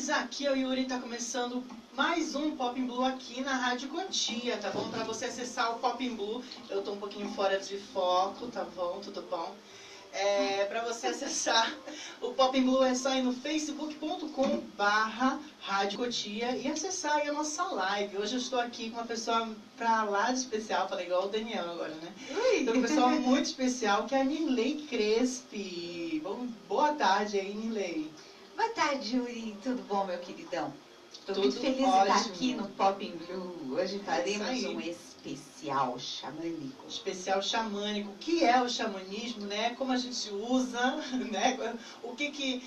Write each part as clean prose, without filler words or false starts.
Amores, aqui é o Yuri, tá começando mais um Pop in Blue aqui na Rádio Cotia, tá bom? Para você acessar o Pop in Blue, eu tô um pouquinho fora de foco, tá bom? Tudo bom? Para você acessar o Pop in Blue é só ir no facebook.com/Rádio Cotia e acessar aí a nossa live. Hoje eu estou aqui com uma pessoa pra lá de especial, falei igual o Daniel agora, né? Estou com uma pessoa muito especial que é a Nirley Crespi. Boa tarde aí, Nirley. Boa tarde, Yuri. Tudo bom, meu queridão? Estou Tudo muito feliz de ótimo. estar aqui no Pop in Blue. Hoje faremos um especial xamânico. Especial xamânico. O que é o xamanismo, né? Como a gente usa, né? O que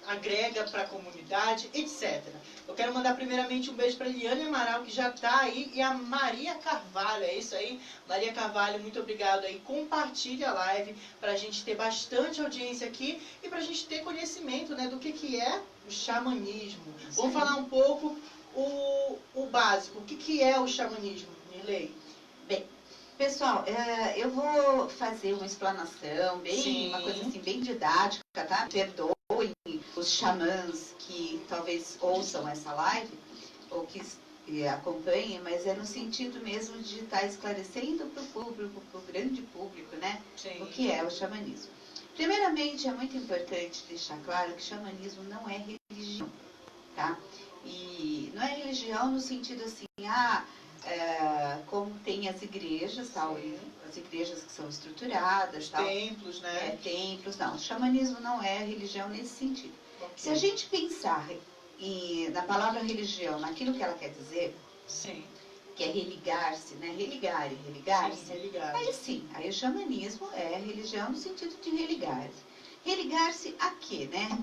agrega para a comunidade, etc. Eu quero mandar primeiramente um beijo para Eliane Amaral, que já está aí, e a Maria Carvalho, é isso aí? Maria Carvalho, muito obrigado aí. Compartilhe a live para a gente ter bastante audiência aqui e para a gente ter conhecimento, né, do que é o xamanismo. Vamos falar um pouco o básico. O que é o xamanismo, Nirley? Bem, pessoal, eu vou fazer uma explanação, uma coisa assim, bem didática, tá? Perdoem os xamãs que talvez ouçam essa live, ou que acompanhem, mas é no sentido mesmo de estar esclarecendo para o público, para o grande público, né? Sim. O que é o xamanismo. Primeiramente, é muito importante deixar claro que xamanismo não é religião, tá? E não é religião no sentido assim, como tem as igrejas, tal, as igrejas que são estruturadas, tal, templos, né? Templos, não. O xamanismo não é religião nesse sentido. Okay. Se a gente pensar na palavra religião, naquilo que ela quer dizer, sim, que é religar-se, né? Religar-se. Sim, religar. Aí sim, aí o xamanismo é religião no sentido de religar-se. Religar-se a quê, né?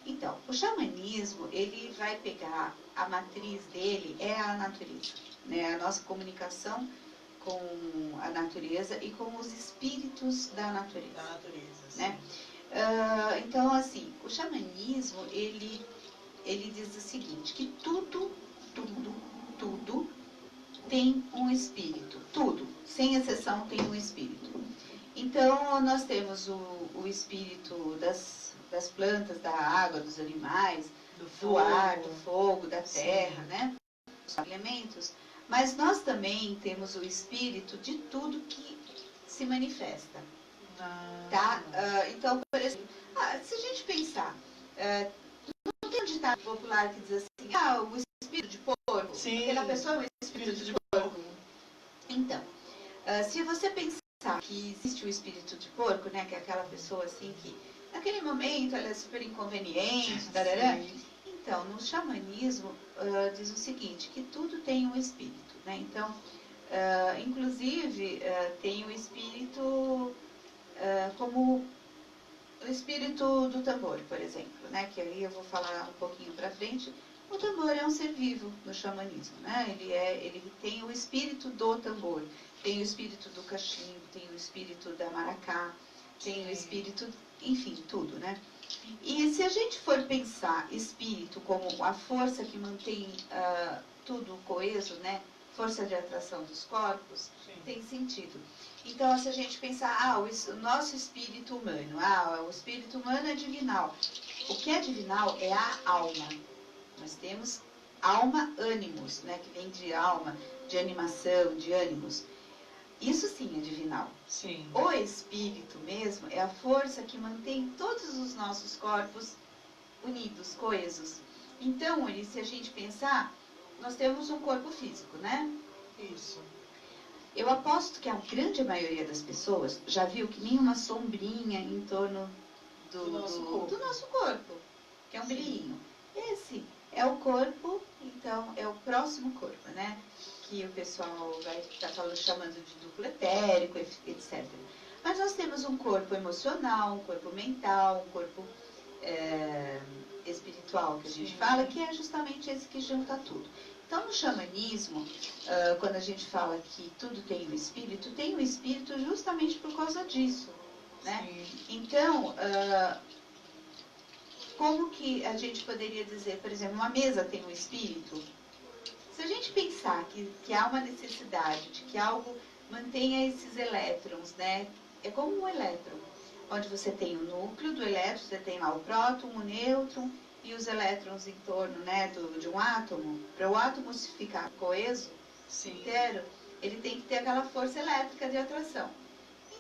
Então, o xamanismo, ele vai pegar, a matriz dele é a natureza, né? A nossa comunicação com a natureza e com os espíritos da natureza. Né? Então, assim, o xamanismo, ele diz o seguinte, que tudo tem um espírito. Tudo, sem exceção, tem um espírito. Então, nós temos o espírito das plantas, da água, dos animais, do ar, do fogo, da terra, né? Os elementos. Mas nós também temos o espírito de tudo que se manifesta. Tá? Então, por exemplo, se a gente pensar, não tem um ditado popular que diz assim, o espírito de porco, sim, aquela pessoa é o espírito de porco. Então, se você pensar que existe o espírito de porco, né, que é aquela pessoa assim que, naquele momento, ela é super inconveniente, tarará. Então, no xamanismo, diz o seguinte, que tudo tem um espírito, né? Então, inclusive, tem o espírito como o espírito do tambor, por exemplo, né? Que aí eu vou falar um pouquinho para frente. O tambor é um ser vivo no xamanismo, né? Ele tem o espírito do tambor, tem o espírito do cachimbo, tem o espírito da maracá, tem o espírito, enfim, tudo, né? E se a gente for pensar espírito como a força que mantém tudo coeso, né? Força de atração dos corpos, tem sentido. Então, se a gente pensar, o nosso espírito humano, o espírito humano é divinal. O que é divinal é a alma. Nós temos alma ânimos, né? Que vem de alma, de animação, de ânimos. Isso sim é divinal. Sim. O espírito mesmo é a força que mantém todos os nossos corpos unidos, coesos. Então, se a gente pensar, nós temos um corpo físico, né? Isso. Eu aposto que a grande maioria das pessoas já viu que nem uma sombrinha em torno do nosso corpo, que é um brilhinho. Esse é o corpo, então, é o próximo corpo, né? Que o pessoal vai estar chamando de duplo etérico, etc. Mas nós temos um corpo emocional, um corpo mental, um corpo espiritual, que a gente fala, que é justamente esse que junta tudo. Então, no xamanismo, quando a gente fala que tudo tem um espírito justamente por causa disso, né? Então, como que a gente poderia dizer, por exemplo, uma mesa tem um espírito? Se a gente pensar que há uma necessidade de que algo mantenha esses elétrons, né? É como um elétron, onde você tem o núcleo do elétron, você tem lá o próton, o nêutron e os elétrons em torno, né, de um átomo, para o átomo se ficar coeso, Sim. inteiro, ele tem que ter aquela força elétrica de atração.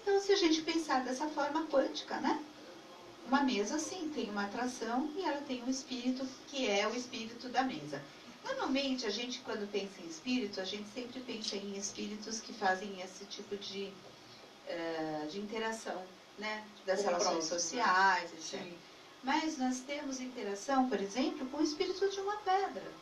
Então, se a gente pensar dessa forma quântica, né? Uma mesa, sim, tem uma atração e ela tem um espírito que é o espírito da mesa. Normalmente, a gente, quando pensa em espírito, a gente sempre pensa em espíritos que fazem esse tipo de interação, né? Das relações sociais, etc. Sim. Mas nós temos interação, por exemplo, com o espírito de uma pedra.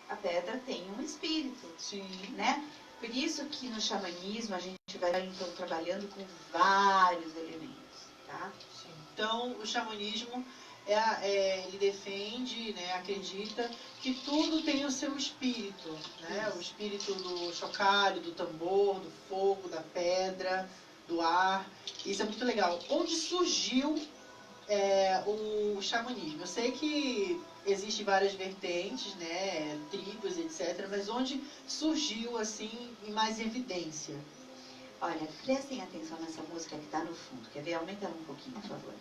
A pedra tem um espírito, Sim. né? Por isso que no xamanismo a gente vai então trabalhando com vários elementos, tá? Sim. Então, o xamanismo ele defende, né, acredita que tudo tem o seu espírito, né? O espírito do chocalho, do tambor, do fogo, da pedra, do ar. Isso é muito legal. Onde surgiu o xamanismo? Eu sei que existem várias vertentes, né, tribos, etc. Mas onde surgiu assim em mais evidência? Olha, prestem atenção nessa música que está no fundo. Quer ver? Aumenta ela um pouquinho, por favor.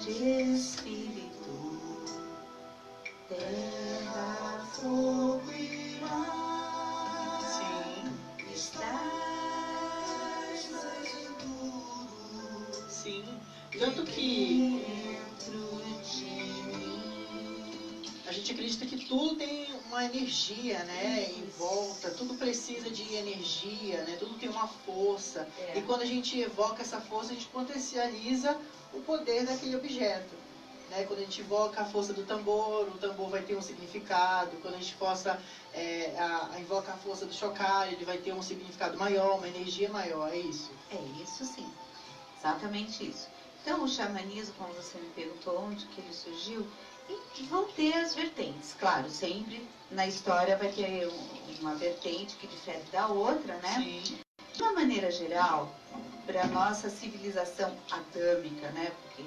De espírito, terra, fogo e mar. Sim. Estás em tudo. Sim. Tanto que dentro de mim. a gente acredita que tudo tem uma energia, né, em volta, tudo precisa de energia, né, tudo tem uma força. E quando a gente evoca essa força, a gente potencializa o poder daquele objeto. Né? Quando a gente evoca a força do tambor, o tambor vai ter um significado. Quando a gente invoca a força do chocalho, ele vai ter um significado maior, uma energia maior, é isso? É isso sim, exatamente isso. Então o xamanismo, como você me perguntou onde que ele surgiu, e vão ter as vertentes, claro, sempre na história vai ter uma vertente que difere da outra, né? Sim. De uma maneira geral, para a nossa civilização adâmica, né? Porque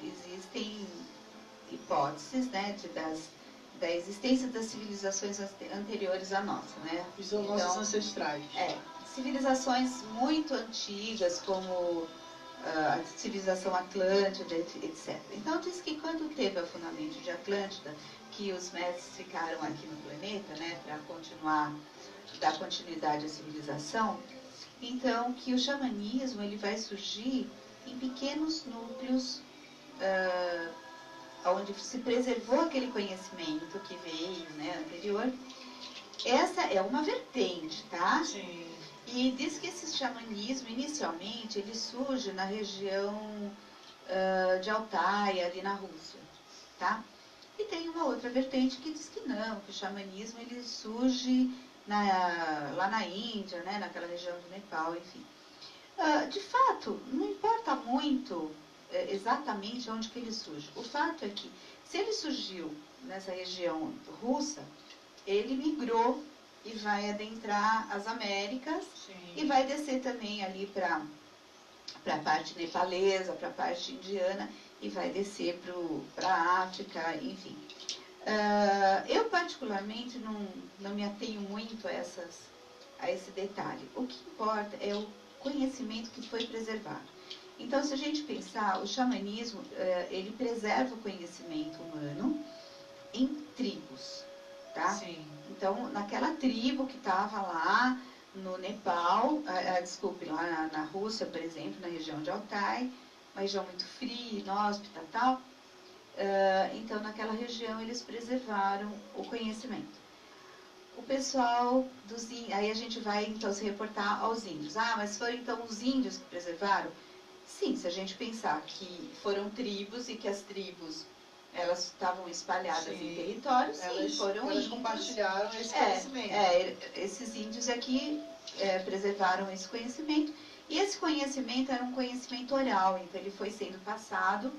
existem hipóteses, né, da existência das civilizações anteriores à nossa, né? São nossos ancestrais. Civilizações muito antigas, como a civilização Atlântida, etc. Então diz que quando teve o afundamento de Atlântida, que os mestres ficaram aqui no planeta, né, para dar continuidade à civilização, então que o xamanismo ele vai surgir em pequenos núcleos onde se preservou aquele conhecimento que veio, né, anterior. Essa é uma vertente, tá? Sim. E diz que esse xamanismo, inicialmente, ele surge na região de Altai, ali na Rússia, tá? E tem uma outra vertente que diz que não, que o xamanismo ele surge lá na Índia, né, naquela região do Nepal, enfim. De fato, não importa muito exatamente onde que ele surge. O fato é que, se ele surgiu nessa região russa, ele migrou e vai adentrar as Américas. Sim. E vai descer também ali para a parte nepalesa, para a parte indiana, e vai descer para a África, enfim. Eu particularmente não me atenho muito a esse detalhe. O que importa é o conhecimento que foi preservado. Então, se a gente pensar, o xamanismo, ele preserva o conhecimento humano em tribos, tá? Sim. Então, naquela tribo que estava lá no Nepal, lá na Rússia, por exemplo, na região de Altai, uma região muito fria, inóspita e tal, então naquela região eles preservaram o conhecimento. O pessoal dos índios, aí a gente vai então se reportar aos índios. Mas foram então os índios que preservaram? Sim, se a gente pensar que foram tribos e que as tribos elas estavam espalhadas em territórios, foram elas índios. Compartilharam esse conhecimento. Esses índios aqui preservaram esse conhecimento, e esse conhecimento era um conhecimento oral, então ele foi sendo passado.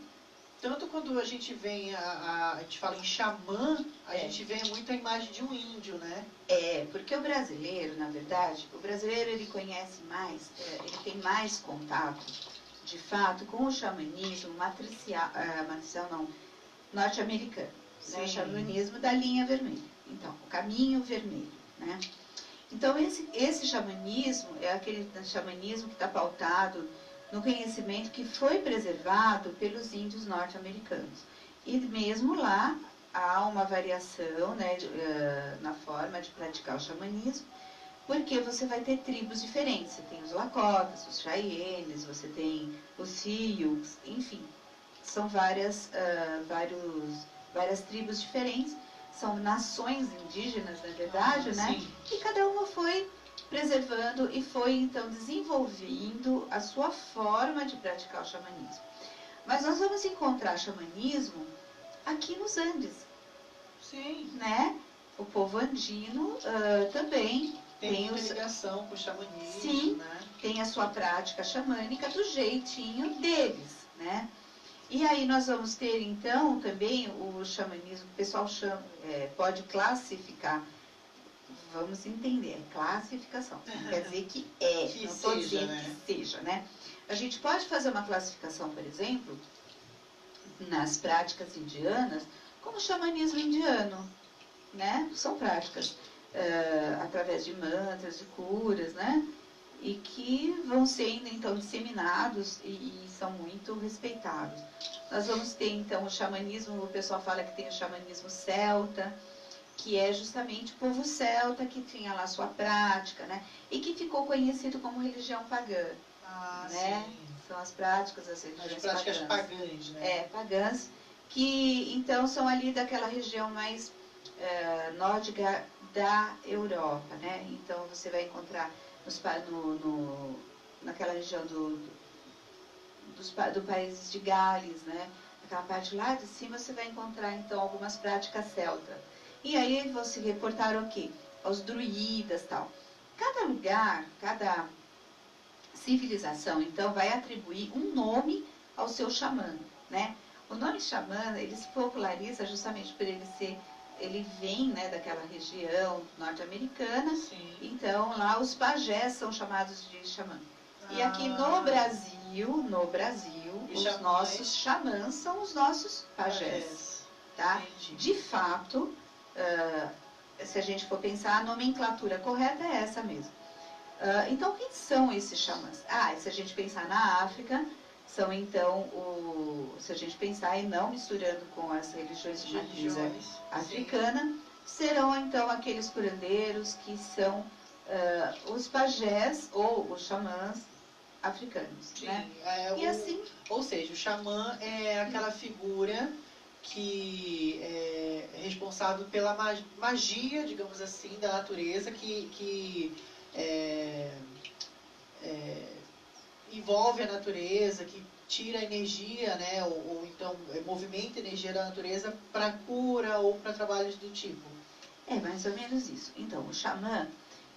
Tanto quando a gente vem, a gente fala em xamã, a gente vê muito a imagem de um índio, né? Porque o brasileiro, na verdade, ele conhece mais, ele tem mais contato, de fato, com o xamanismo norte-americano, né? O xamanismo da linha vermelha. Então, o caminho vermelho, né? Então, esse xamanismo é aquele xamanismo que está pautado no conhecimento que foi preservado pelos índios norte-americanos. E mesmo lá há uma variação, né, na forma de praticar o xamanismo, porque você vai ter tribos diferentes. Você tem os Lakotas, os Cheyennes, você tem os Sioux, enfim, são várias tribos diferentes, são nações indígenas, na verdade, né? Sim. E cada uma foi preservando e foi, então, desenvolvendo a sua forma de praticar o xamanismo. Mas nós vamos encontrar xamanismo aqui nos Andes. Sim. Né? O povo andino também tem muita ligação com o xamanismo. Sim, né? Tem a sua prática xamânica do jeitinho deles, né? E aí nós vamos ter, então, também o xamanismo, o pessoal pode classificar, vamos entender, é classificação, não quer dizer que que não estou dizendo né? que seja, né? A gente pode fazer uma classificação, por exemplo, nas práticas indianas, como o xamanismo indiano, né? São práticas através de mantras, de curas, né? E que vão sendo, então, disseminados e são muito respeitados. Nós vamos ter, então, o xamanismo, o pessoal fala que tem o xamanismo celta, que é justamente o povo celta que tinha lá sua prática, né? E que ficou conhecido como religião pagã. Né? Sim. São as práticas, as religiões práticas pagãs, né? Pagãs, que então são ali daquela região mais nórdica da Europa, né? Então você vai encontrar naquela região do país de Gales, né? Aquela parte lá de cima você vai encontrar então algumas práticas celtas. E aí você reportar o quê? Os druidas, tal. Cada lugar, cada civilização, então, vai atribuir um nome ao seu xamã, né? O nome xamã, ele se populariza justamente por ele vem, né, daquela região norte-americana. Então, lá os pajés são chamados de xamã. E aqui no Brasil, os nossos xamãs são os nossos pajés, tá? De fato, se a gente for pensar, a nomenclatura correta é essa mesmo. Então, quem são esses xamãs? Se a gente pensar na África, são então, se a gente pensar e não misturando com as religiões de matriz africana, serão então aqueles curandeiros que são os pajés ou os xamãs africanos. Sim, né? E assim, ou seja, o xamã é aquela figura que é responsável pela magia, digamos assim, da natureza, que envolve a natureza, que tira a energia, né, ou então movimenta a energia da natureza para cura ou para trabalhos do tipo. É mais ou menos isso. Então, o xamã,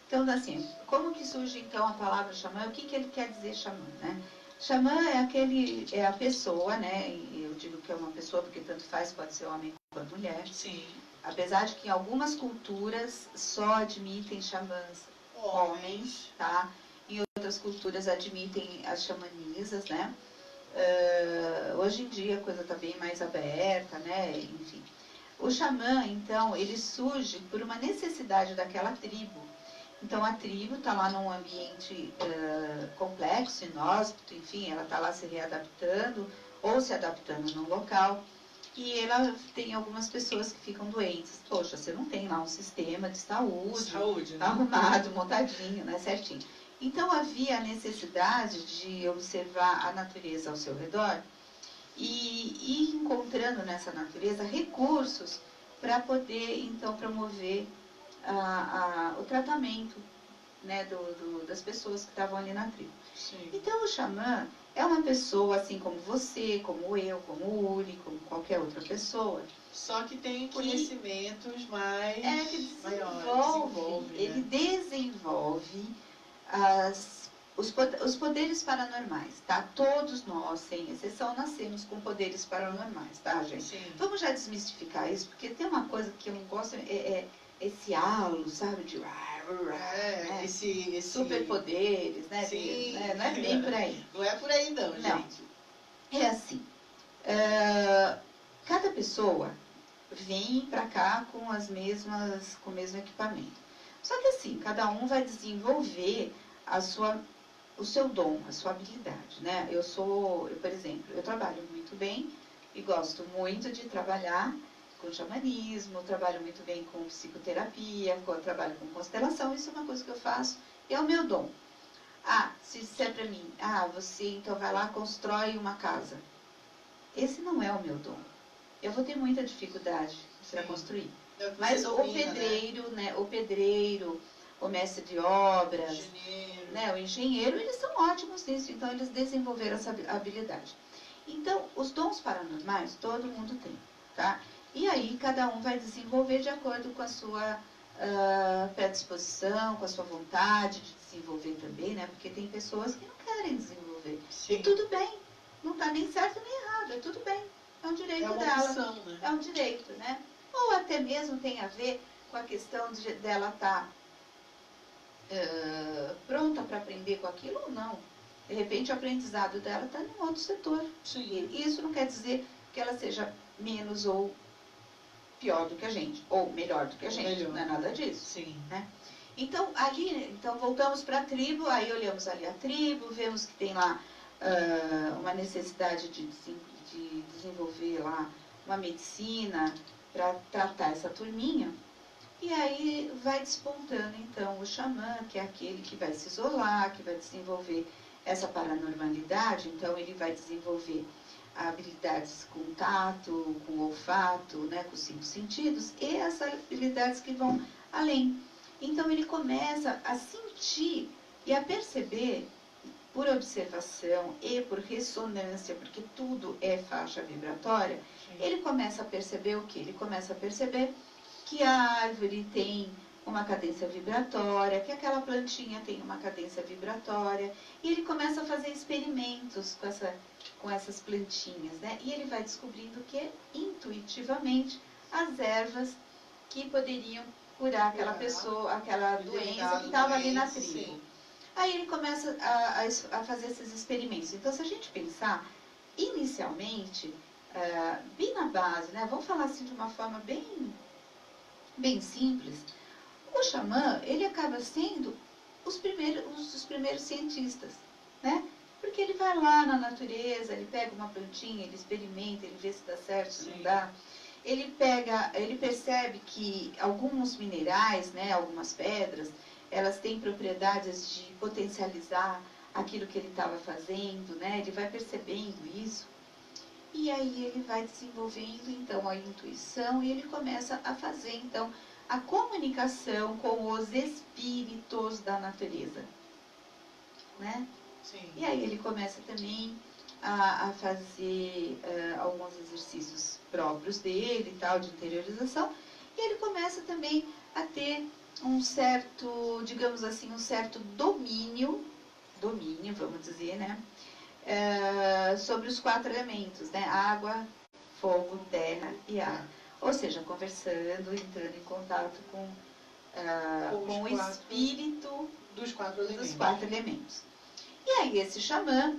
então assim, como que surge então a palavra xamã? O que ele quer dizer xamã, né? Xamã é a pessoa, né? E eu digo que é uma pessoa porque tanto faz, pode ser homem quanto mulher. Sim. Apesar de que em algumas culturas só admitem xamãs homens, tá? Em outras culturas admitem as xamanisas, né? Hoje em dia a coisa está bem mais aberta, né? Enfim. O xamã, então, ele surge por uma necessidade daquela tribo. Então, a tribo está lá num ambiente complexo, inóspito, enfim, ela está lá se readaptando ou se adaptando num local. E ela tem algumas pessoas que ficam doentes. Poxa, você não tem lá um sistema de saúde né? Arrumado, montadinho, né, certinho. Então, havia a necessidade de observar a natureza ao seu redor e ir encontrando nessa natureza recursos para poder, então, promover o tratamento, né, das pessoas que estavam ali na tribo. Sim. Então, o xamã é uma pessoa, assim como você, como eu, como o Uli, como qualquer outra pessoa. Só que tem conhecimentos mais que desenvolve, ele desenvolve os poderes paranormais, tá? Todos nós, sem exceção, nascemos com poderes paranormais, tá, gente? Sim. Vamos já desmistificar isso, porque tem uma coisa que eu não gosto, esse halo, sabe, de esse superpoderes, né? Sim. Não é bem por aí. Não é por aí não, gente. É assim, cada pessoa vem para cá com o mesmo equipamento. Só que assim, cada um vai desenvolver a sua o seu dom, a sua habilidade, né? Por exemplo, eu trabalho muito bem e gosto muito de trabalhar com xamanismo, trabalho muito bem com psicoterapia, trabalho com constelação, isso é uma coisa que eu faço, é o meu dom. Se disser para mim, você então vai lá, constrói uma casa. Esse não é o meu dom. Eu vou ter muita dificuldade para construir. Mas domina, o pedreiro, o mestre de obras, o engenheiro, eles são ótimos nisso, então eles desenvolveram essa habilidade. Então, os dons paranormais, todo mundo tem, tá? E aí, cada um vai desenvolver de acordo com a sua predisposição, com a sua vontade de desenvolver também, né? Porque tem pessoas que não querem desenvolver. Sim. E tudo bem, não está nem certo nem errado, é tudo bem, é um direito dela. Opção, né? É um direito, né? Ou até mesmo tem a ver com a questão dela estar pronta para aprender com aquilo ou não. De repente, o aprendizado dela está em outro setor. Sim. E isso não quer dizer que ela seja menos ou pior do que a gente, ou melhor do que a gente. Melhor. Não é nada disso. Sim. Né? Então, voltamos para a tribo, aí olhamos ali a tribo, vemos que tem lá uma necessidade de desenvolver lá uma medicina para tratar essa turminha. E aí vai despontando, então, o xamã, que é aquele que vai se isolar, que vai desenvolver essa paranormalidade. Então, ele vai desenvolver habilidades com tato, com olfato, né, com os 5 sentidos, e as habilidades que vão além. Então, ele começa a sentir e a perceber, por observação e por ressonância, porque tudo é faixa vibratória. Sim. Ele começa a perceber o quê? Ele começa a perceber que a árvore tem uma cadência vibratória, que aquela plantinha tem uma cadência vibratória, e ele começa a fazer experimentos com essas plantinhas, né? E ele vai descobrindo que, intuitivamente, as ervas que poderiam curar aquela pessoa, aquela doença que estava ali na tribo. Sim. Aí ele começa a fazer esses experimentos. Então, se a gente pensar, inicialmente, bem na base, né? Vamos falar assim de uma forma bem simples. O xamã, ele acaba sendo os primeiros cientistas, né? Porque ele vai lá na natureza, ele pega uma plantinha, ele experimenta, ele vê se dá certo, se não dá. Ele percebe que alguns minerais, né, algumas pedras, elas têm propriedades de potencializar aquilo que ele estava fazendo, né? Ele vai percebendo isso. E aí ele vai desenvolvendo, então, a intuição e ele começa a fazer, então, a comunicação com os espíritos da natureza, né? Sim. E aí ele começa também a fazer alguns exercícios próprios dele, tal, de interiorização, e ele começa também a ter um certo, digamos assim, um certo domínio, vamos dizer, né? Sobre os 4 elementos, né? Água, fogo, terra e ar. Ou seja, conversando, entrando em contato com o espírito dos 4 elementos. E aí esse xamã,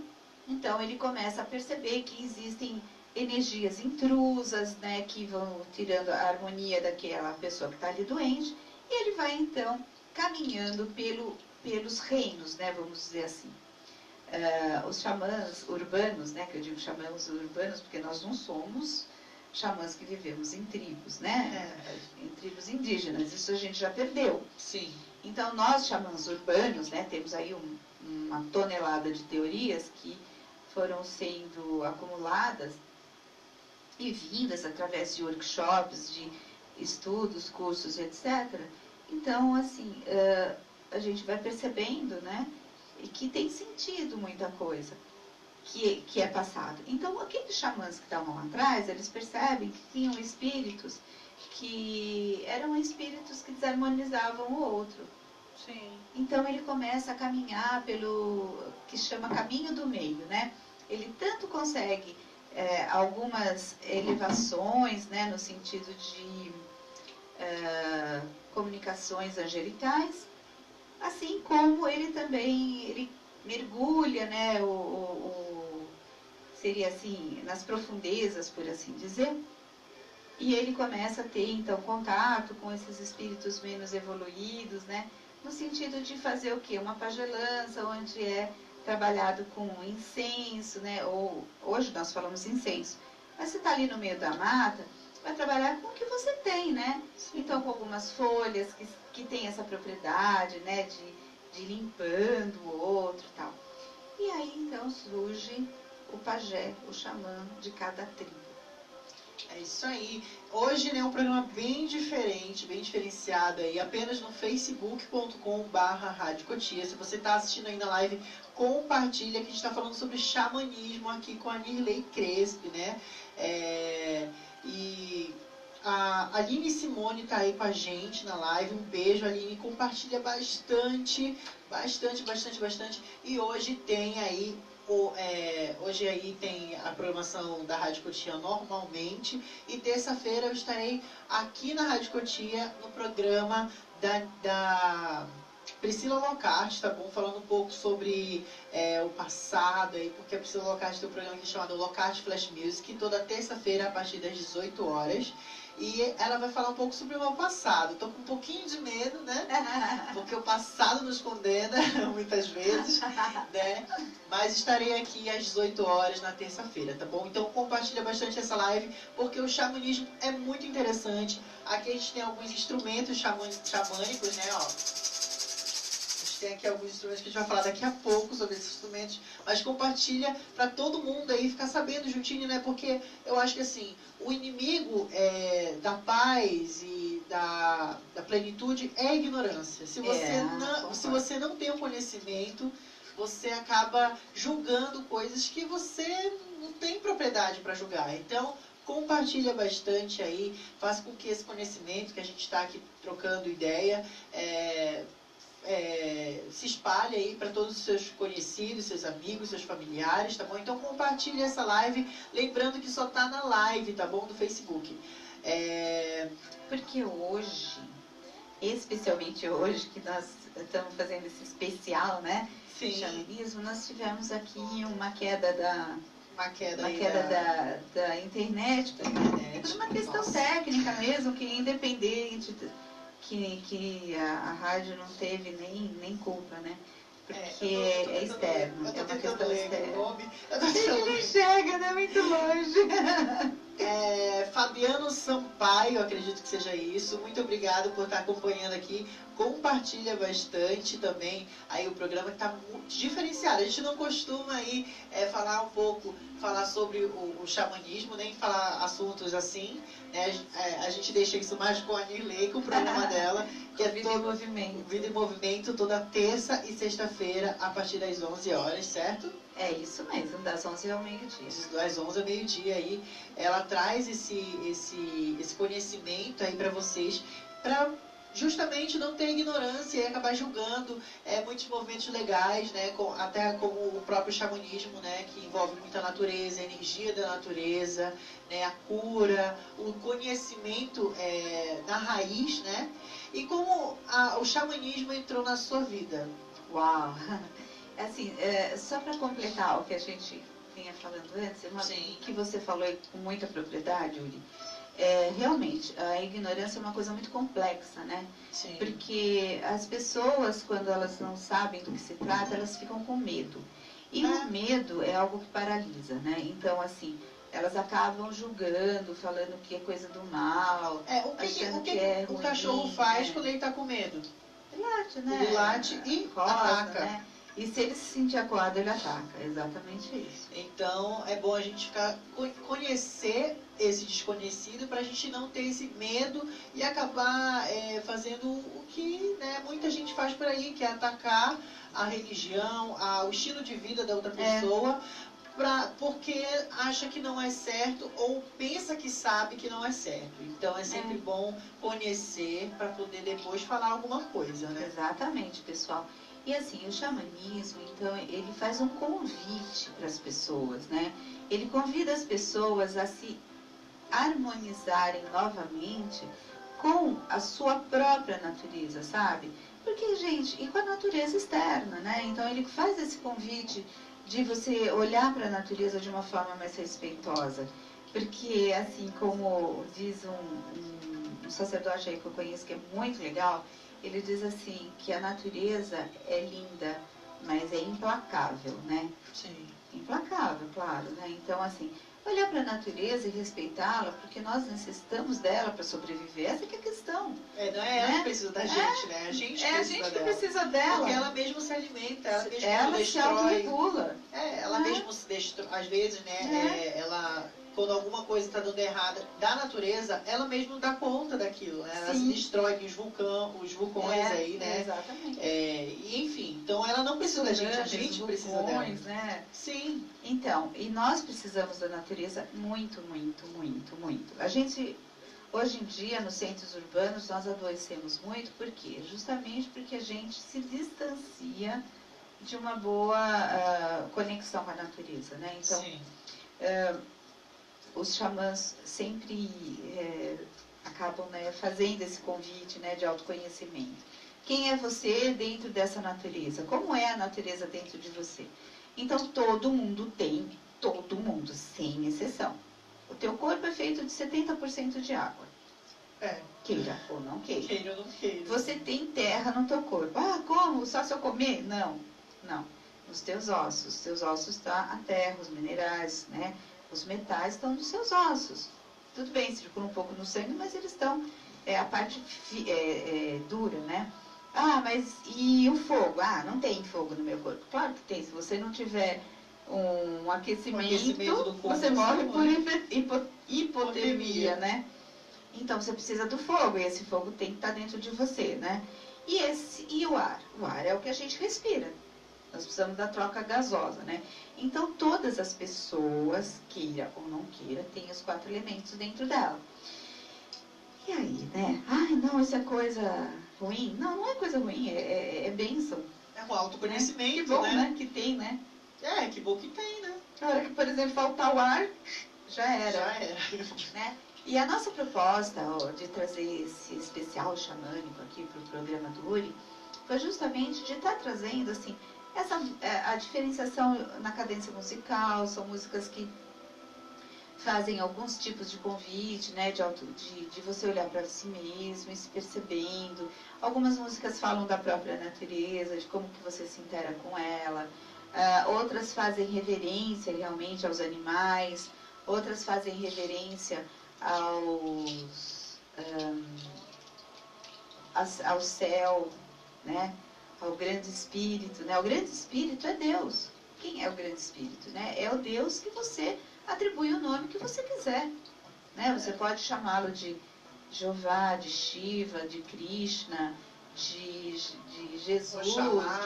então, ele começa a perceber que existem energias intrusas, né, que vão tirando a harmonia daquela pessoa que está ali doente, e ele vai, então, caminhando pelos reinos, né, vamos dizer assim. Os xamãs urbanos, né, que eu digo xamãs urbanos porque nós não somos xamãs que vivemos em tribos, né, em tribos indígenas, isso a gente já perdeu. Sim. Então, nós xamãs urbanos, né, temos aí uma tonelada de teorias que foram sendo acumuladas e vindas através de workshops, de estudos, cursos, etc. Então, assim, a gente vai percebendo, né, que tem sentido muita coisa que é passado. Então, aqueles xamãs que estavam lá atrás, eles percebem que tinham espíritos que eram espíritos que desarmonizavam o outro. Sim. Então, ele começa a caminhar pelo que chama caminho do meio, né? Ele tanto consegue algumas elevações, né, no sentido de comunicações angelicais, assim como ele também mergulha, né, seria assim, nas profundezas, por assim dizer, e ele começa a ter, então, contato com esses espíritos menos evoluídos, né, no sentido de fazer o quê? Uma pagelança, onde é trabalhado com incenso, né? Ou hoje nós falamos incenso. Mas você está ali no meio da mata, vai trabalhar com o que você tem, né? Então, com algumas folhas que tem essa propriedade, né? De ir limpando o outro e tal. E aí, então, surge o pajé, o xamã de cada tribo. É isso aí. Hoje, né, é um programa bem diferente, bem diferenciado aí, apenas no facebook.com/Rádio Cotia. Se você está assistindo aí na live, compartilha, que a gente está falando sobre xamanismo aqui com a Nirley Crespi, né? E a Aline Simone está aí com a gente na live. Um beijo, Aline. Compartilha bastante. E hoje tem aí hoje aí tem a programação da Rádio Cotia normalmente, e terça-feira eu estarei aqui na Rádio Cotia no programa da Priscila Locarte, tá bom? Falando um pouco sobre o passado aí, porque a Priscila Locarte tem um programa aqui chamado Locarte Flash Music, toda terça-feira a partir das 18 horas. E ela vai falar um pouco sobre o meu passado. Tô com um pouquinho de medo, né? Porque o passado nos condena muitas vezes, né? Mas estarei aqui às 18 horas na terça-feira, tá bom? Então compartilha bastante essa live, porque o xamanismo é muito interessante. Aqui a gente tem alguns instrumentos xamânicos, né? Ó. Tem aqui alguns instrumentos que a gente vai falar daqui a pouco sobre esses instrumentos, mas compartilha para todo mundo aí ficar sabendo juntinho, né? Porque eu acho que assim, o inimigo da paz e da plenitude é a ignorância. Se você não tem o conhecimento, você acaba julgando coisas que você não tem propriedade para julgar. Então, compartilha bastante aí, faz com que esse conhecimento que a gente está aqui trocando ideia se espalhe aí para todos os seus conhecidos, seus amigos, seus familiares, tá bom? Então compartilhe essa live, lembrando que só tá na live, tá bom? Do Facebook. Porque hoje, especialmente hoje, que nós estamos fazendo esse especial, né? Sim. Xamanismo, nós tivemos aqui uma queda da internet, por uma questão técnica mesmo, que independente que a rádio não teve nem culpa, né? Porque é externo, é uma questão externa. Ele não enxerga, né? Muito longe. Fabiano Sampaio, acredito que seja isso. Muito obrigado por estar acompanhando aqui. Compartilha bastante também aí o programa, que está muito diferenciado. A gente não costuma aí falar sobre o xamanismo, nem falar assuntos assim, né? A gente deixa isso mais com a Nirley, com o programa dela, que é Vida em Movimento. Vida em Movimento, toda terça e sexta-feira, a partir das 11 horas, certo? É isso mesmo, das 11 ao meio-dia. Das 11 ao meio-dia aí, ela traz esse conhecimento aí para vocês, para justamente não ter ignorância e acabar julgando muitos movimentos legais, né? Até como o próprio xamanismo, né? Que envolve muita natureza, a energia da natureza, né? A cura, o conhecimento na raiz, né? E como o xamanismo entrou na sua vida? Uau! Assim, só para completar o que a gente vinha falando antes, que você falou com muita propriedade, Uri, realmente, a ignorância é uma coisa muito complexa, né? Sim. Porque as pessoas, quando elas não sabem do que se trata, elas ficam com medo. E o medo é algo que paralisa, né? Então, assim, elas acabam julgando, falando que é coisa do mal, o que o cachorro faz quando ele está com medo? Ele late, né? Ele late e ataca. Né? E se ele se sentir acuado, ele ataca. Exatamente isso. Então, é bom a gente conhecer esse desconhecido para a gente não ter esse medo e acabar fazendo o que, né, muita gente faz por aí, que é atacar a religião, o estilo de vida da outra pessoa, porque acha que não é certo ou pensa que sabe que não é certo. Então, é sempre bom conhecer para poder depois falar alguma coisa, né? Exatamente, pessoal. E assim, o xamanismo, então, ele faz um convite para as pessoas, né? Ele convida as pessoas a se harmonizarem novamente com a sua própria natureza, sabe? Porque, gente, e com a natureza externa, né? Então, ele faz esse convite de você olhar para a natureza de uma forma mais respeitosa. Porque, assim, como diz um sacerdote aí que eu conheço, que é muito legal, ele diz assim, que a natureza é linda mas é implacável, né? Sim. Implacável, claro, né? Então, assim, olhar para a natureza e respeitá-la, porque nós necessitamos dela para sobreviver. Essa que é a questão. Não é ela que precisa da gente, né? A gente É a precisa gente que dela. precisa dela. Porque ela mesma se alimenta, ela mesma ela destrói. se autorregula. Ela mesma se destrói. Às vezes, né? Ela, quando alguma coisa está dando errada da natureza, ela mesma dá conta daquilo, né? Ela se destrói, os vulcões aí, né? Exatamente. E, enfim, então ela não precisa da gente, a gente precisa dela. Né? Sim. Então, e nós precisamos da natureza muito, muito, muito, muito. A gente, hoje em dia, nos centros urbanos, nós adoecemos muito, por quê? Justamente porque a gente se distancia de uma boa conexão com a natureza, né? Então, Sim. Os xamãs sempre acabam, né, fazendo esse convite, né, de autoconhecimento. Quem é você dentro dessa natureza? Como é a natureza dentro de você? Então, todo mundo tem, todo mundo, sem exceção. O teu corpo é feito de 70% de água. Queira ou não queira. Queira ou não queira. Você tem terra no teu corpo. Ah, como? Só se eu comer? Não, não. Nos teus ossos. Os teus ossos está a terra, os minerais, né? Os metais estão nos seus ossos. Tudo bem, circula um pouco no sangue, mas eles estão, a parte dura, né? Ah, mas e o fogo? Ah, não tem fogo no meu corpo. Claro que tem. Se você não tiver um aquecimento do corpo, você morre por hipotermia, né? Então você precisa do fogo, e esse fogo tem que estar dentro de você, né? E o ar? O ar é o que a gente respira. Nós precisamos da troca gasosa, né? Então, todas as pessoas, queira ou não queira, têm os 4 elementos dentro dela. E aí, né? Ai, não, isso é coisa ruim? Não, não é coisa ruim, é bênção. É um autoconhecimento, que bom, né? Que tem, né? Que bom que tem, né? Na hora que, por exemplo, faltar o ar, já era. Já era. Né? E a nossa proposta de trazer esse especial xamânico aqui para o programa do Uri foi justamente de estar trazendo, assim, a diferenciação na cadência musical. São músicas que fazem alguns tipos de convite, né, de você olhar para si mesmo e se percebendo. Algumas músicas falam da própria natureza, de como que você se intera com ela. Outras fazem reverência realmente aos animais. Outras fazem reverência ao céu, né? Ao grande espírito, né? O grande espírito é Deus. Quem é o grande espírito, né? É o Deus que você atribui o nome que você quiser, né? Você pode chamá-lo de Jeová, de Shiva, de Krishna, de Jesus, de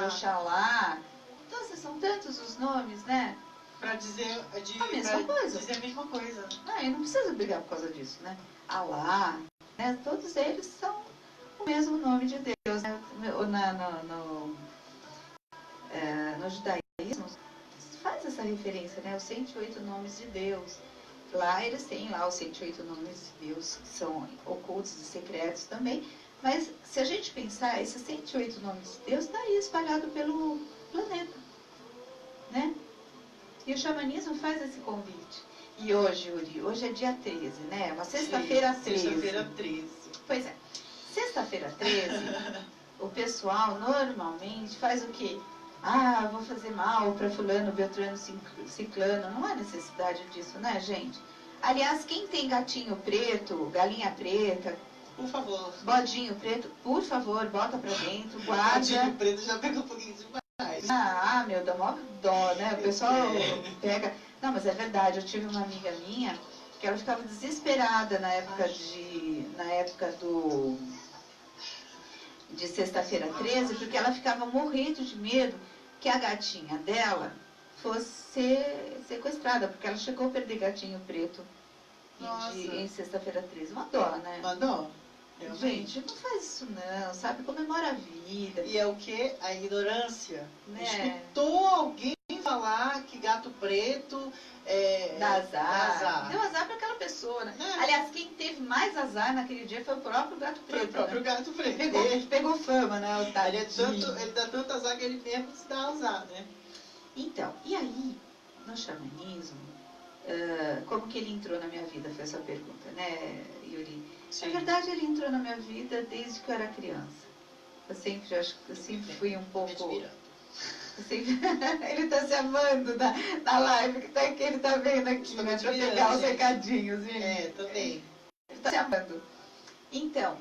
Oxalá. Então, são tantos os nomes, né? Para dizer a mesma coisa. Dizer a mesma coisa. Eu não preciso brigar por causa disso, né? Alá, né? Todos eles são o mesmo nome de Deus, né? No judaísmo faz essa referência, né? Os 108 nomes de Deus. Lá eles têm lá os 108 nomes de Deus, que são ocultos e secretos também. Mas se a gente pensar, esses 108 nomes de Deus está aí espalhado pelo planeta, né? E o xamanismo faz esse convite. E hoje, Yuri, hoje é dia 13, né? Uma sexta-feira 13. Sexta-feira 13. Pois é. Sexta-feira 13, o pessoal normalmente faz o quê? Ah, vou fazer mal para fulano, beltrano, ciclano. Não há necessidade disso, né, gente? Aliás, quem tem gatinho preto, galinha preta, por favor, bodinho preto, por favor, bota pra dentro, guarda. Bodinho preto já pega um pouquinho demais. Meu, dá mó dó, né? O pessoal pega... Não, mas é verdade, eu tive uma amiga minha que ela ficava desesperada na época de sexta-feira 13, porque ela ficava morrendo de medo que a gatinha dela fosse ser sequestrada, porque ela chegou a perder gatinho preto em sexta-feira 13. Uma dó, né? Uma dó. Gente, não faz isso não, sabe? Comemora a vida. E é o que? A ignorância. Né? Escutou alguém falar que gato preto dá azar. Deu azar para aquela pessoa, né? Aliás, quem teve mais azar naquele dia foi o próprio gato preto. Foi o próprio gato preto. Pegou fama, né? Ele dá tanto azar que ele mesmo se dá azar, né? Então, e aí, no xamanismo, como que ele entrou na minha vida? Foi essa pergunta, né, Yuri? Sim. Na verdade, ele entrou na minha vida desde que eu era criança. Eu sempre fui um pouco Assim, ele está se amando na live que ele está vendo aqui, né? Para pegar os recadinhos, gente. Também. Ele está se amando. Então,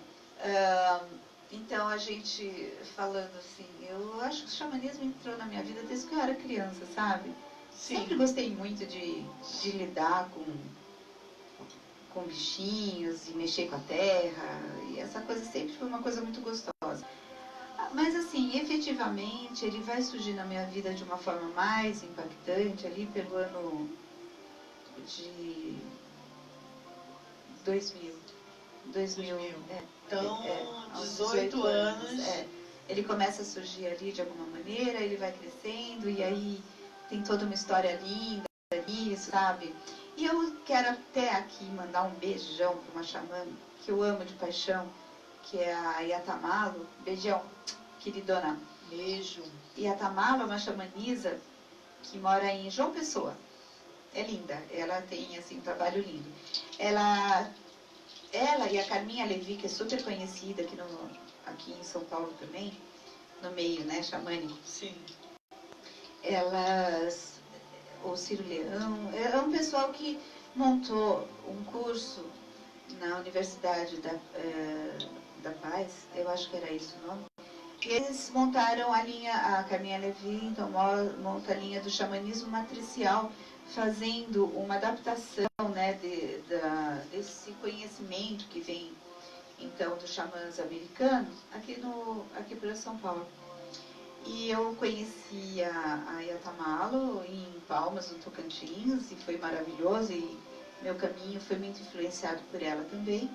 então a gente falando assim, eu acho que o xamanismo entrou na minha vida desde que eu era criança, sabe? Sim. Sempre gostei muito de lidar com bichinhos e mexer com a terra, e essa coisa sempre foi uma coisa muito gostosa. Mas assim, efetivamente, ele vai surgir na minha vida de uma forma mais impactante ali pelo ano de 2000. 2000. Então, Aos 18 anos. Ele começa a surgir ali de alguma maneira, ele vai crescendo e aí tem toda uma história linda nisso, sabe? E eu quero até aqui mandar um beijão para uma xamã que eu amo de paixão, que é a Yatamalo. Beijão, queridona. Beijo. Yatamalo é uma xamanisa que mora em João Pessoa. É linda, ela tem assim um trabalho lindo. Ela e a Carminha Levi, que é super conhecida aqui em São Paulo também, no meio, né, xamânico. Sim. Elas, o Ciro Leão, é um pessoal que montou um curso na Universidade da Paz, eu acho que era isso o nome. E eles montaram a linha, a Carminha Levi, então monta a linha do xamanismo matricial, fazendo uma adaptação, né, desse conhecimento que vem então dos xamãs americanos aqui para São Paulo. E eu conheci a Yatamalo em Palmas, no Tocantins, e foi maravilhoso, e meu caminho foi muito influenciado por ela também.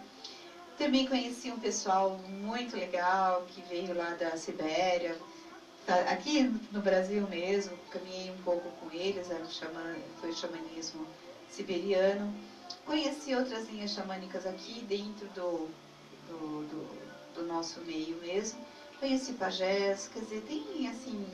Também conheci um pessoal muito legal que veio lá da Sibéria, aqui no Brasil mesmo, caminhei um pouco com eles, foi o xamanismo siberiano. Conheci outras linhas xamânicas aqui dentro do nosso meio mesmo. Conheci pajés, quer dizer, tem assim,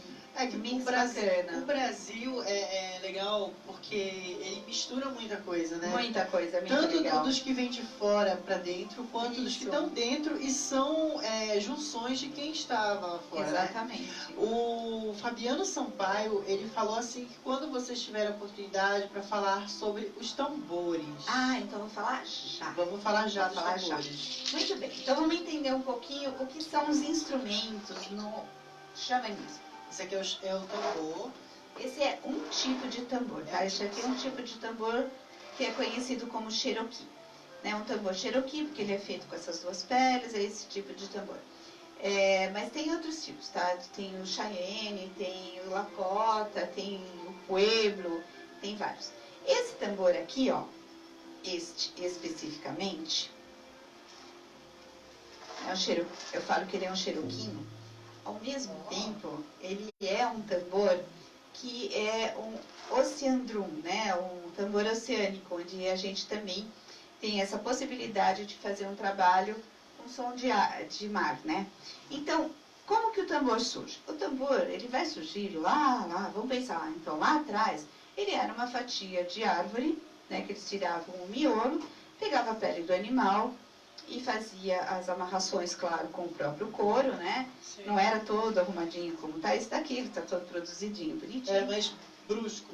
que o Brasil é legal porque ele mistura muita coisa, né? Muita coisa, muito tanto legal. Dos que vêm de fora para dentro, quanto Isso. Dos que estão dentro e são junções de quem estava lá fora. Exatamente. Né? O Fabiano Sampaio, ele falou assim que quando vocês tiverem a oportunidade para falar sobre os tambores. Então vou falar já. Vamos falar já dos tambores. Já. Muito bem, então vamos entender um pouquinho o que são os instrumentos no xamanismo. Esse aqui é o tambor. Esse é um tipo de tambor, tá? Esse aqui é um tipo de tambor que é conhecido como Cherokee. Né? Um tambor Cherokee, porque ele é feito com essas duas peles, é esse tipo de tambor. Mas tem outros tipos, tá? Tem o Cheyenne, tem o Lakota, tem o Pueblo, tem vários. Esse tambor aqui, ó, este especificamente, eu falo que ele é um Cherokee. Ao mesmo tempo, ele é um tambor que é um ocean drum, né? Um tambor oceânico, onde a gente também tem essa possibilidade de fazer um trabalho com som de mar, né? Então, como que o tambor surge? O tambor, ele vai surgir lá, vamos pensar, então lá atrás, ele era uma fatia de árvore, né? Que eles tiravam o miolo, pegavam a pele do animal e fazia as amarrações, claro, com o próprio couro, né? Sim. Não era todo arrumadinho como tá esse daqui, ele tá todo produzidinho, bonitinho. É mais brusco.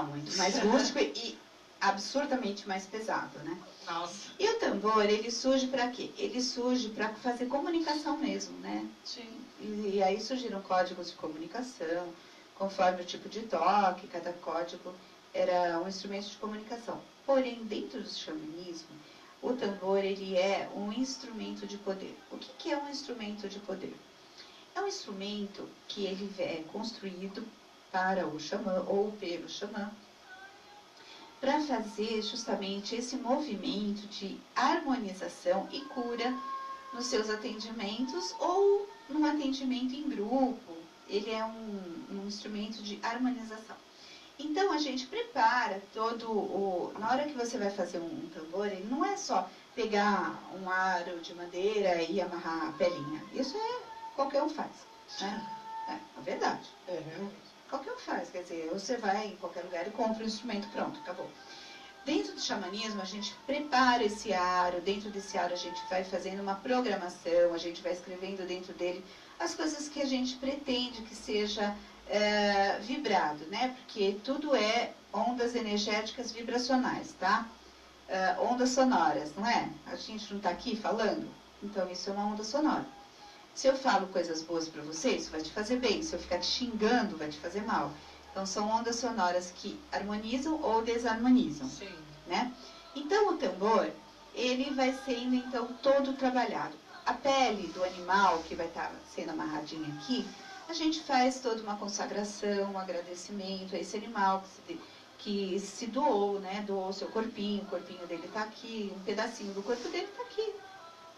Muito mais rústico e absurdamente mais pesado, né? Nossa. E o tambor, ele surge para quê? Ele surge para fazer comunicação mesmo, né? Sim. E aí surgiram códigos de comunicação, conforme o tipo de toque, cada código era um instrumento de comunicação. Porém, dentro do xamanismo, o tambor, ele é um instrumento de poder. O que é um instrumento de poder? É um instrumento que ele é construído para o xamã ou pelo xamã, para fazer justamente esse movimento de harmonização e cura nos seus atendimentos ou num atendimento em grupo. Ele é um instrumento de harmonização. Então, a gente prepara na hora que você vai fazer um tambor, ele não é só pegar um aro de madeira e amarrar a pelinha. Isso qualquer um faz, né? É verdade. Qualquer um faz, quer dizer, você vai em qualquer lugar e compra um instrumento, pronto, acabou. Dentro do xamanismo, a gente prepara esse aro, dentro desse aro a gente vai fazendo uma programação, a gente vai escrevendo dentro dele as coisas que a gente pretende que seja vibrado, né? Porque tudo é ondas energéticas vibracionais, tá? Ondas sonoras, não é? A gente não está aqui falando? Então, isso é uma onda sonora. Se eu falo coisas boas para você, isso vai te fazer bem. Se eu ficar te xingando, vai te fazer mal. Então, são ondas sonoras que harmonizam ou desarmonizam. Sim. Né? Então, o tambor, ele vai sendo, então, todo trabalhado. A pele do animal, que vai estar sendo amarradinha aqui, a gente faz toda uma consagração, um agradecimento a esse animal que se doou, né? Doou o seu corpinho, o corpinho dele está aqui, um pedacinho do corpo dele está aqui,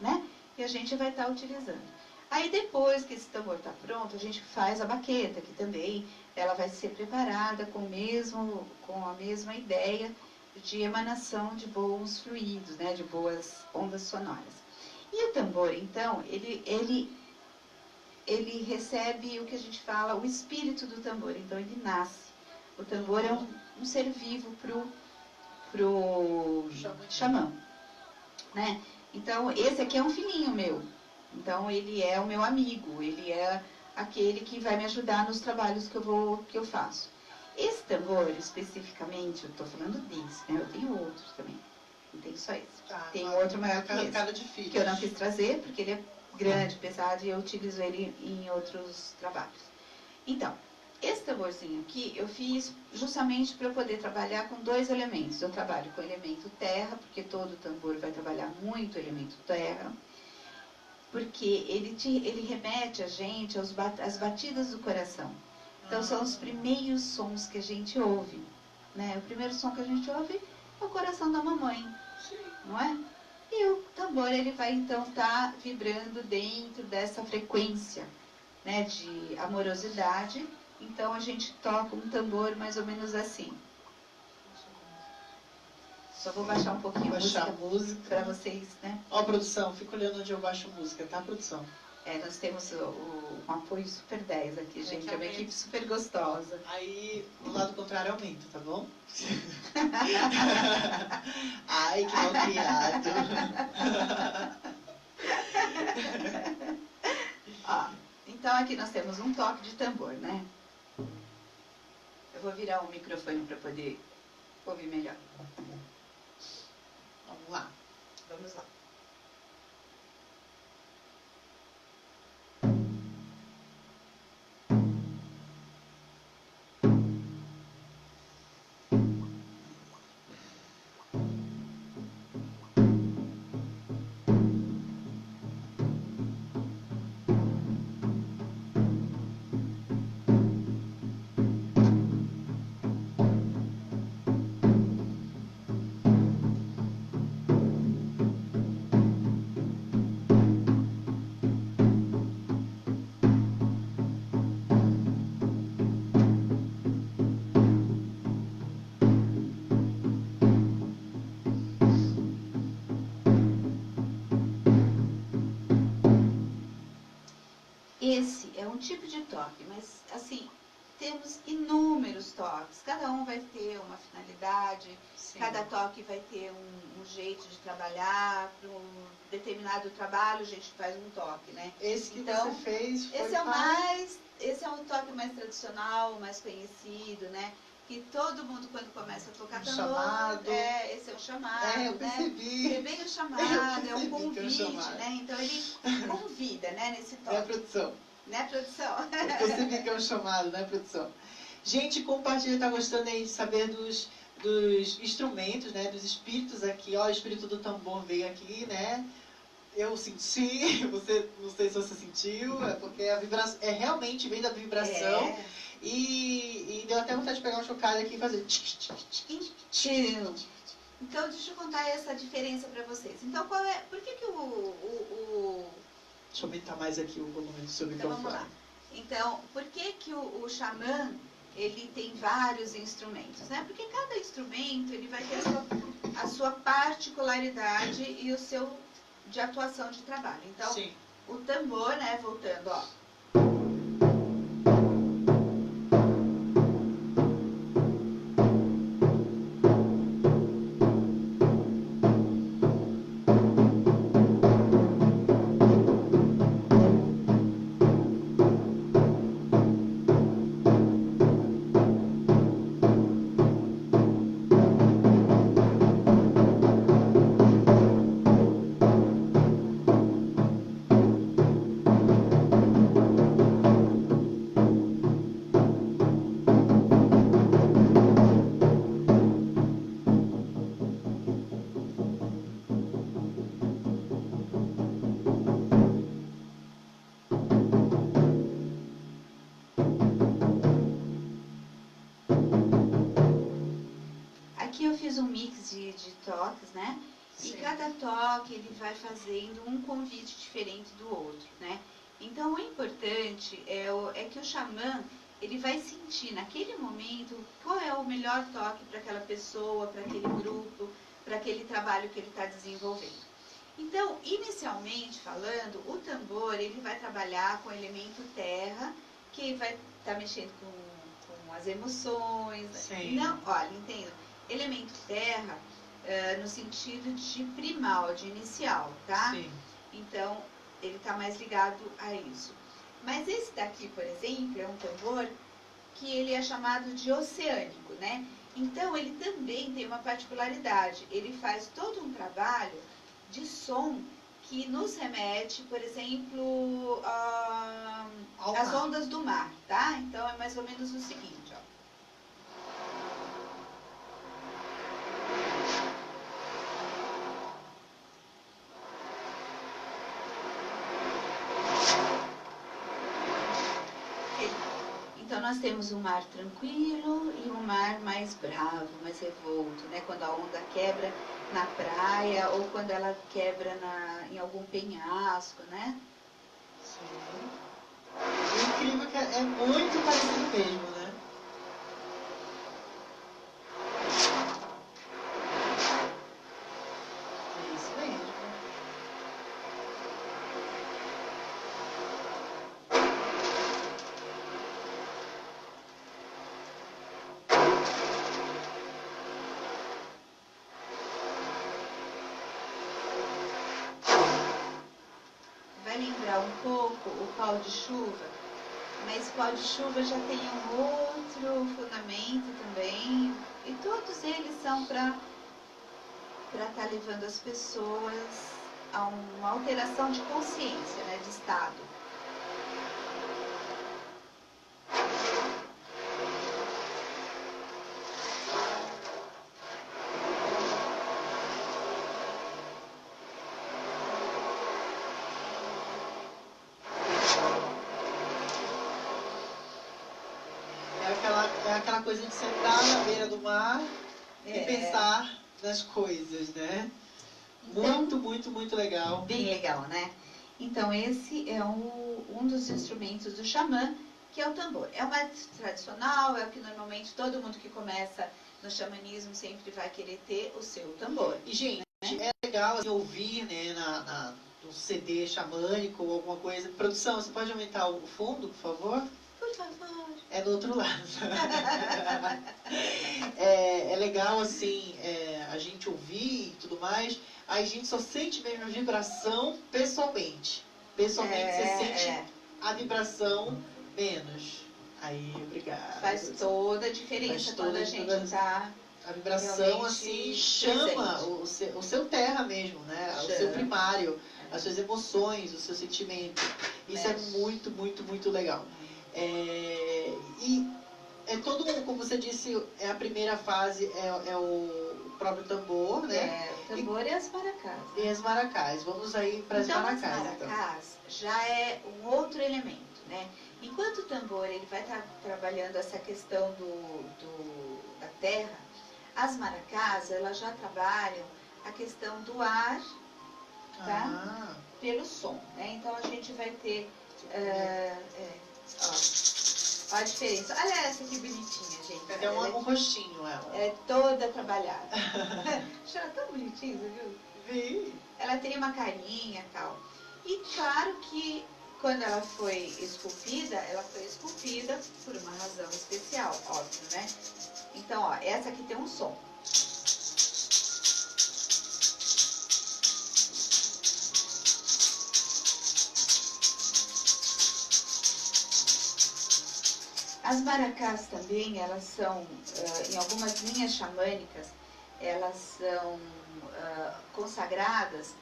né? E a gente vai estar utilizando. Aí depois que esse tambor está pronto, a gente faz a baqueta, que também ela vai ser preparada com a mesma ideia de emanação de bons fluidos, né? De boas ondas sonoras. E o tambor, então, ele recebe o que a gente fala, o espírito do tambor. Então, ele nasce. O tambor é um ser vivo pro xamã, né? Então, esse aqui é um filhinho meu. Então, ele é o meu amigo. Ele é aquele que vai me ajudar nos trabalhos que eu faço. Esse tambor, especificamente, eu estou falando desse, né? Eu tenho outros também. Não tem só esse. Tem outro maior que esse, que eu não quis trazer, porque ele é grande, pesado, e eu utilizo ele em outros trabalhos. Então, esse tamborzinho aqui, eu fiz justamente para eu poder trabalhar com 2 elementos. Eu trabalho com o elemento terra, porque todo tambor vai trabalhar muito o elemento terra, porque ele remete a gente às batidas do coração. Então, são os primeiros sons que a gente ouve, né? O primeiro som que a gente ouve é o coração da mamãe, não é? E o tambor, ele vai, então, estar vibrando dentro dessa frequência, né, de amorosidade. Então, a gente toca um tambor mais ou menos assim. Só vou baixar um pouquinho a música para vocês, né? Ó, produção, fica olhando onde eu baixo música, tá, produção? Nós temos um apoio super 10 aqui, gente. É uma equipe super gostosa. Aí, o lado contrário aumenta, tá bom? Ai, que mal criado. Ó, então, aqui nós temos um toque de tambor, né? Eu vou virar o microfone para poder ouvir melhor. Vamos lá. Vamos lá. Esse é um tipo de toque, mas assim, temos inúmeros toques. Cada um vai ter uma finalidade, sim, cada toque vai ter um jeito de trabalhar. Para um determinado trabalho, a gente faz um toque, né? Esse que então, você fez foi esse é um toque mais tradicional, mais conhecido, né? Que todo mundo, quando começa a tocar tambor, chamado. Esse é o chamado, eu percebi. Né? Vem o chamado, é um convite, né? Então ele convida, né, nesse toque. É a produção. Né, produção? Eu percebi que é um chamado, né, produção? Gente, compartilha, tá gostando aí de saber dos instrumentos, né, dos espíritos aqui. Ó, o espírito do tambor veio aqui, né? Eu senti, você, não sei se você sentiu, é porque a vibração, realmente vem da vibração. E deu até vontade de pegar um chocalho aqui e fazer... Então, deixa eu contar essa diferença para vocês. Então, por que Deixa eu aumentar mais aqui o volume do seu microfone. Então, vamos lá. Então, por que o xamã, ele tem vários instrumentos, né? Porque cada instrumento, ele vai ter a sua particularidade e o seu de atuação de trabalho. Então, sim, o tambor, né, voltando, ó. fiz um mix de toques, né? Sim. E cada toque ele vai fazendo um convite diferente do outro, né? Então o importante é que o xamã ele vai sentir naquele momento qual é o melhor toque para aquela pessoa, para aquele grupo, para aquele trabalho que ele está desenvolvendo. Então, inicialmente falando, o tambor ele vai trabalhar com o elemento terra, que vai estar mexendo com as emoções. Sim. Não, olha, entenda, elemento terra no sentido de primal, de inicial, tá? Sim. Então, ele está mais ligado a isso. Mas esse daqui, por exemplo, é um tambor que ele é chamado de oceânico, né? Então, ele também tem uma particularidade. Ele faz todo um trabalho de som que nos remete, por exemplo, às mar. ondas do mar, tá? Então, é mais ou menos o seguinte, ó. Então, nós temos um mar tranquilo e um mar mais bravo, mais revolto, né? Quando a onda quebra na praia ou quando ela quebra em algum penhasco, né? Sim. E o incrível é que é muito parecido mesmo, né? É isso mesmo. Vai lembrar um pouco o pau de chuva, mas o pau de chuva já tem um outro fundamento também, e todos eles são para estar levando as pessoas a uma alteração de consciência, né, de estado. É aquela coisa de sentar na beira do mar e pensar nas coisas, né? Então, Muito legal. bem legal, né? Então, esse é um dos instrumentos do xamã, que é o tambor. É o mais tradicional, é o que normalmente todo mundo que começa no xamanismo sempre vai querer ter o seu tambor. E, gente, é legal assim, ouvir, né, no CD xamânico ou alguma coisa. Produção, você pode aumentar o fundo, por favor? Por favor. É do outro lado. É legal, assim, a gente ouvir e tudo mais. Aí a gente só sente mesmo a vibração pessoalmente. Pessoalmente você sente a vibração menos. Aí, obrigado. Faz toda a diferença quando a gente está... A vibração, assim, chama o seu terra mesmo, né? O seu primário, as suas emoções, o seu sentimento. Isso é muito legal. E é todo mundo, como você disse, a primeira fase é o próprio tambor, né? O tambor e as maracás. E as maracás. Vamos aí para as maracás. As maracás já é um outro elemento, né? Enquanto o tambor ele vai estar trabalhando essa questão da terra, as maracás elas já trabalham a questão do ar, tá? Pelo som, né? Então a gente vai ter ó a diferença. Olha essa que bonitinha, gente. Cadê um rostinho ela? É toda trabalhada. Achei ela tão bonitinha, você viu? Vi. Ela tem uma carinha e tal. E claro que quando ela foi esculpida por uma razão especial, óbvio, né? Então, ó, essa aqui tem um som. As maracás também, elas são, em algumas linhas xamânicas, elas são consagradas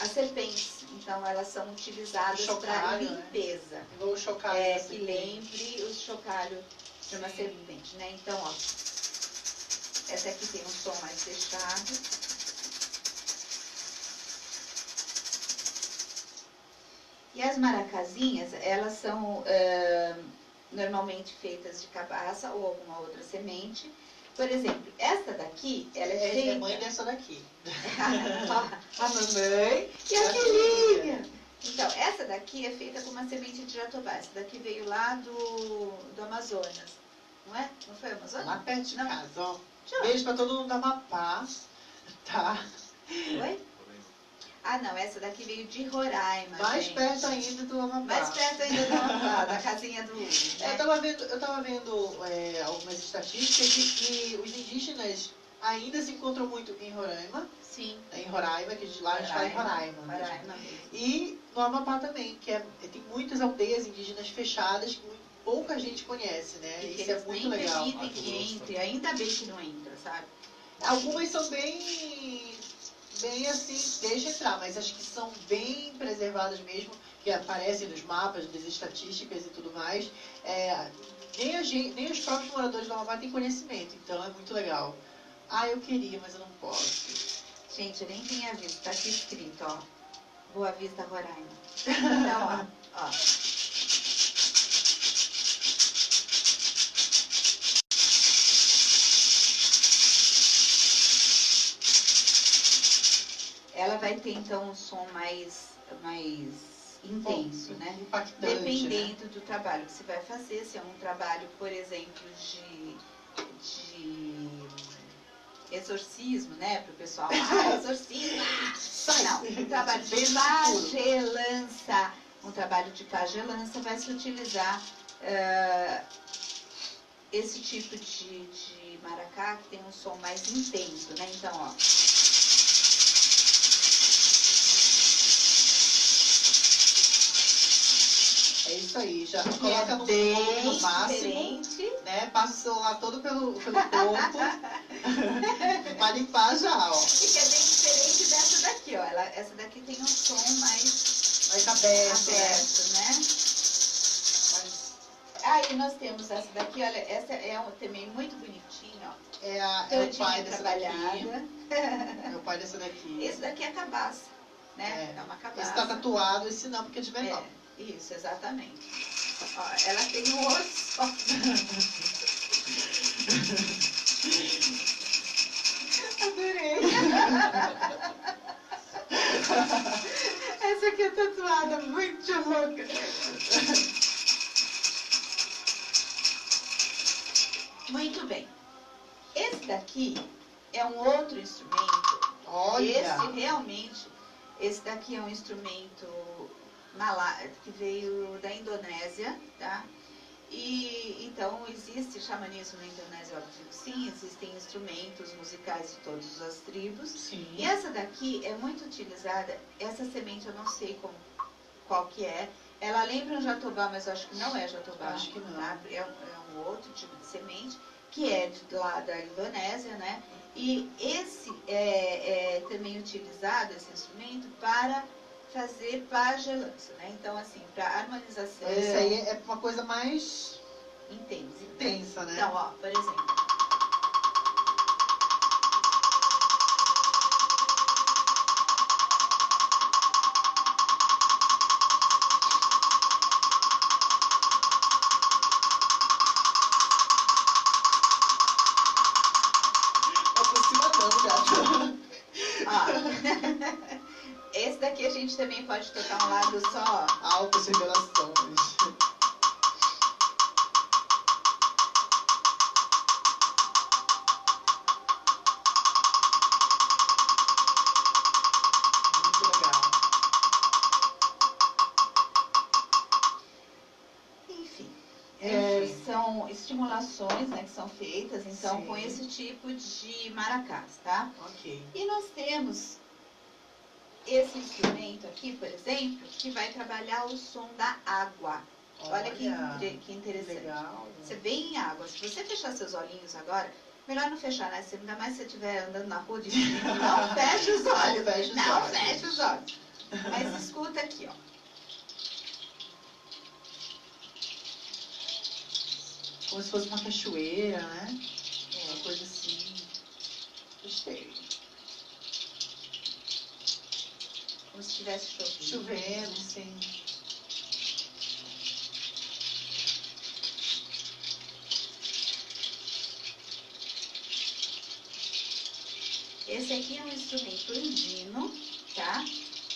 a serpentes. Então, elas são utilizadas para limpeza. Né? Igual o chocalho que lembre o chocalho de uma serpente, né? Então, ó, essa aqui tem um som mais fechado. E as maracazinhas, elas são normalmente feitas de cabaça ou alguma outra semente, Por exemplo, essa daqui, ela é feita... É mãe dessa daqui. A mamãe e a filhinha. Então, essa daqui é feita com uma semente de jatobá. Essa daqui veio lá do Amazonas. Não é? Não foi Amazonas? Lá perto de Não. casa, ó. Deixa eu- Beijo pra todo mundo da Amapá. Tá? Oi? Ah, não. Essa daqui veio de Roraima, Mais gente. perto ainda do Amapá. Mais perto ainda do Amapá, da casinha do Hugo, né? Eu tava vendo algumas estatísticas de que os indígenas ainda se encontram muito em Roraima. Sim. Em Roraima, que lá a gente fala em Roraima. Mesmo. Roraima mesmo. E no Amapá também, que tem muitas aldeias indígenas fechadas que pouca gente conhece, né? E que Isso é eles muito nem legal. permitem que entre. Ainda bem que não entra, sabe? Algumas são bem assim, deixa entrar, mas as que são bem preservadas mesmo, que aparecem nos mapas, das estatísticas e tudo mais, nem os próprios moradores do Amapá têm conhecimento, então é muito legal. Ah, eu queria, mas eu não posso. Gente, eu nem tinha visto. Tá aqui escrito, ó. Boa Vista, Roraima. Então, ó. Ela vai ter, então, um som mais intenso, né? Impactante, dependendo né? do trabalho que você vai fazer. Se é um trabalho, por exemplo, de exorcismo, né? Para o pessoal, exorcismo. Não, um trabalho de pagelança. Um trabalho de pagelança vai se utilizar esse tipo de maracá que tem um som mais intenso, né? Então, ó. É isso aí, já Que coloca é no bem volume no máximo, diferente. né? Passa o celular todo pelo corpo para limpar já, ó. E que é bem diferente dessa daqui, ó. Essa daqui tem um som Mais aberto, né? Aí nós temos essa daqui, olha, essa é também muito bonitinha, ó. É o pai dessa daqui. É o pai dessa daqui. Esse daqui é cabaça, né? É uma cabaça. Esse tá tatuado, esse não, porque é de menor. Isso, exatamente. Ó, ela tem um osso. Adorei. Essa aqui é tatuada, muito louca. Muito bem. Esse daqui é um outro instrumento. Olha! Esse daqui é um instrumento que veio da Indonésia, tá? E então existe xamanismo na Indonésia, óbvio que sim, existem instrumentos musicais de todas as tribos. Sim. E essa daqui é muito utilizada, essa semente eu não sei qual que é. Ela lembra um jatobá, mas eu acho que não é jatobá. Acho que não. Tá? É um outro tipo de semente, que é lá da Indonésia, né? E esse é também utilizado, esse instrumento, para fazer pagelança, né? Então, assim, para harmonização... Esse aí é uma coisa mais... intensa, né? Então, ó, por exemplo... Esse daqui a gente também pode tocar um lado só. Altas revelações. Muito legal. Enfim, são estimulações, né, que são feitas, então, Sim. com esse tipo de maracás, tá? Ok. E nós temos esse instrumento aqui, por exemplo, que vai trabalhar o som da água. Olha que interessante. Legal. Você vê em água. Se você fechar seus olhinhos agora, melhor não fechar, né? Ainda mais se você estiver andando na rua dirigindo, não feche os olhos. Não feche os olhos. Mas escuta aqui, ó. Como se fosse uma cachoeira, né? Uma coisa assim. Gostei. Como se estivesse Chovendo, sim. esse aqui é um instrumento andino, tá?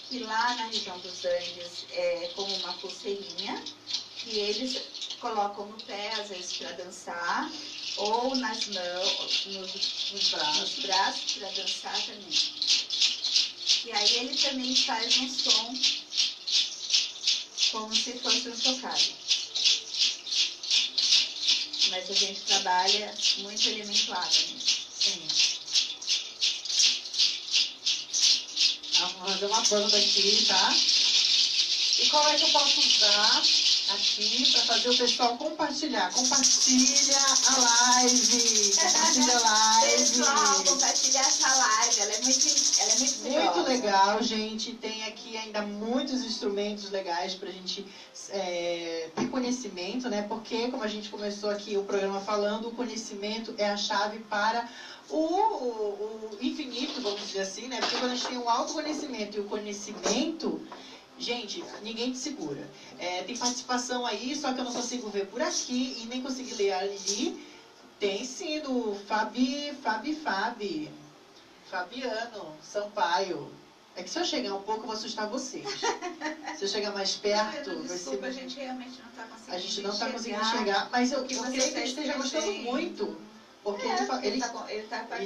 Que lá na região dos Andes é como uma pulseirinha, que eles colocam no pé, às vezes, para dançar, ou nas mãos, nos braços para dançar também. E aí ele também faz um som como se fosse um chocalho. Mas a gente trabalha muito elemento água nisso. Sim. Vamos fazer uma banda aqui, tá? E qual é que eu posso usar aqui para fazer o pessoal compartilhar? Compartilha a live! Compartilha a live! Pessoal, compartilha essa live, ela é muito Muito curiosa. legal, gente. Tem aqui ainda muitos instrumentos legais pra gente ter conhecimento, né? Porque, como a gente começou aqui o programa falando, o conhecimento é a chave para o infinito, vamos dizer assim, né? Porque quando a gente tem um autoconhecimento e o conhecimento, gente, ninguém te segura. Tem participação aí, só que eu não consigo ver por aqui e nem consegui ler ali. Tem sim do Fabiano Sampaio. É que se eu chegar um pouco, eu vou assustar vocês. Se eu chegar mais perto, vai Desculpa, ser... a gente realmente não está conseguindo A gente não está conseguindo enxergar. enxergar, mas eu O que creio você que ele esteja está gostando escrevendo. muito. Porque Ele ele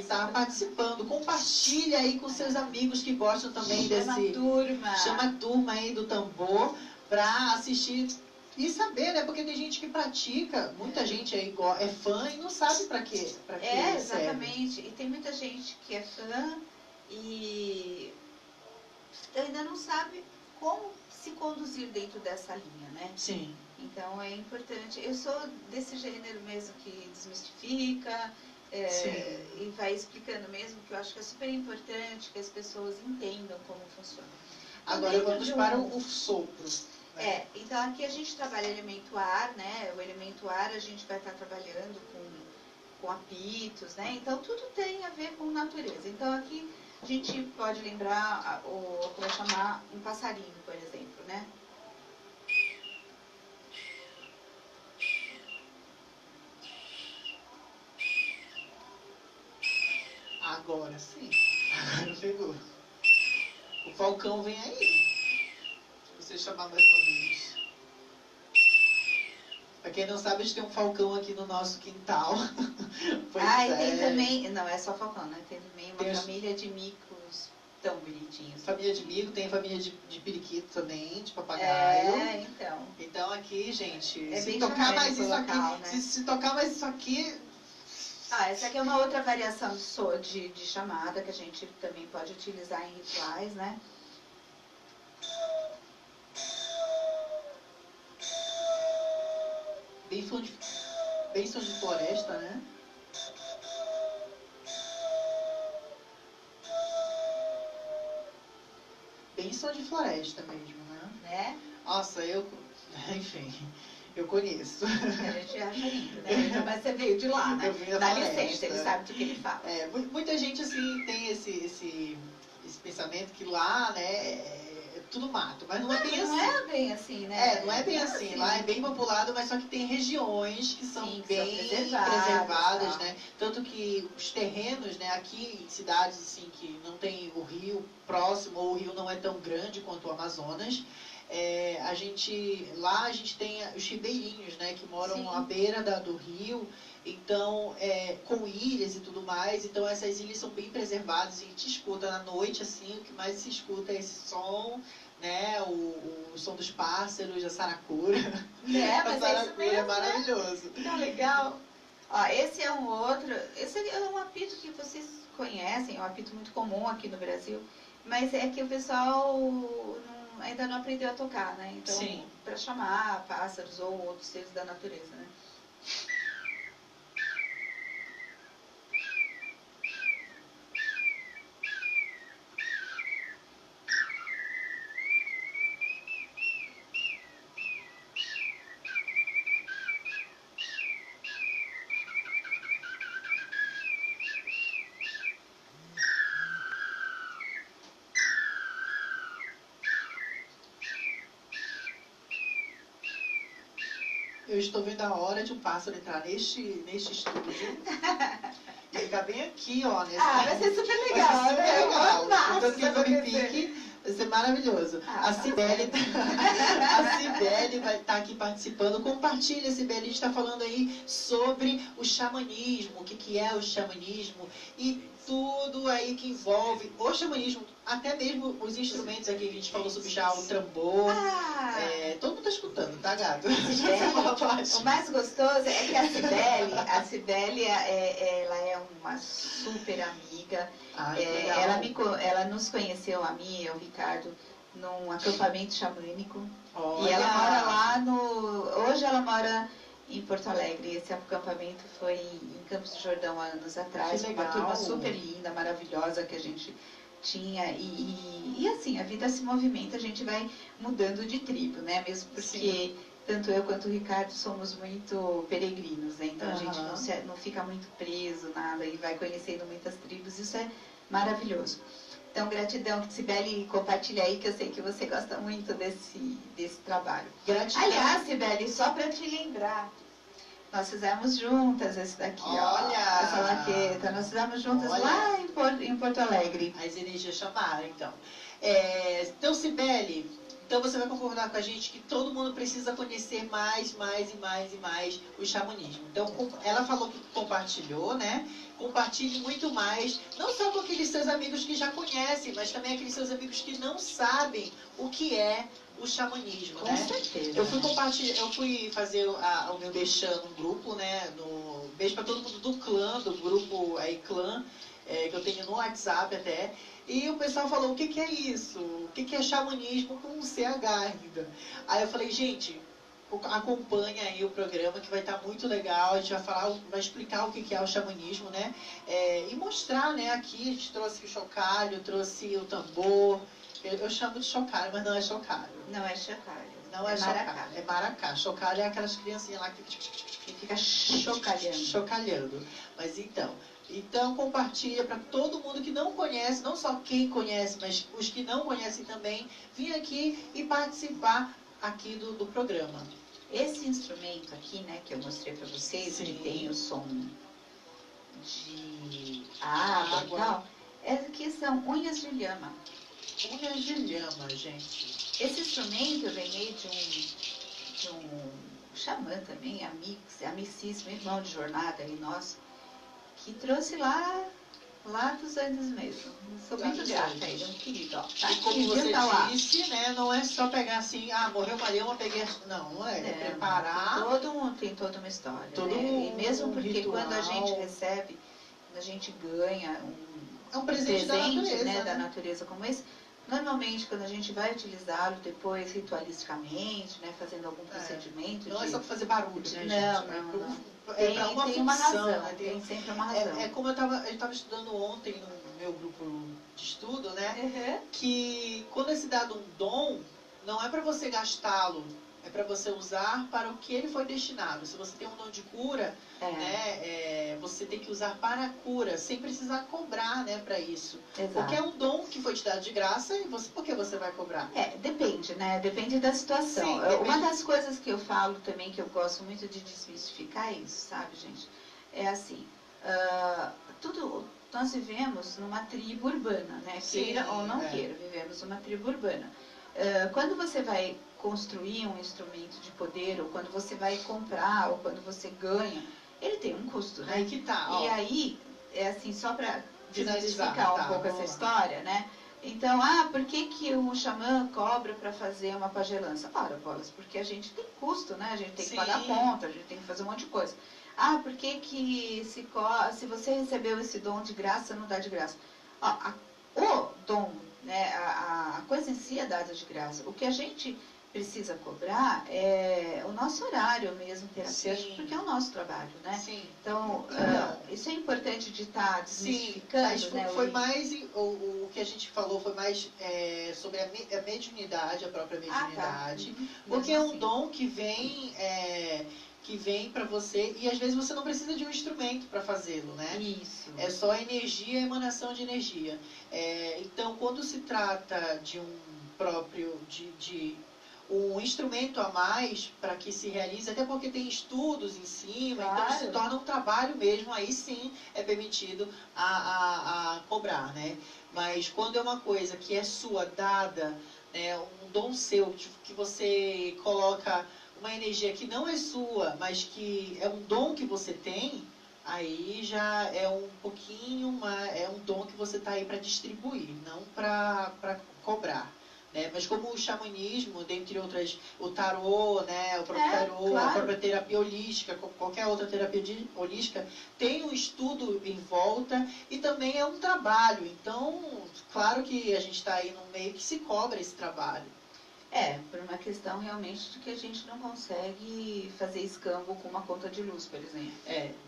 está participando. Compartilha aí com seus amigos que gostam também Chama a desse... turma. Chama a turma aí do tambor para assistir e saber, né? Porque tem gente que pratica, muita gente aí é fã e não sabe para quê. Exatamente. E tem muita gente que é fã e ainda não sabe como se conduzir dentro dessa linha, né? Sim. Então é importante. Eu sou desse gênero mesmo que desmistifica e vai explicando mesmo, que eu acho que é super importante que as pessoas entendam como funciona. Então, agora vamos para o sopro. Né? Então aqui a gente trabalha elemento ar, né? O elemento ar a gente vai estar trabalhando com apitos, né? Então tudo tem a ver com natureza. Então aqui a gente pode lembrar, ou para chamar um passarinho, por exemplo, né? Agora sim. Agora pegou. O falcão vem aí. Se você chamar mais uma vez. Pra quem não sabe, a gente tem um falcão aqui no nosso quintal. E tem também... Não, é só falcão, né? Tem também uma tem família de micos tão bonitinhos. Família de mico, tem família de periquito também, de papagaio. Então. Então aqui, gente, se tocar mais isso local, aqui, né? se tocar mais isso aqui... essa aqui é uma outra variação de chamada que a gente também pode utilizar em rituais, né? Bem som de floresta, né? Bem som de floresta mesmo, Né? Nossa, enfim, eu conheço. A gente acha lindo, né? Mas você veio de lá, né? Eu vim da Dá floresta. licença, ele sabe do que ele fala. Muita gente, assim, tem esse pensamento que lá, né, é tudo mato, mas não é bem assim. Não é bem assim, né? Não é bem assim. Lá é bem populado, mas só que tem regiões que são bem preservadas, né? Tanto que os terrenos, né, aqui em cidades assim que não tem o rio próximo, ou o rio não é tão grande quanto o Amazonas, lá a gente tem os ribeirinhos, né, que moram à beira do rio, então com ilhas e tudo mais, então essas ilhas são bem preservadas, a gente escuta na noite, assim, o que mais se escuta é esse som, né, o som dos pássaros, a saracura. Mas a saracura é maravilhoso. Né? Tá legal. Ó, esse é um outro, esse é um apito que vocês conhecem, é um apito muito comum aqui no Brasil, mas é que o pessoal ainda não aprendeu a tocar, né? Então, para chamar pássaros ou outros seres da natureza, né? Eu estou vendo a hora de um pássaro entrar neste estúdio. ficar bem aqui, ó. Nesse Vai ser super legal, vai ser super né? legal. Massa, Então, quem vai me acontecer. pique, vai ser maravilhoso. A Cibele vai estar aqui participando. Compartilha, Cibele. A gente está falando aí sobre o xamanismo, o que é o xamanismo e tudo aí que envolve o xamanismo, até mesmo os instrumentos aqui. A gente falou sobre já o tambor. Todo mundo tá escutando, tá, gato? O mais gostoso é que a Cibele, ela é uma super amiga. Ela nos conheceu, a mim e o Ricardo, num acampamento xamânico. Olha. E ela mora lá hoje ela mora em Porto Alegre. Esse acampamento foi em Campos do Jordão há anos atrás. Uma turma super linda, maravilhosa que a gente tinha. E assim, a vida se movimenta, a gente vai mudando de tribo, né? Mesmo porque tanto eu quanto o Ricardo somos muito peregrinos, né? Então a gente não fica muito preso, nada, e vai conhecendo muitas tribos. Isso é maravilhoso. Então, gratidão, Cibele, compartilha aí, que eu sei que você gosta muito desse trabalho. Gratidão. Aliás, Cibele, só para te lembrar, nós fizemos juntas esse daqui, olha, essa laqueta. Nós fizemos juntas lá em Porto Alegre. As energias chamaram, então. Então, Cibele, então você vai concordar com a gente que todo mundo precisa conhecer mais o xamanismo. Então, ela falou que compartilhou, né? Compartilhe muito mais, não só com aqueles seus amigos que já conhecem, mas também aqueles seus amigos que não sabem o que é o xamanismo, com né? certeza. Eu fui fazer o meu Beixan no grupo, né? Beijo para todo mundo do clã, do grupo clã, que eu tenho no WhatsApp até. E o pessoal falou, o que é isso? O que é xamanismo com um CH ainda? Aí eu falei, gente, acompanha aí o programa que vai estar muito legal. A gente vai explicar o que é o xamanismo, né? E mostrar, né? Aqui a gente trouxe o chocalho, trouxe o tambor. Eu chamo de chocalho, mas não é chocalho. Não é chocalho. Não é maracá. É maracá. Chocalho é aquelas criancinhas lá que fica chocalhando. Chocalhando. Mas então compartilha para todo mundo que não conhece, não só quem conhece, mas os que não conhecem também, vir aqui e participar aqui do programa. Esse instrumento aqui, né, que eu mostrei para vocês, que tem o som de água e tal, aqui são unhas de lhama. Unhas de lhama, gente. Esse instrumento eu ganhei de um xamã também, amicíssimo, irmão de jornada aí nosso, que trouxe lá dos Andes mesmo. Sou muito grata a ele, é um querido. Tá e como você disse, né, não é só pegar assim, morreu uma lhama, peguei... Não é. Preparar... Tem toda uma história, né? E mesmo porque ritual. Quando a gente recebe, quando a gente ganha um presente da natureza, né, da natureza como esse, normalmente quando a gente vai utilizá-lo depois ritualisticamente, né, fazendo algum procedimento... Não é só para fazer barulho, né, gente? Não. Tem uma razão, né? Tem sempre uma razão. Como eu estava estudando ontem no meu grupo de estudo, né? Que quando é se dado um dom, não é para você gastá-lo, é para você usar para o que ele foi destinado. Se você tem um dom de cura, né, você tem que usar para a cura, sem precisar cobrar, né, para isso. Exato. Porque é um dom que foi te dado de graça e por que você vai cobrar? Depende, né? Depende da situação. Sim, depende. Uma das coisas que eu falo também, que eu gosto muito de desmistificar isso, sabe, gente? É assim, nós vivemos numa tribo urbana, né? Queira ou não queira, vivemos numa tribo urbana. Quando você vai construir um instrumento de poder, ou quando você vai comprar, ou quando você ganha, ele tem um custo, né? Aí que tá, ó. E aí, assim, só para finalizar um pouco essa história, né? Então, por que o xamã cobra para fazer uma pagelança? Ora, bolas, porque a gente tem custo, né? A gente tem que pagar conta, a gente tem que fazer um monte de coisa. Por que se você recebeu esse dom de graça, não dá de graça? O dom, né? A coisa em si é dada de graça. O que a gente precisa cobrar é o nosso horário mesmo terapêutico, porque é o nosso trabalho, né? Sim. Então, isso é importante de estar desmistificando. Sim, né? foi mais, o que a gente falou foi mais sobre a mediunidade, a própria mediunidade, porque é um dom que vem para você, e às vezes você não precisa de um instrumento para fazê-lo, né? Isso. É só energia, emanação de energia. Então, quando se trata de um próprio, um instrumento a mais para que se realize, até porque tem estudos em cima, Claro. então se torna um trabalho mesmo, aí sim é permitido a cobrar, né? Mas quando é uma coisa que é sua, dada, né, um dom seu, que você coloca uma energia que não é sua, mas que é um dom que você tem, aí já é um pouquinho, é um dom que você está aí para distribuir, não para cobrar. Né? Mas como o xamanismo, dentre outras, o tarô, né, o próprio tarô, claro. a própria terapia holística, qualquer outra terapia holística, tem um estudo em volta e também é um trabalho. Então, claro que a gente está aí num meio que se cobra esse trabalho. Por uma questão realmente de que a gente não consegue fazer escambo com uma conta de luz, por exemplo.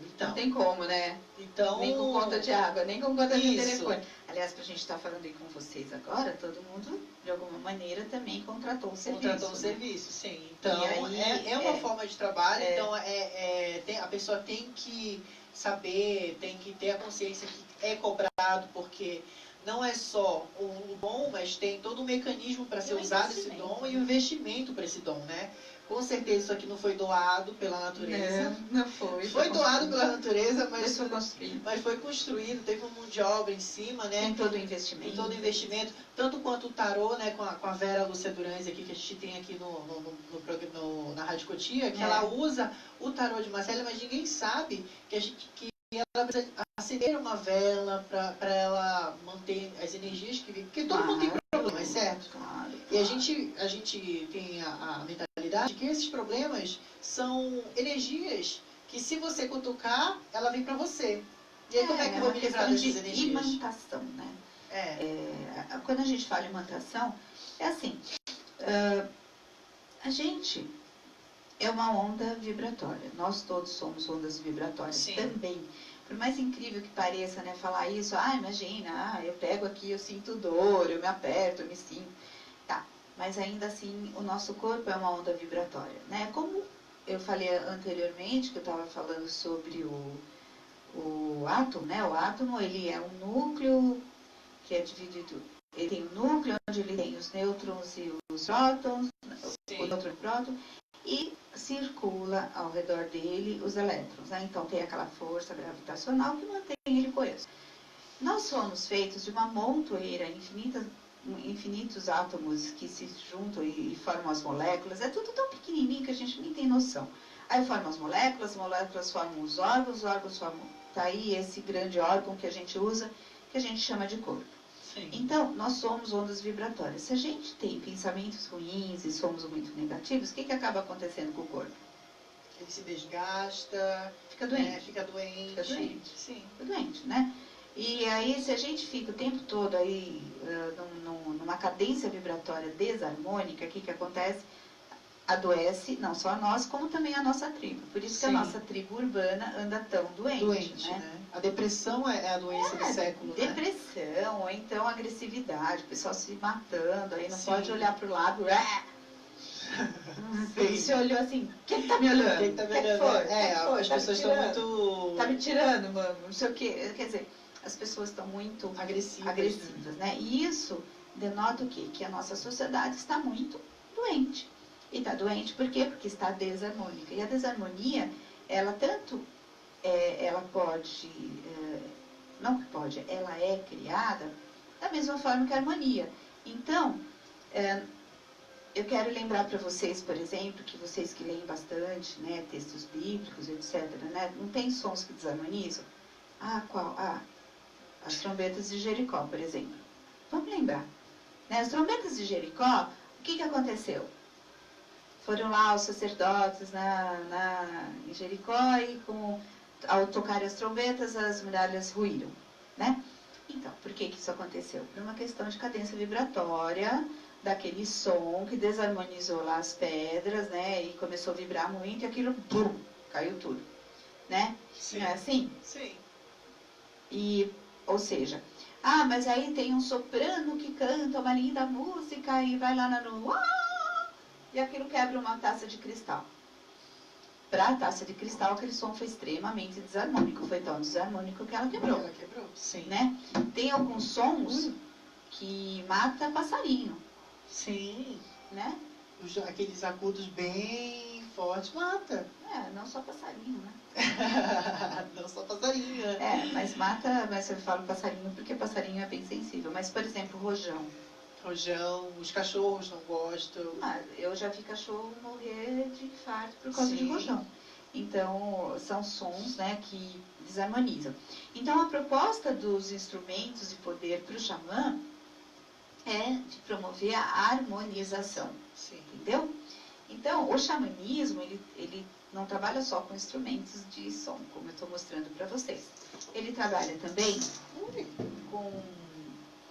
Então. Não tem como, né? Então, nem com conta de água, nem com conta de isso. telefone. Aliás, pra gente estar falando aí com vocês agora, todo mundo, de alguma maneira, também contratou um serviço. Contratou um serviço, sim. Então, aí, é uma forma de trabalho, então a pessoa tem que saber, tem que ter a consciência que é cobrado, porque não é só o dom, mas tem todo um mecanismo para ser usado esse dom e o investimento para esse dom, né? Com certeza isso aqui não foi doado pela natureza. Não foi. Foi doado pela natureza, mas foi construído, teve uma mão de obra em cima, né? Tem todo o investimento. Tem todo o investimento, tanto quanto o tarô, né? Com a Vera Lúcia Durães aqui, que a gente tem aqui na Rádio Cotia, que ela usa o tarô de Marcela, mas ninguém sabe que ela precisa acender uma vela para ela manter as energias que vivem. Porque todo mundo tem problemas, certo? Claro. E a gente tem a mentalidade de que esses problemas são energias que, se você cutucar, ela vem para você. E aí como é que eu vou me livrar dessas energias? Imantação, né? Quando a gente fala em imantação, é assim, a gente é uma onda vibratória. Nós todos somos ondas vibratórias também. Por mais incrível que pareça, né, falar isso, imagina, eu pego aqui, eu sinto dor, eu me aperto, eu me sinto. Tá, mas ainda assim, o nosso corpo é uma onda vibratória, né? Como eu falei anteriormente, que eu estava falando sobre o átomo, né? O átomo, ele é um núcleo que é dividido. Ele tem um núcleo onde ele tem os nêutrons e os prótons, o nêutron e o próton, e circula ao redor dele os elétrons, né? Então tem aquela força gravitacional que mantém ele coeso. Nós somos feitos de uma montoeira, infinitos átomos que se juntam e formam as moléculas. É tudo tão pequenininho que a gente nem tem noção. Aí formam as moléculas formam os órgãos formam... Tá aí esse grande órgão que a gente usa, que a gente chama de corpo. Sim. Então, nós somos ondas vibratórias. Se a gente tem pensamentos ruins e somos muito negativos, o que acaba acontecendo com o corpo? Ele se desgasta, fica doente. Fica doente. Sim. Fica doente, né? E aí, se a gente fica o tempo todo aí numa cadência vibratória desarmônica, o que acontece? Adoece não só nós, como também a nossa tribo. Por isso que a nossa tribo urbana anda tão doente, né? A depressão é a doença do século, depressão, ou então agressividade, o pessoal se matando, aí não pode olhar para o lado. Você olhou assim, quem tá me olhando? Quem tá me olhando? As pessoas estão muito... Tá me tirando, mano, não sei o quê. Quer dizer, as pessoas estão muito agressivas, né? E isso denota o quê? Que a nossa sociedade está muito doente. E está doente por quê? Porque está desarmônica. E a desarmonia, ela tanto, ela pode, não que pode, ela é criada da mesma forma que a harmonia. Então, eu quero lembrar para vocês, por exemplo, que vocês que leem bastante, né, textos bíblicos, etc., né, não tem sons que desarmonizam? Qual? As trombetas de Jericó, por exemplo. Vamos lembrar. Né, as trombetas de Jericó, o que aconteceu? Foram lá os sacerdotes em Jericó e ao tocar as trombetas, as muralhas ruíram, né? Então, por que isso aconteceu? Por uma questão de cadência vibratória, daquele som que desarmonizou lá as pedras, né? E começou a vibrar muito e aquilo, bum, caiu tudo, né? Sim. Não é assim? Sim. Ou seja, mas aí tem um soprano que canta uma linda música e vai lá e aquilo quebra uma taça de cristal. Para a taça de cristal, aquele som foi extremamente desarmônico. Foi tão desarmônico que ela quebrou. Ela quebrou, sim. Né? Tem alguns sons que mata passarinho. Sim. Né? aqueles agudos bem fortes, mata. Não só passarinho, né? Não só passarinho, né? Mas mata, mas eu falo passarinho porque passarinho é bem sensível. Mas, por exemplo, rojão. Rojão, os cachorros não gostam. Eu já vi cachorro morrer de infarto por causa de rojão. Então, são sons, né, que desarmonizam. Então, a proposta dos instrumentos de poder para o xamã é de promover a harmonização. Sim. Entendeu? Então, o xamanismo, ele não trabalha só com instrumentos de som, como eu estou mostrando para vocês. Ele trabalha também com...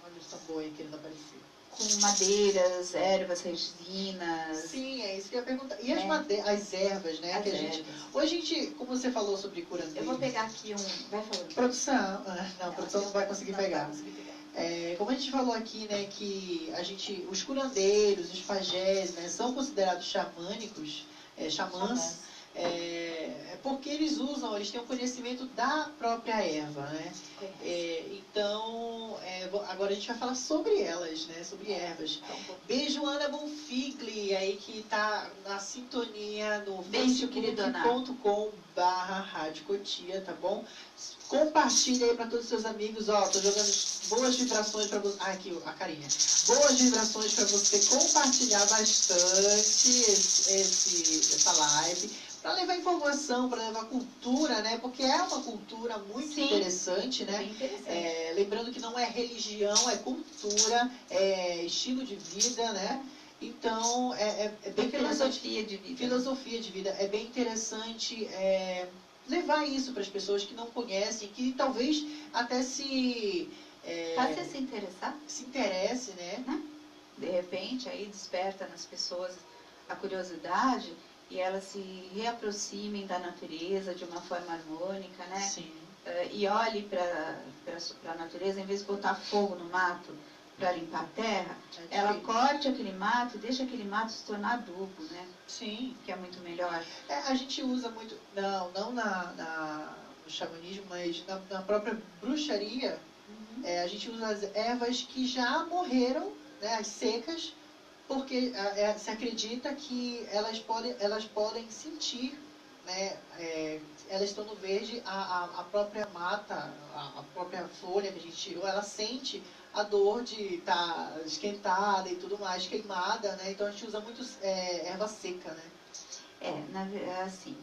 Olha o sabor aí querendo aparecer. Com madeiras, ervas, resinas. Sim, é isso que eu ia perguntar. E as ervas, né? Hoje a gente, como você falou sobre curandeiro... Eu vou pegar aqui vai falando. Produção. Não, produção não vai conseguir pegar. Como a gente falou aqui, né, que os curandeiros, os pajés, né, são considerados xamânicos, xamãs, porque eles têm um conhecimento da própria erva, né? Então, agora a gente vai falar sobre elas, né, sobre ervas. Beijo, Ana Bonfigli, aí que tá na sintonia no facebook.com/Rádio Cotia, tá bom? Compartilha aí para todos os seus amigos. Ó, tô jogando boas vibrações para você. Aqui, a carinha. Boas vibrações para você compartilhar bastante essa live. Para levar informação, para levar cultura, né? Porque é uma cultura muito interessante, né? Interessante. Lembrando que não é religião, é cultura, é estilo de vida, né? Então, é bem filosofia de vida. Filosofia de vida. É bem interessante levar isso para as pessoas que não conhecem, que talvez até Faça se interessar. Se interesse, né? De repente, aí desperta nas pessoas a curiosidade e elas se reaproximem da natureza de uma forma harmônica, né? Sim. E olhe para a natureza, em vez de botar fogo no mato para limpar a terra, ela corte aquele mato, deixa aquele mato se tornar adubo, né? Sim. Que é muito melhor. A gente usa muito, não no xamanismo, mas na própria bruxaria, a gente usa as ervas que já morreram, né, as secas, porque se acredita que elas podem sentir, né, elas estão no verde, a própria mata, a própria folha que a gente tirou, ela sente a dor de estar esquentada e tudo mais, queimada, né? Então a gente usa muito erva seca, né? Assim,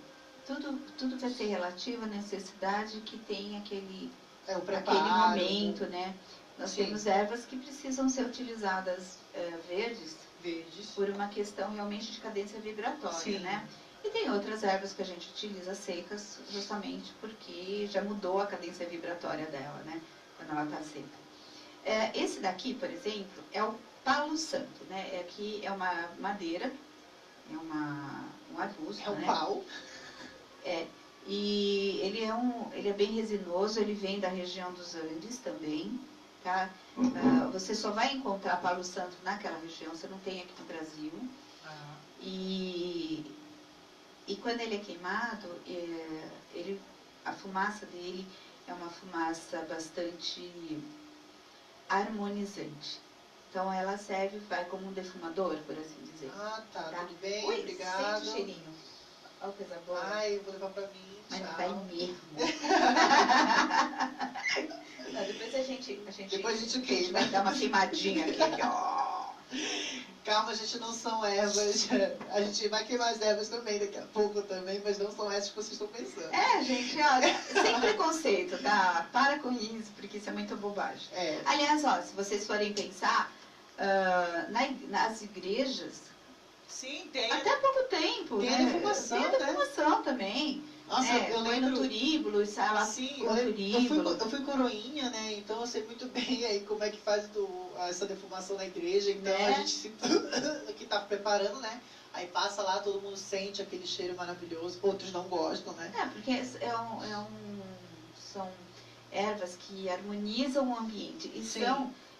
tudo vai ser relativo à necessidade que tem aquele momento, né? Nós temos ervas que precisam ser utilizadas verdes por uma questão realmente de cadência vibratória, né? E tem outras ervas que a gente utiliza secas justamente porque já mudou a cadência vibratória dela, né? Quando ela está seca. Esse daqui, por exemplo, é o palo santo, né? Aqui é uma madeira, é um arbusto, é um pau. E ele é bem resinoso, ele vem da região dos Andes também, tá? Você só vai encontrar palo santo naquela região, você não tem aqui no Brasil. E quando ele é queimado, a fumaça dele é uma fumaça bastante harmonizante. Então ela vai como um defumador, por assim dizer. Tá? Tudo bem, obrigado. Sente o cheirinho. Olha que coisa boa. Eu vou levar pra mim. Mas não vai mesmo. Depois a gente queima. Vai dar uma queimadinha aqui, ó. Calma, gente, não são ervas. A gente vai queimar as ervas também daqui a pouco também, mas não são essas que vocês estão pensando. Gente, olha, sem preconceito, tá? Para com isso, porque isso é muita bobagem. Aliás, se vocês forem pensar, nas igrejas, sim, tem. Até há pouco tempo, tem, né? Tem a defumação também. Nossa, eu lembro no turíbulo, sai lá com o turíbulo. Eu fui coroinha, né? Então eu sei muito bem aí como é que faz essa defumação na igreja. Então a gente que está preparando, né? Aí passa lá, todo mundo sente aquele cheiro maravilhoso. Outros não gostam, né? Porque são ervas que harmonizam o ambiente.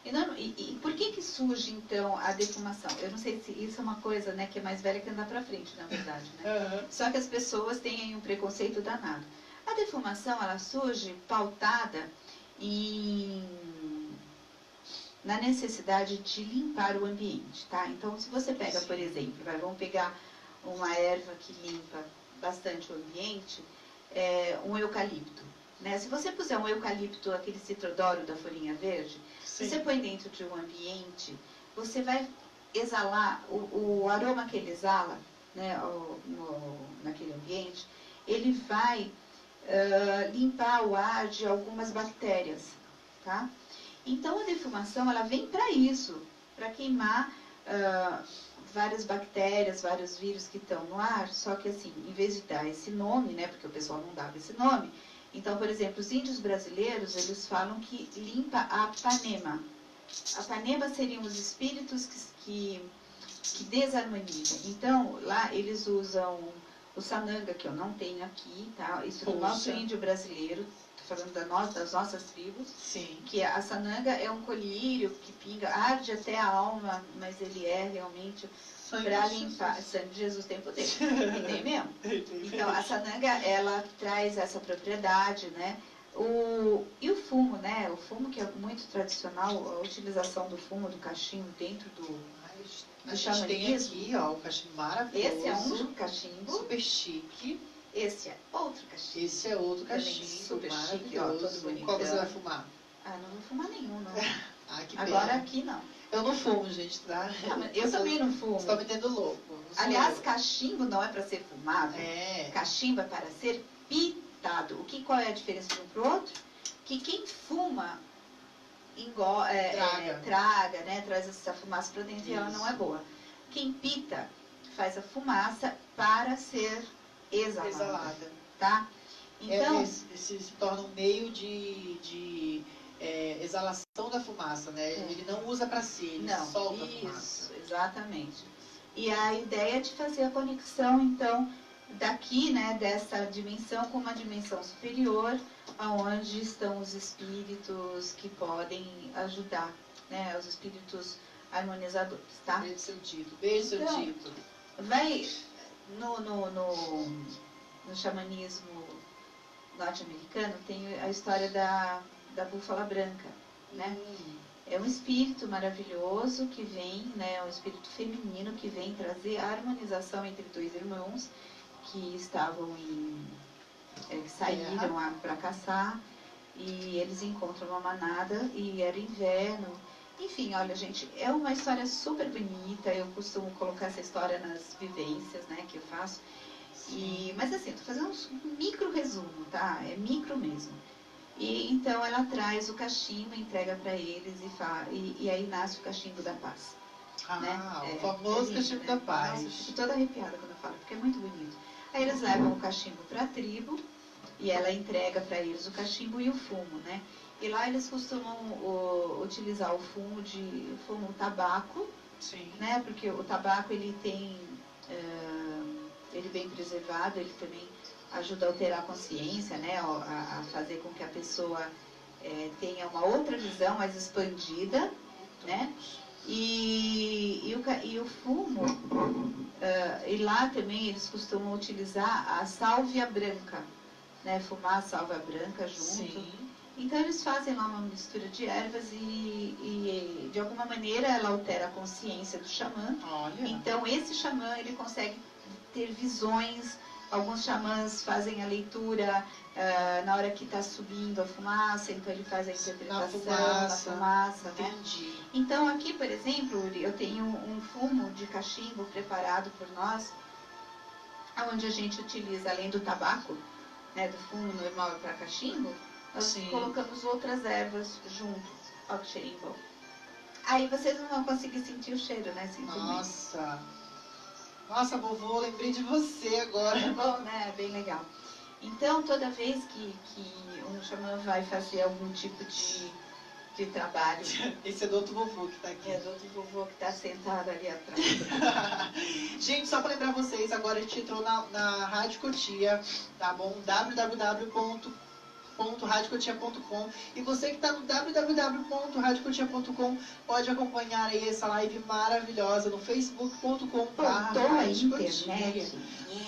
E por que surge, então, a defumação? Eu não sei se isso é uma coisa, né, que é mais velha que andar para frente, na verdade, né? Só que as pessoas têm aí um preconceito danado. A defumação, ela surge pautada em na necessidade de limpar o ambiente, tá? Então, se você pega, por exemplo, vamos pegar uma erva que limpa bastante o ambiente, um eucalipto, né? Se você puser um eucalipto, aquele citrodoro da folhinha verde, se você põe dentro de um ambiente, você vai exalar, o aroma que ele exala, né, naquele ambiente, ele vai limpar o ar de algumas bactérias, tá? Então, a defumação, ela vem para isso, para queimar várias bactérias, vários vírus que estão no ar, só que assim, em vez de dar esse nome, né, porque o pessoal não dava esse nome, então, por exemplo, os índios brasileiros, eles falam que limpa a panema. A panema seriam os espíritos que desarmonizam. Então, lá eles usam o sananga, que eu não tenho aqui, tá? Isso do nosso índio brasileiro, tô falando das nossas tribos. Sim. Que a sananga é um colírio que pinga, arde até a alma, mas ele é realmente para limpar. Sangue de Jesus tem poder. E tem mesmo. Então, a sananga, ela traz essa propriedade, né? E o fumo, né? O fumo, que é muito tradicional, a utilização do fumo, do cachimbo dentro do xamanismo. Tem aqui, ó, o cachimbo maravilhoso. Esse é um cachimbo. Super chique. Esse é outro cachimbo. Esse é outro cachimbo. Super chique, ó, todo bonitão. Qual você vai fumar? Ah, não vou fumar nenhum, não. Que agora pena. aqui não. Eu não fumo, gente, tá? Não, eu também não fumo. Você tá me tendo louco. Aliás, cachimbo não é para ser fumado. Cachimbo é para ser pitado. Qual é a diferença de um para o outro? Que quem fuma traga, né? Traz essa fumaça para dentro. Isso. E ela não é boa. Quem pita faz a fumaça para ser exalada. Tá? Então, esse se torna um meio de exalação da fumaça, né? Ele não usa para si, ele solta a fumaça. Exatamente. E a ideia é de fazer a conexão, então, daqui, né, dessa dimensão com uma dimensão superior, aonde estão os espíritos que podem ajudar, né, os espíritos harmonizadores, tá? Beijo seu dito, beijo seu dito. Vai no xamanismo norte-americano, tem a história da búfala branca, né? É um espírito maravilhoso que vem, né, um espírito feminino que vem trazer a harmonização entre dois irmãos que estavam que saíram para caçar, e eles encontram uma manada e era inverno. Enfim, olha, gente, é uma história super bonita. Eu costumo colocar essa história nas vivências, né, que eu faço. Mas assim, eu tô fazendo um micro resumo, tá? É micro mesmo. E então ela traz o cachimbo, entrega para eles e aí nasce o cachimbo da paz. Né? O famoso cachimbo da paz. Nossa, eu fico toda arrepiada quando eu falo, porque é muito bonito. Aí eles levam o cachimbo para a tribo e ela entrega para eles o cachimbo e o fumo, né? E lá eles costumam utilizar o fumo tabaco, né? Porque o tabaco ele tem, ele bem preservado, ele também ajuda a alterar a consciência, né? A fazer com que a pessoa tenha uma outra visão mais expandida, né? E o fumo, e lá também eles costumam utilizar a sálvia branca, né? Fumar a sálvia branca junto. Sim. Então eles fazem lá uma mistura de ervas e de alguma maneira ela altera a consciência do xamã. Olha. Então esse xamã ele consegue ter visões. Alguns xamãs fazem a leitura na hora que está subindo a fumaça, então ele faz a interpretação na fumaça, né? Entendi. Então aqui, por exemplo, eu tenho um fumo de cachimbo preparado por nós, onde a gente utiliza, além do tabaco, né, do fumo normal para cachimbo, nós colocamos outras ervas junto. Olha que cheirinho bom. Aí vocês não vão conseguir sentir o cheiro, né? Nossa! Nossa, vovô, lembrei de você agora. É bom, né? É bem legal. Então, toda vez que um xamã vai fazer algum tipo de trabalho... Esse é do outro vovô que está aqui. É do outro vovô que está sentado ali atrás. Gente, só para lembrar vocês, agora a gente entrou na Rádio Cotia, tá bom? www.radiocotia.com. E você que está no www.radiocotia.com pode acompanhar aí essa live maravilhosa no facebook.com/radiocotia.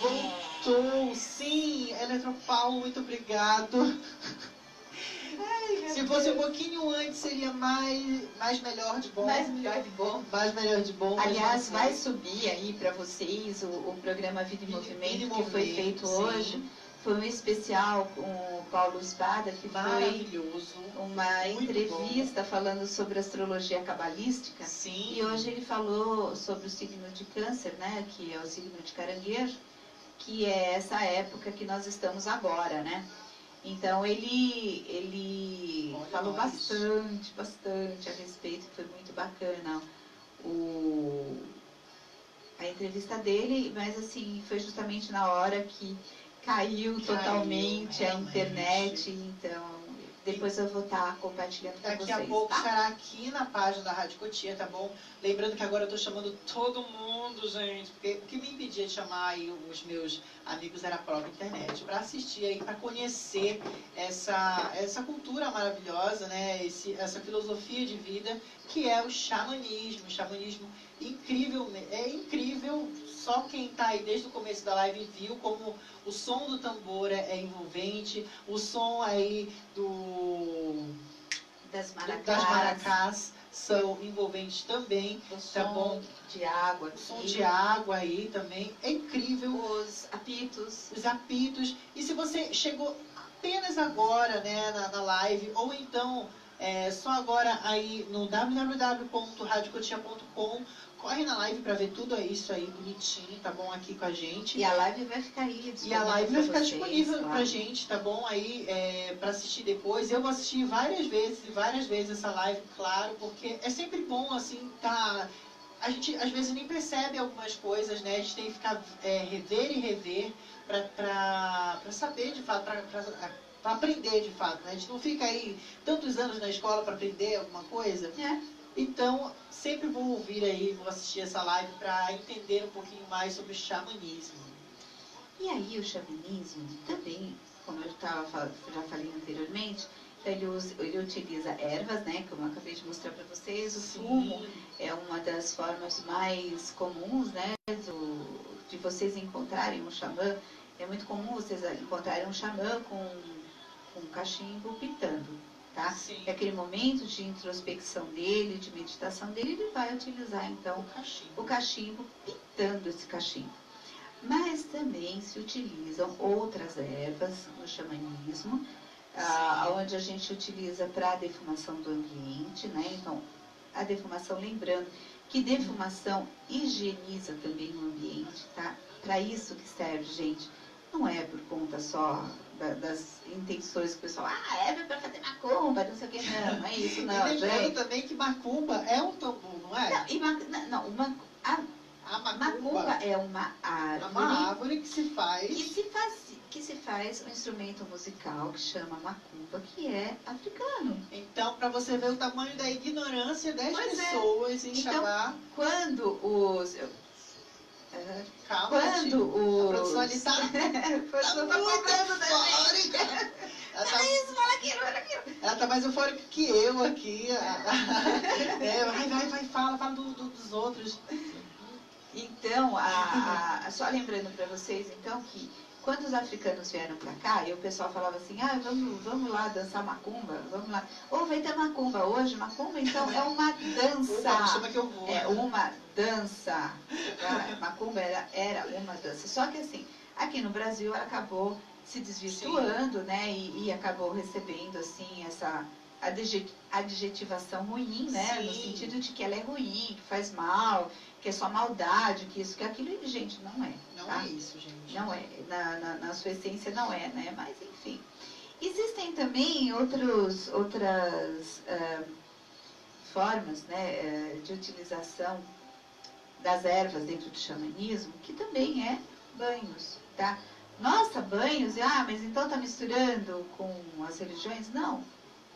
Voltou, sim, Eletropaulo, muito obrigado. Se fosse um pouquinho antes, seria mais melhor de bom. Mais melhor de bom. Mais melhor de bom. Aliás, vai subir aí para vocês o programa Vida em Movimento, que foi feito hoje. Foi um especial com o Paulo Espada, que maravilhoso, foi uma entrevista falando sobre astrologia cabalística. Sim. E hoje ele falou sobre o signo de Câncer, né, que é o signo de Caranguejo, que é essa época que nós estamos agora, né? Então ele falou bastante a respeito, foi muito bacana a entrevista dele, mas assim, foi justamente na hora que caiu totalmente a internet, então depois eu vou estar compartilhando com vocês. Daqui a pouco estará aqui na página da Rádio Cotia, tá bom? Lembrando que agora eu estou chamando todo mundo, gente, porque o que me impedia de chamar aí os meus amigos era a própria internet, para assistir aí, para conhecer essa cultura maravilhosa, né? Essa filosofia de vida que é o xamanismo. O xamanismo incrível, é incrível. Só quem está aí desde o começo da live viu como o som do tambor é envolvente, o som aí das maracás são envolventes também, tá bom? De água. O som de água aí também é incrível. Os apitos. E se você chegou apenas agora, né, na live, ou então só agora aí no www.radiocotia.com, corre na live para ver tudo isso aí bonitinho, tá bom? Aqui com a gente. E a live vai ficar aí disponível. E a live vai ficar disponível pra gente, tá bom? Aí para assistir depois. Eu vou assistir várias vezes essa live, claro, porque é sempre bom, assim, tá. A gente às vezes nem percebe algumas coisas, né? A gente tem que ficar rever e rever pra saber de fato, pra aprender de fato, né? A gente não fica aí tantos anos na escola para aprender alguma coisa. Então, sempre vou ouvir aí, vou assistir essa live para entender um pouquinho mais sobre o xamanismo. E aí o xamanismo também, como eu já falei anteriormente, ele utiliza ervas, né, como eu acabei de mostrar para vocês. O fumo é uma das formas mais comuns, né, de vocês encontrarem um xamã. É muito comum vocês encontrarem um xamã com cachimbo pitando. Tá? É aquele momento de introspecção dele, de meditação dele, ele vai utilizar então o cachimbo, pitando esse cachimbo. Mas também se utilizam outras ervas no xamanismo, onde a gente utiliza para a defumação do ambiente, né? Então, a defumação, lembrando que defumação higieniza também o ambiente, tá? Para isso que serve, gente. Não é por conta só das intenções que o pessoal, é para fazer macumba, não sei o que, não é isso, não. E lembrando também que macumba é um tambu, não é? A macumba é uma árvore que se faz um instrumento musical que chama macumba, que é africano. Então, para você ver o tamanho da ignorância das pessoas em chamar... Quando Calma, a produção ali tá muito eufórica. Ela tá mais eufórica que eu aqui. Vai, fala dos outros. Então, só lembrando para vocês, então, que quando os africanos vieram para cá, e o pessoal falava assim, vamos lá dançar macumba, vamos lá. Ou vai ter macumba hoje, macumba então é uma dança. Chama que eu vou. É uma dança. Macumba era uma dança. Só que assim, aqui no Brasil ela acabou se desvirtuando, né? E acabou recebendo assim essa adjetivação ruim, né? No sentido de que ela é ruim, que faz mal, que é só maldade, que isso, que aquilo, e, gente, não é. Não é isso, gente. Não é. Na sua essência não é, né? Mas, enfim. Existem também outras formas, né, de utilização das ervas dentro do xamanismo, que também é banhos, tá? Nossa, banhos, mas então tá misturando com as religiões? Não.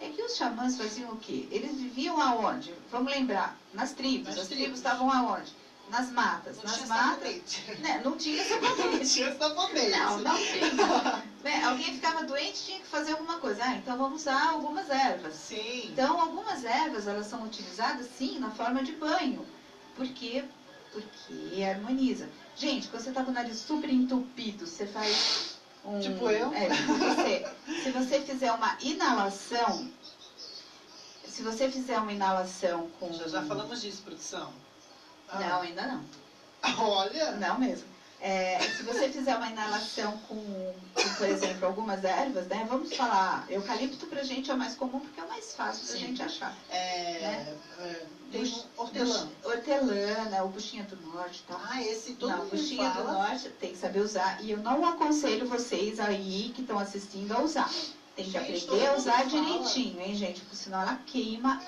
É que os xamãs faziam o quê? Eles viviam aonde? Vamos lembrar, nas tribos. As tribos estavam aonde? Nas matas. Nas matas. Né? Não tinha sabonete. Não tinha sabonete. Não tinha. Né? Alguém ficava doente, tinha que fazer alguma coisa. Então vamos usar algumas ervas. Sim. Então algumas ervas, elas são utilizadas, sim, na forma de banho. Por quê? Porque harmoniza. Gente, quando você está com o nariz super entupido, você faz Tipo eu? Tipo você. Se você fizer uma inalação, com... Já falamos disso, produção. Não, ainda não. Olha! Não mesmo. Se você fizer uma inalação com, por exemplo, algumas ervas, né? Vamos falar, eucalipto pra gente é o mais comum porque é o mais fácil da gente achar. Tem hortelã. Hortelã, o buchinha do norte, tá? Esse todo mundo buchinha fala. do norte tem que saber usar. E eu não aconselho vocês aí que estão assistindo a usar. Tem que aprender a usar direitinho, hein, gente? Porque senão ela queima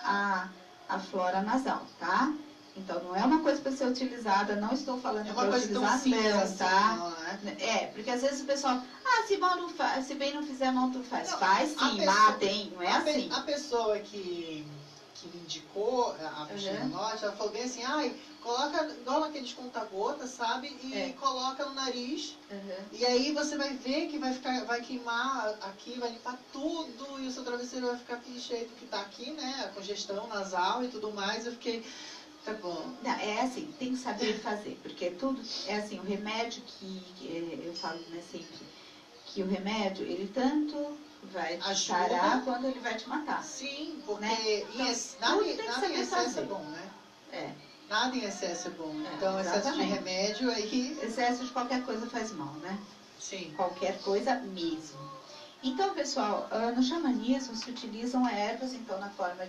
a flora nasal, tá? Então, não é uma coisa para ser utilizada, não estou falando para utilizar, não, tá? Não, né? Porque às vezes o pessoal, se mal não faz, se bem não fizer, mal tu faz. Não, faz sim, matem, não é assim. A pessoa que me indicou a buchinha do norte, ela falou bem assim, coloca igual naqueles conta-gotas, sabe? E coloca no nariz. E aí você vai ver que vai queimar aqui, vai limpar tudo e o seu travesseiro vai ficar aquele jeito que tá aqui, né? A congestão nasal e tudo mais. Eu fiquei... Tá bom. Não, é assim, tem que saber fazer, porque tudo, é assim, o remédio que eu falo, né, sempre, que o remédio, ele tanto vai te sarar quanto ele vai te matar. Sim, porque né? nada em excesso é bom, né? Nada em excesso é bom. Então, excesso de remédio aí... Excesso de qualquer coisa faz mal, né? Sim. Qualquer coisa mesmo. Então, pessoal, no xamanismo se utilizam ervas, então, na forma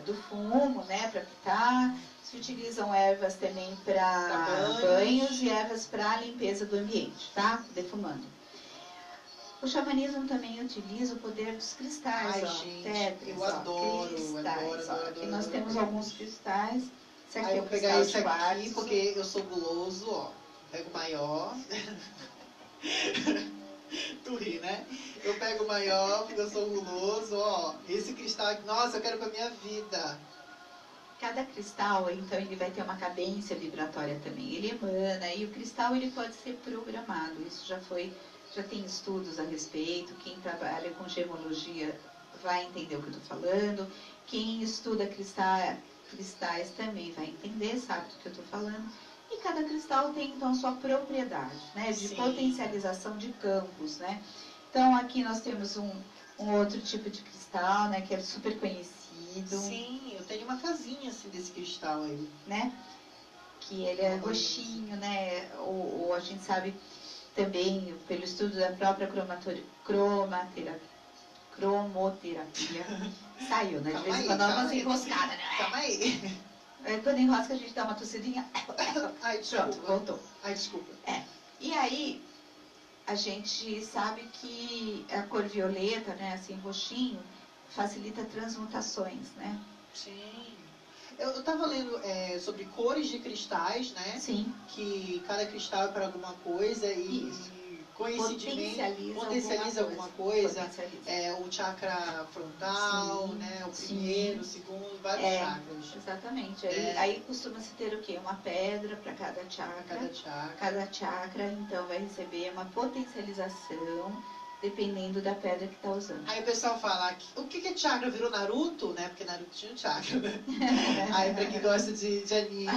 do fumo, né, para pitar. Se utilizam ervas também para banhos e ervas para limpeza do ambiente, tá? Defumando. O xamanismo também utiliza o poder dos cristais, gente, eu adoro, cristais. adoro. Aqui nós temos alguns cristais. Esse aqui eu vou pegar esse aqui porque eu sou guloso, ó. Pego o maior. Tu ri, né? Eu pego o maior porque eu sou guloso, ó. Esse cristal aqui, nossa, eu quero pra minha vida. Cada cristal, então, ele vai ter uma cadência vibratória também. Ele emana, e o cristal ele pode ser programado. Isso já tem estudos a respeito. Quem trabalha com gemologia vai entender o que eu estou falando. Quem estuda cristais também vai entender, sabe do que eu estou falando. E cada cristal tem, então, a sua propriedade, né? De potencialização de campos, né? Então, aqui nós temos um outro tipo de cristal, né? Que é super conhecido. Sim, eu tenho uma casinha, assim, desse cristal aí. Né? Que ele é roxinho, né? Ou a gente sabe também, pelo estudo da própria cromoterapia. Saiu, né? De vez em quando dá umas enroscadas, né? Calma aí. Quando enrosca, a gente dá uma tossidinha. Pronto, voltou. Desculpa. E aí, a gente sabe que a cor violeta, né, assim, roxinho, facilita transmutações, né? Sim. Eu estava lendo sobre cores de cristais, né? Sim. Que cada cristal é para alguma coisa e coincidentemente potencializa alguma coisa. O chakra frontal, né? O primeiro, o segundo, vários chakras. Exatamente. Aí costuma-se ter o quê? Uma pedra para cada chakra. Cada chakra, então, vai receber uma potencialização dependendo da pedra que está usando. Aí o pessoal fala, o que é chakra? Virou Naruto, né? Porque Naruto tinha um chakra, né? Aí pra quem gosta de anime,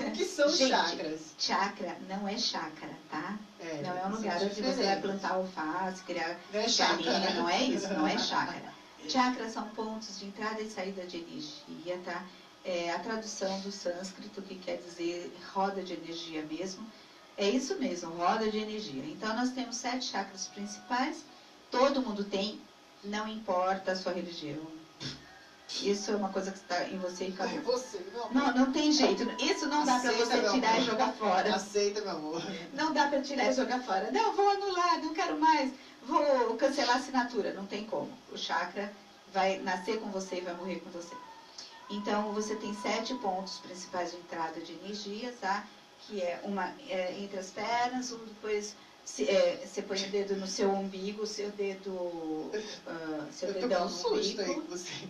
o que são chakras? Chakra não é chácara, tá? Não é um lugar onde você vai plantar alface, criar galinha, não é isso, não é chácara. Chakras são pontos de entrada e saída de energia, tá? A tradução do sânscrito, que quer dizer roda de energia mesmo. É isso mesmo, roda de energia. Então, nós temos 7 chakras principais. Todo mundo tem, não importa a sua religião. Isso é uma coisa que está em você e acabou. Você, meu amor. Não tem jeito. Isso não dá para você tirar e jogar fora. Aceita, meu amor. Não dá para tirar e jogar fora. Não, vou anular, não quero mais. Vou cancelar a assinatura. Não tem como. O chakra vai nascer com você e vai morrer com você. Então, você tem 7 pontos principais de entrada de energia, tá? Que é uma entre as pernas, depois você põe o dedo no seu umbigo, seu dedo, seu dedão no umbigo. Aí que você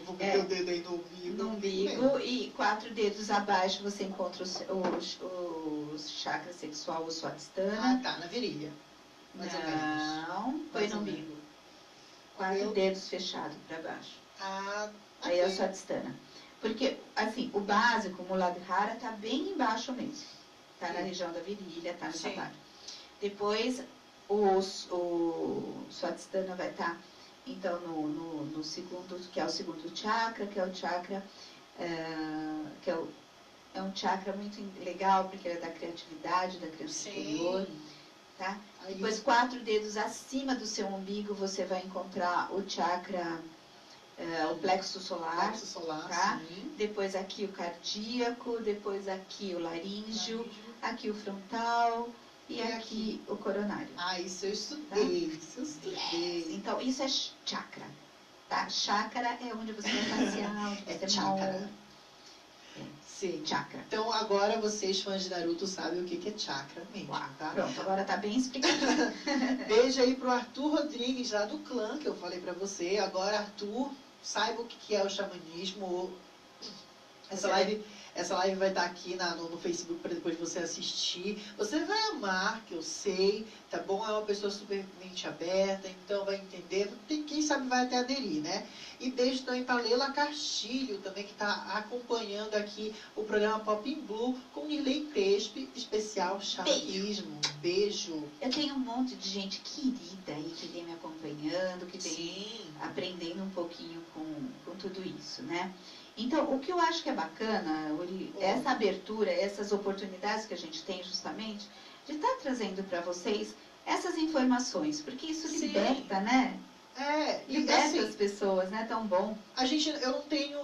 vou meter o dedo aí no umbigo. No umbigo, e 4 dedos abaixo você encontra o chakra sexual, o Swadhisthana. Tá, na virilha. Mais ou menos. Não, põe no umbigo. 4 dedos fechados para baixo. Aí é o Swadhisthana. Porque, assim, o básico, o Muladhara, está bem embaixo mesmo. Está na região da virilha, está nessa parte. Depois, o Swadhisthana vai estar, então, no segundo, que é o segundo chakra, que é o chakra, é um chakra muito legal, porque ele é da criatividade, da criança interior. Tá? Depois, 4 dedos acima do seu umbigo, você vai encontrar o chakra, o plexo solar. Plexo solar, tá? sim. Depois aqui o cardíaco, depois aqui o laríngeo, aqui o frontal e aqui o coronário. Ah, isso eu estudei, tá? isso eu estudei. Yes. Então, isso é chakra. Tá? Chakra é onde você vai passear, onde você chakra. Sim. Chakra. Então agora vocês, fãs de Naruto, sabem o que é chakra mesmo, tá? Pronto, agora tá bem explicado. Beijo aí pro Arthur Rodrigues, lá do clã, que eu falei pra você. Agora, Arthur, saiba o que é o xamanismo. Essa live vai estar aqui no Facebook para depois você assistir. Você vai amar, que eu sei, tá bom? É uma pessoa super mente aberta, então vai entender. Quem sabe vai até aderir, né? E beijo também para Leila Castilho, também que está acompanhando aqui o programa Pop in Blue com Nirley Crespi, especial Chamanismo. Beijo. Eu tenho um monte de gente querida aí que vem me acompanhando, que vem aprendendo um pouquinho com tudo isso, né? Então, o que eu acho que é bacana, Uri, essa abertura, essas oportunidades que a gente tem justamente, de estar trazendo para vocês essas informações, porque isso liberta, né? Liberta assim, as pessoas, né? Tão bom. Eu não tenho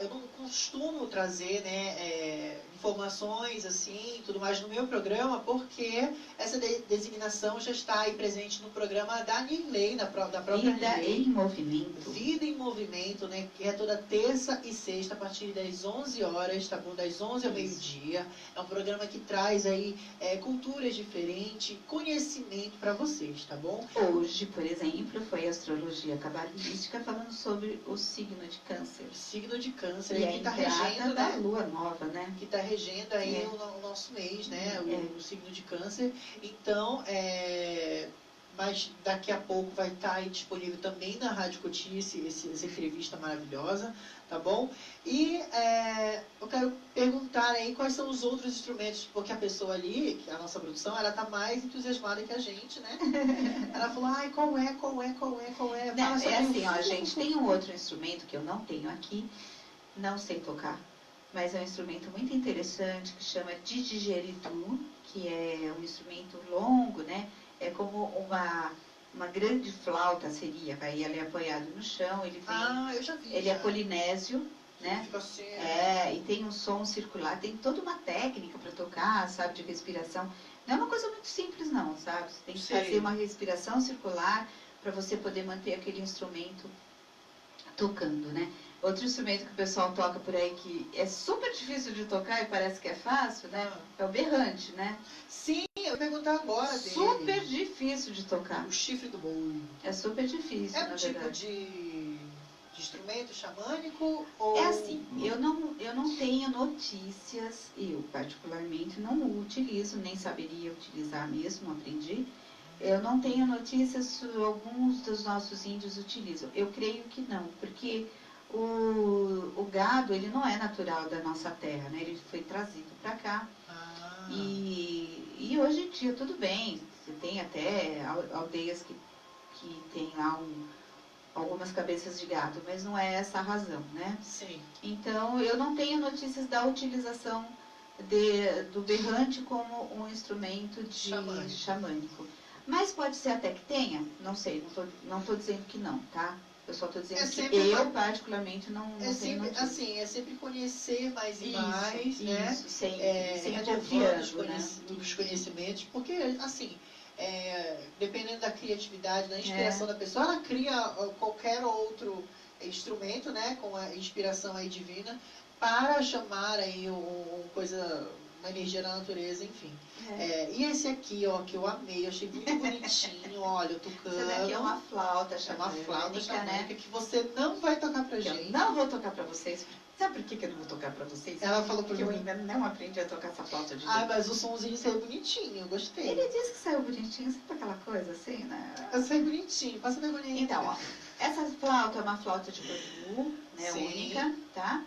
eu não costumo trazer, né, informações assim, tudo mais no meu programa, porque essa designação já está aí presente no programa da Nirley, da própria Vida Nirley. em Movimento. Vida em Movimento, né, que é toda terça e sexta, a partir das 11 horas, tá bom? Das 11 ao meio-dia. É um programa que traz aí culturas diferentes, conhecimento para vocês, tá bom? Hoje, por exemplo, foi a astrologia cabalística falando sobre o signo de Câncer. Signo de Câncer, E que está regendo, da né? lua nova, né? Que está regendo aí o nosso mês, né? O signo de Câncer. Então, mas daqui a pouco vai estar aí disponível também na Rádio Cotice essa entrevista maravilhosa, tá bom? E eu quero perguntar aí quais são os outros instrumentos, porque a pessoa ali, que a nossa produção, ela tá mais entusiasmada que a gente, né? Ela falou, ai, qual é? Não, assim, ó, a gente tem um outro instrumento que eu não tenho aqui, não sei tocar, mas é um instrumento muito interessante que chama digeridu, que é um instrumento longo, né? É como uma grande flauta seria, aí ele é apoiado no chão, ele vem, eu já vi. ele é polinésio, né? Fica assim, e tem um som circular, tem toda uma técnica para tocar, sabe, de respiração. Não é uma coisa muito simples não, sabe? Você tem que fazer uma respiração circular para você poder manter aquele instrumento tocando, né? Outro instrumento que o pessoal toca por aí que é super difícil de tocar e parece que é fácil, né? É o berrante, né? Sim, eu ia perguntar agora dele. Super difícil de tocar. O chifre do boi. É super difícil, na verdade. É um tipo de instrumento xamânico? Ou... É assim, eu não tenho notícias, eu particularmente não utilizo, nem saberia utilizar mesmo, aprendi. Eu não tenho notícias, alguns dos nossos índios utilizam. Eu creio que não, porque o gado, ele não é natural da nossa terra, né? Ele foi trazido para cá. E hoje em dia, tudo bem, você tem até aldeias que tem lá algumas cabeças de gado, mas não é essa a razão, né? Sim. Então, eu não tenho notícias da utilização do berrante como um instrumento xamânico. Mas pode ser até que tenha, não sei, não estou dizendo que não, tá? Eu só estou dizendo que eu, particularmente, não tenho notícia. Assim, é sempre conhecer mais e mais, né? Isso, sempre afiando, os conhecimentos, porque, assim, dependendo da criatividade, da inspiração da pessoa, ela cria qualquer outro instrumento, né? Com a inspiração aí divina, para chamar aí uma energia da natureza, enfim. E esse aqui, ó, que eu amei, eu achei muito bonitinho, olha, eu tocando. Essa daqui é uma flauta xamânica, uma flauta xamânica, né? Que você não vai tocar pra gente. Eu não vou tocar pra vocês. Sabe por que eu não vou tocar pra vocês? Ela falou porque eu ainda não aprendi a tocar essa flauta de jeito. Mas o somzinho saiu bonitinho, eu gostei. Ele disse que saiu bonitinho, sabe aquela coisa assim, né? Eu saí bonitinho, passa vergonha. Então, ó, essa flauta é uma flauta de bambu, né, única, tá?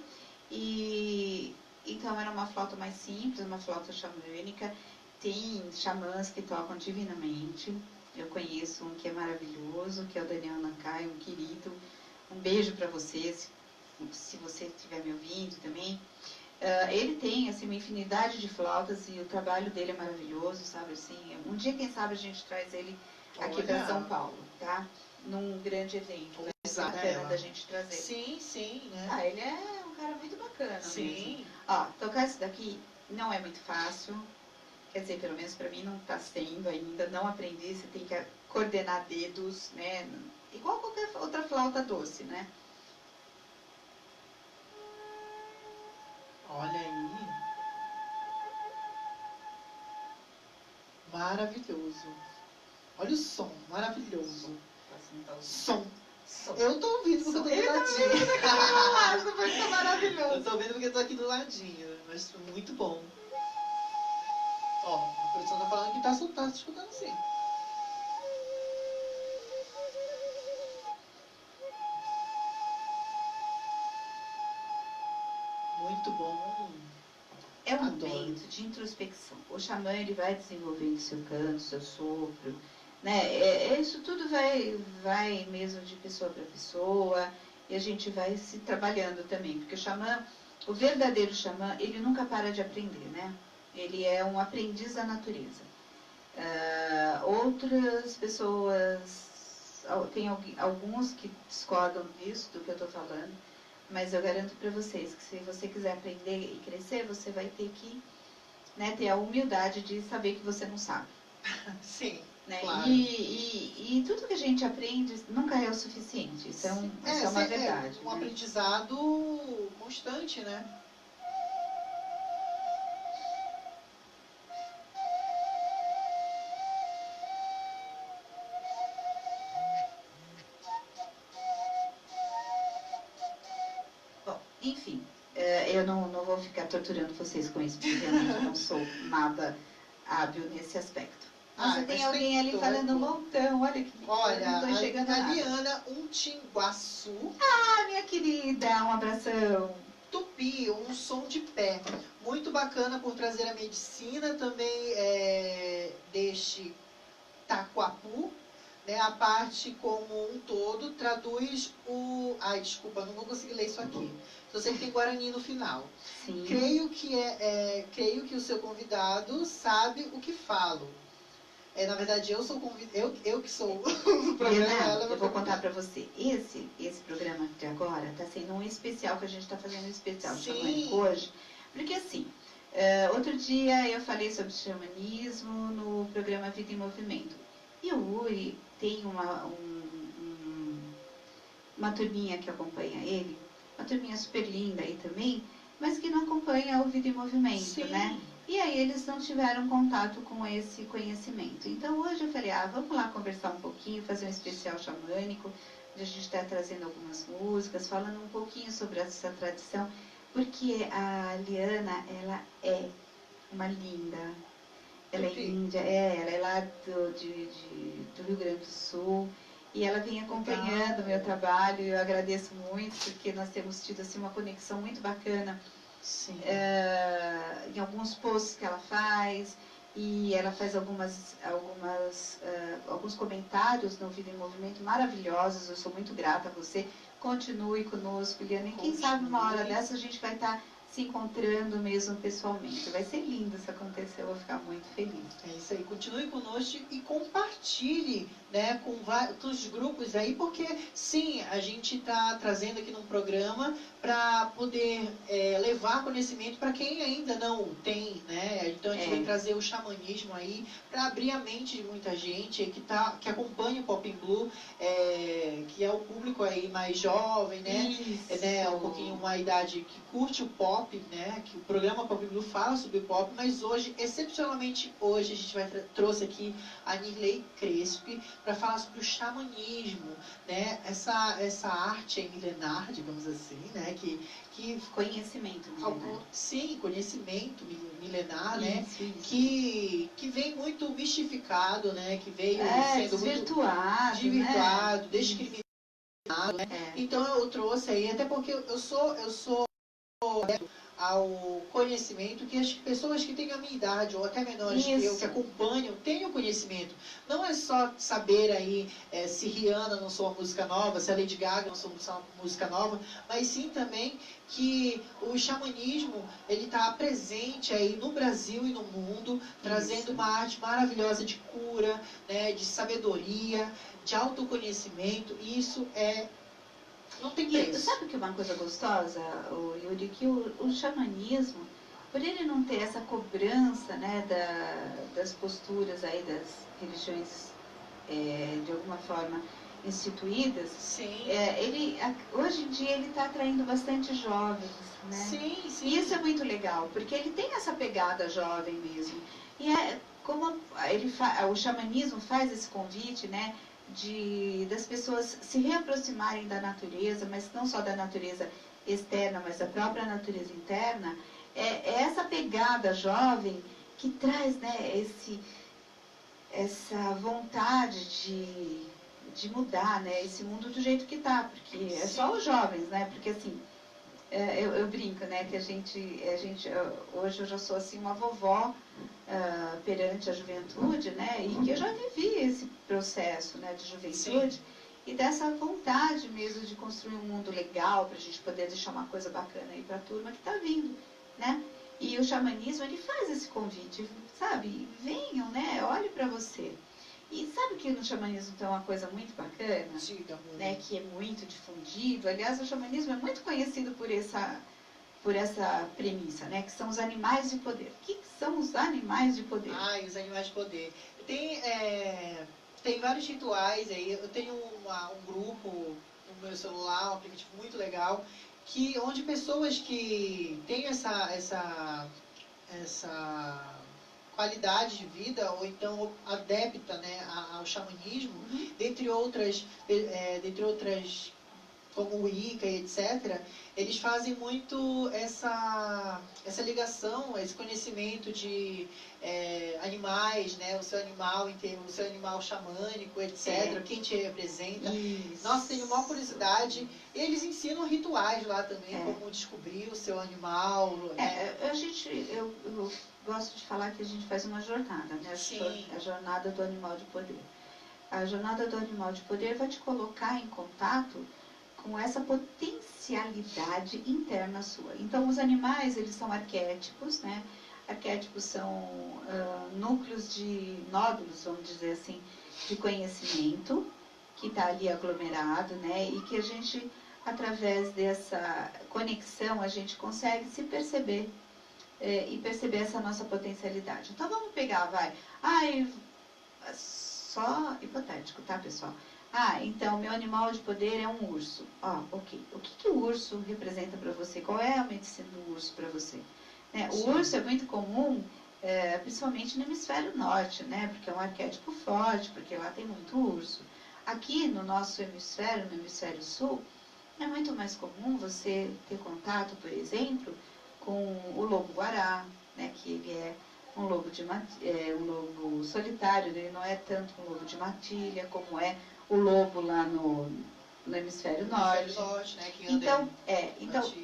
Então era uma flauta mais simples, uma flauta xamânica. tem xamãs que tocam divinamente. Eu conheço um que é maravilhoso, que é o Daniel Nakai, um querido. Um beijo para você, se você estiver me ouvindo também. Ele tem assim, uma infinidade de flautas e o trabalho dele é maravilhoso, sabe? Assim, um dia, quem sabe, a gente traz ele aqui para São Paulo, tá? Num grande evento. Vai ser bacana da gente trazer. Sim, sim, né? Ah, ele é um cara muito bacana sim. mesmo. Ó, tocar isso daqui não é muito fácil. Quer dizer, pelo menos para mim não está sendo ainda. Não aprendi, você tem que coordenar dedos, né? Igual qualquer outra flauta doce, né? Olha aí. Maravilhoso. Olha o som, maravilhoso. Som. Eu tô ouvindo porque eu tô aqui do ladinho. Foi tão maravilhoso. Eu tô ouvindo porque eu tô aqui do ladinho. Mas muito bom. Ó, a produção tá falando que tá se escutando sim. Muito bom. É um momento de introspecção. O xamã, ele vai desenvolvendo seu canto, seu sopro, né? Isso tudo vai mesmo de pessoa para pessoa, e a gente vai se trabalhando também, porque o xamã, o verdadeiro xamã, ele nunca para de aprender, né? Ele é um aprendiz da natureza. Outras pessoas, tem alguns que discordam disso, do que eu estou falando, mas eu garanto para vocês que se você quiser aprender e crescer, você vai ter que, né, ter a humildade de saber que você não sabe. Sim, né? Claro. E tudo que a gente aprende nunca é o suficiente. Isso é uma verdade. É um aprendizado constante, né? Bom, enfim, eu não vou ficar torturando vocês com isso, porque realmente não sou nada hábil nesse aspecto. Nossa, tem alguém ali falando um montão, olha que Olha, não tô chegando a Liana Untinguaçu. Ah, minha querida, um abração. Tupi, um som de pé. Muito bacana por trazer a medicina também deste Taquapu. Né, a parte como um todo traduz o... Ai, desculpa, não vou conseguir ler isso aqui. Só sei que tem Guarani no final. Sim. Creio que o seu convidado sabe o que falo. Na verdade, eu sou eu que sou o programa. Eu vou contar pra você. Esse programa de agora está sendo um especial, que a gente está fazendo um especial xamânico hoje. Porque assim, outro dia eu falei sobre xamanismo no programa Vida em Movimento. E o Uri tem uma turminha que acompanha ele, uma turminha super linda aí também, mas que não acompanha o Vida em Movimento, Sim. né? E aí eles não tiveram contato com esse conhecimento. Então hoje eu falei, vamos lá conversar um pouquinho, fazer um especial xamânico, onde a gente está trazendo algumas músicas, falando um pouquinho sobre essa tradição, porque a Liana, ela é uma linda. Ela é índia, ela é lá do Rio Grande do Sul. E ela vem acompanhando o meu trabalho, e eu agradeço muito, porque nós temos tido assim, uma conexão muito bacana. Sim. Em alguns posts que ela faz, e ela faz alguns comentários no Vida em Movimento maravilhosos. Eu sou muito grata a você. Continue conosco, Liana, e quem sabe uma hora dessa a gente vai estar se encontrando mesmo pessoalmente. Vai ser lindo se acontecer, eu vou ficar muito feliz. É isso aí, continue conosco e compartilhe, né, com vários grupos aí, porque sim, a gente está trazendo aqui num programa para poder levar conhecimento para quem ainda não tem, né? Então a gente vai trazer o xamanismo aí para abrir a mente de muita gente que acompanha o Pop in Blue, que é o público aí mais jovem, né? Um pouquinho uma idade que curte o pop, né? Que o programa Pop in Blue fala sobre pop, mas hoje, excepcionalmente hoje, a gente trouxe aqui a Nirley Crespi para falar sobre o xamanismo, né? Essa arte milenar, digamos assim, né? Que conhecimento milenar. Sim, conhecimento milenar, né? Isso. Que vem muito mistificado, né? Que veio sendo desvirtuado, muito discriminado, né? Então eu trouxe aí, até porque eu sou ao conhecimento, que as pessoas que têm a minha idade, ou até menores que eu, que acompanham, tenham conhecimento. Não é só saber aí se Rihanna lançou uma música nova, se a Lady Gaga lançou uma música nova, mas sim também que o xamanismo, ele está presente aí no Brasil e no mundo, trazendo uma arte maravilhosa de cura, né, de sabedoria, de autoconhecimento. Isso não tem preço. E sabe que uma coisa gostosa, Yuri, que o xamanismo, por ele não ter essa cobrança, né, das posturas aí das religiões, de alguma forma, instituídas, Sim. Hoje em dia ele está atraindo bastante jovens, né? Sim, sim. E isso é muito legal, porque ele tem essa pegada jovem mesmo. E como o xamanismo faz esse convite, né, das pessoas se reaproximarem da natureza, mas não só da natureza externa, mas da própria natureza interna, é essa pegada jovem que traz, né, essa vontade de mudar, né, esse mundo do jeito que está, porque é só os jovens, né, porque assim, eu brinco, né, que a gente, hoje eu já sou assim uma vovó perante a juventude, né, e que eu já vivi esse processo, né, de juventude. Sim. E dessa vontade mesmo de construir um mundo legal para a gente poder deixar uma coisa bacana aí para a turma que está vindo, né? E o xamanismo, ele faz esse convite, sabe? Venham, né? Olhe para você. E sabe que no xamanismo tem uma coisa muito bacana, né, que é muito difundido. Aliás, o xamanismo é muito conhecido por essa premissa, né, que são os animais de poder. O que são os animais de poder? Os animais de poder. Tem vários rituais aí. Eu tenho um grupo no meu celular, um aplicativo muito legal, onde pessoas que têm essa qualidade de vida, ou então adepta, né, ao xamanismo, dentre outras, como o Wicca e etc., eles fazem muito essa ligação, esse conhecimento de animais, né, o seu animal xamânico, etc., quem te representa. Isso. Nossa, tenho uma curiosidade. Eles ensinam rituais lá também, como descobrir o seu animal. Eu gosto de falar que a gente faz uma jornada, né? Sim. A jornada do animal de poder. A jornada do animal de poder vai te colocar em contato com essa potencialidade interna sua. Então, os animais, eles são arquétipos, né? Arquétipos são núcleos de nódulos, vamos dizer assim, de conhecimento, que está ali aglomerado, né? E que a gente, através dessa conexão, a gente consegue se perceber e perceber essa nossa potencialidade. Então, vamos pegar, só hipotético, tá, pessoal? Então, meu animal de poder é um urso. Ok. O que o urso representa para você? Qual é a medicina do urso para você? Né? O urso é muito comum, principalmente no hemisfério norte, né? Porque é um arquétipo forte, porque lá tem muito urso. Aqui no nosso hemisfério, no hemisfério sul, é muito mais comum você ter contato, por exemplo, com o lobo-guará, né? Que ele é um lobo um lobo solitário, ele não é tanto um lobo de matilha como é o lobo lá no hemisfério norte. Né, que então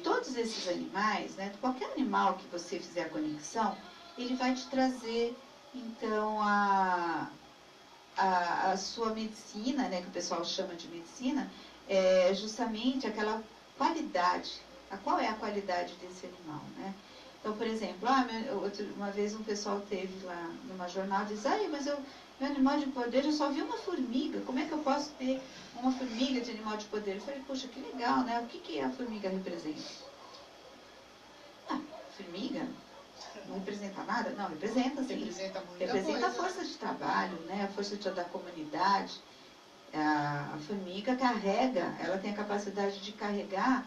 todos esses animais, né, qualquer animal que você fizer a conexão, ele vai te trazer, então, a sua medicina, né, que o pessoal chama de medicina, é justamente aquela qualidade. Qual é a qualidade desse animal, né? Então, por exemplo, uma vez um pessoal teve lá numa jornada e disse, mas meu animal de poder, eu só vi uma formiga, como é que eu posso ter uma formiga de animal de poder? Eu falei, poxa, que legal, né? O que a formiga representa? Formiga? Não representa nada? Não, representa sim. Representa a força de trabalho, né? A força da comunidade. A formiga carrega, ela tem a capacidade de carregar,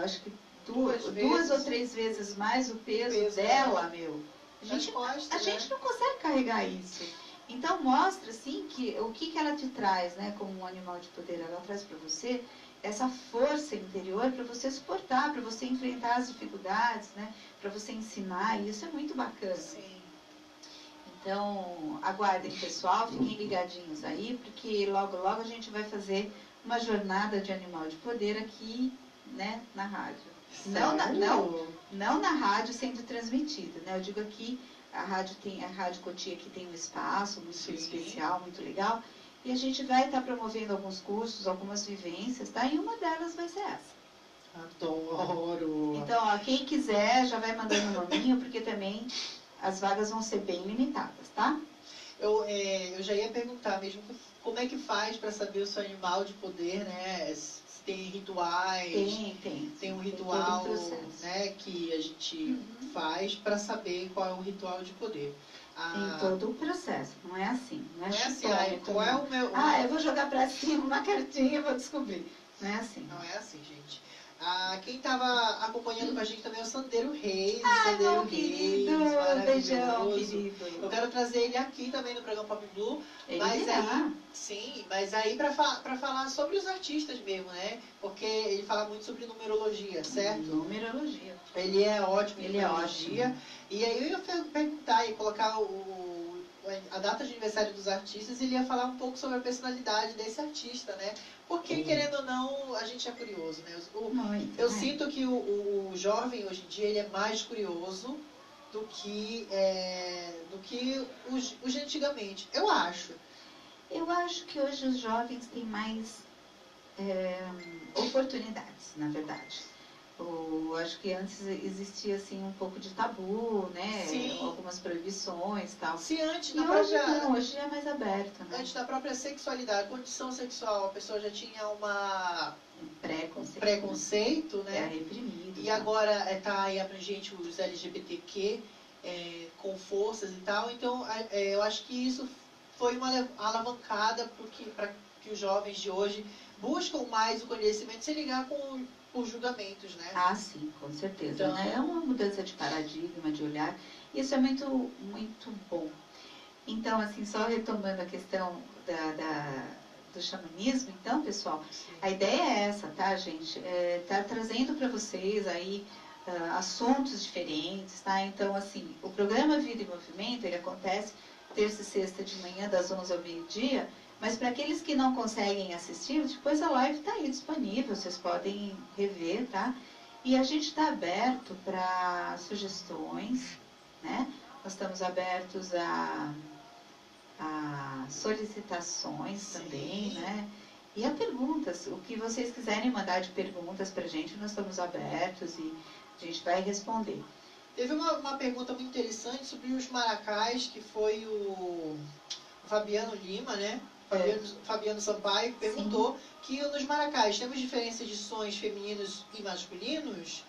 acho que duas ou três vezes mais o peso dela, meu. A gente não consegue carregar isso. Então mostra assim que o que ela te traz, né, como um animal de poder, ela traz para você essa força interior para você suportar, para você enfrentar as dificuldades, né, para você ensinar, e isso é muito bacana. Sim. Então, aguardem, pessoal, fiquem ligadinhos aí, porque logo logo a gente vai fazer uma jornada de animal de poder aqui, né, na rádio. Não na, Sério? não na rádio sendo transmitida, né? Eu digo aqui, a Rádio Cotia aqui tem um espaço muito Sim. especial, muito legal, e a gente vai estar promovendo alguns cursos, algumas vivências, tá? E uma delas vai ser essa. Adoro! Então, ó, quem quiser já vai mandando o nominho, porque também as vagas vão ser bem limitadas, tá? Eu já ia perguntar mesmo como é que faz para saber o seu animal de poder, né? Se tem rituais. Tem um ritual, todo um processo. né, que a gente faz para saber qual é o ritual de poder. Tem todo o processo, não é assim. Não é assim, chutômetro, qual é não. o meu. Eu vou jogar pra cima uma cartinha e vou descobrir. Não é assim. Não é assim, gente. Quem estava acompanhando com a gente também é o Sandeiro Reis. Ai, Sandeiro meu querido, beijão, querido. Eu quero trazer ele aqui também no programa Pop Blue. Ele mas virá. aí, sim, mas aí para falar sobre os artistas mesmo, né? Porque ele fala muito sobre numerologia, certo? Numerologia. Ele é ótimo em Ele é numerologia. ótimo. E aí eu ia perguntar e colocar a data de aniversário dos artistas, ele ia falar um pouco sobre a personalidade desse artista, né? Porque, querendo ou não, a gente é curioso, né? Eu sinto que o jovem, hoje em dia, ele é mais curioso do que os de antigamente. Eu acho. Eu acho que hoje os jovens têm mais oportunidades, na verdade. Acho que antes existia assim um pouco de tabu, né? Sim. Algumas proibições e tal. Se antes, E hoje não, hoje é mais aberto, né? Antes da própria sexualidade, condição sexual, a pessoa já tinha um preconceito, né? É reprimido. E agora está aí abrangente os LGBTQ com forças e tal. Então, eu acho que isso foi uma alavancada para que os jovens de hoje buscam mais o conhecimento sem ligar por julgamentos, né? Sim, com certeza. Então, né? É uma mudança de paradigma, de olhar. Isso é muito, muito bom. Então, assim, só retomando a questão do xamanismo, então, pessoal, a ideia é essa, tá, gente? Tá trazendo para vocês aí assuntos diferentes, tá? Então, assim, o programa Vida em Movimento, ele acontece terça e sexta de manhã, das 11 ao meio-dia, mas para aqueles que não conseguem assistir, depois a live está aí disponível, vocês podem rever, tá? E a gente está aberto para sugestões, né? Nós estamos abertos a solicitações também, né? E a perguntas, o que vocês quiserem mandar de perguntas para a gente, nós estamos abertos e a gente vai responder. Teve uma pergunta muito interessante sobre os maracás, que foi o Fabiano Lima, né? Fabiano Sampaio perguntou que nos maracás temos diferença de sons femininos e masculinos,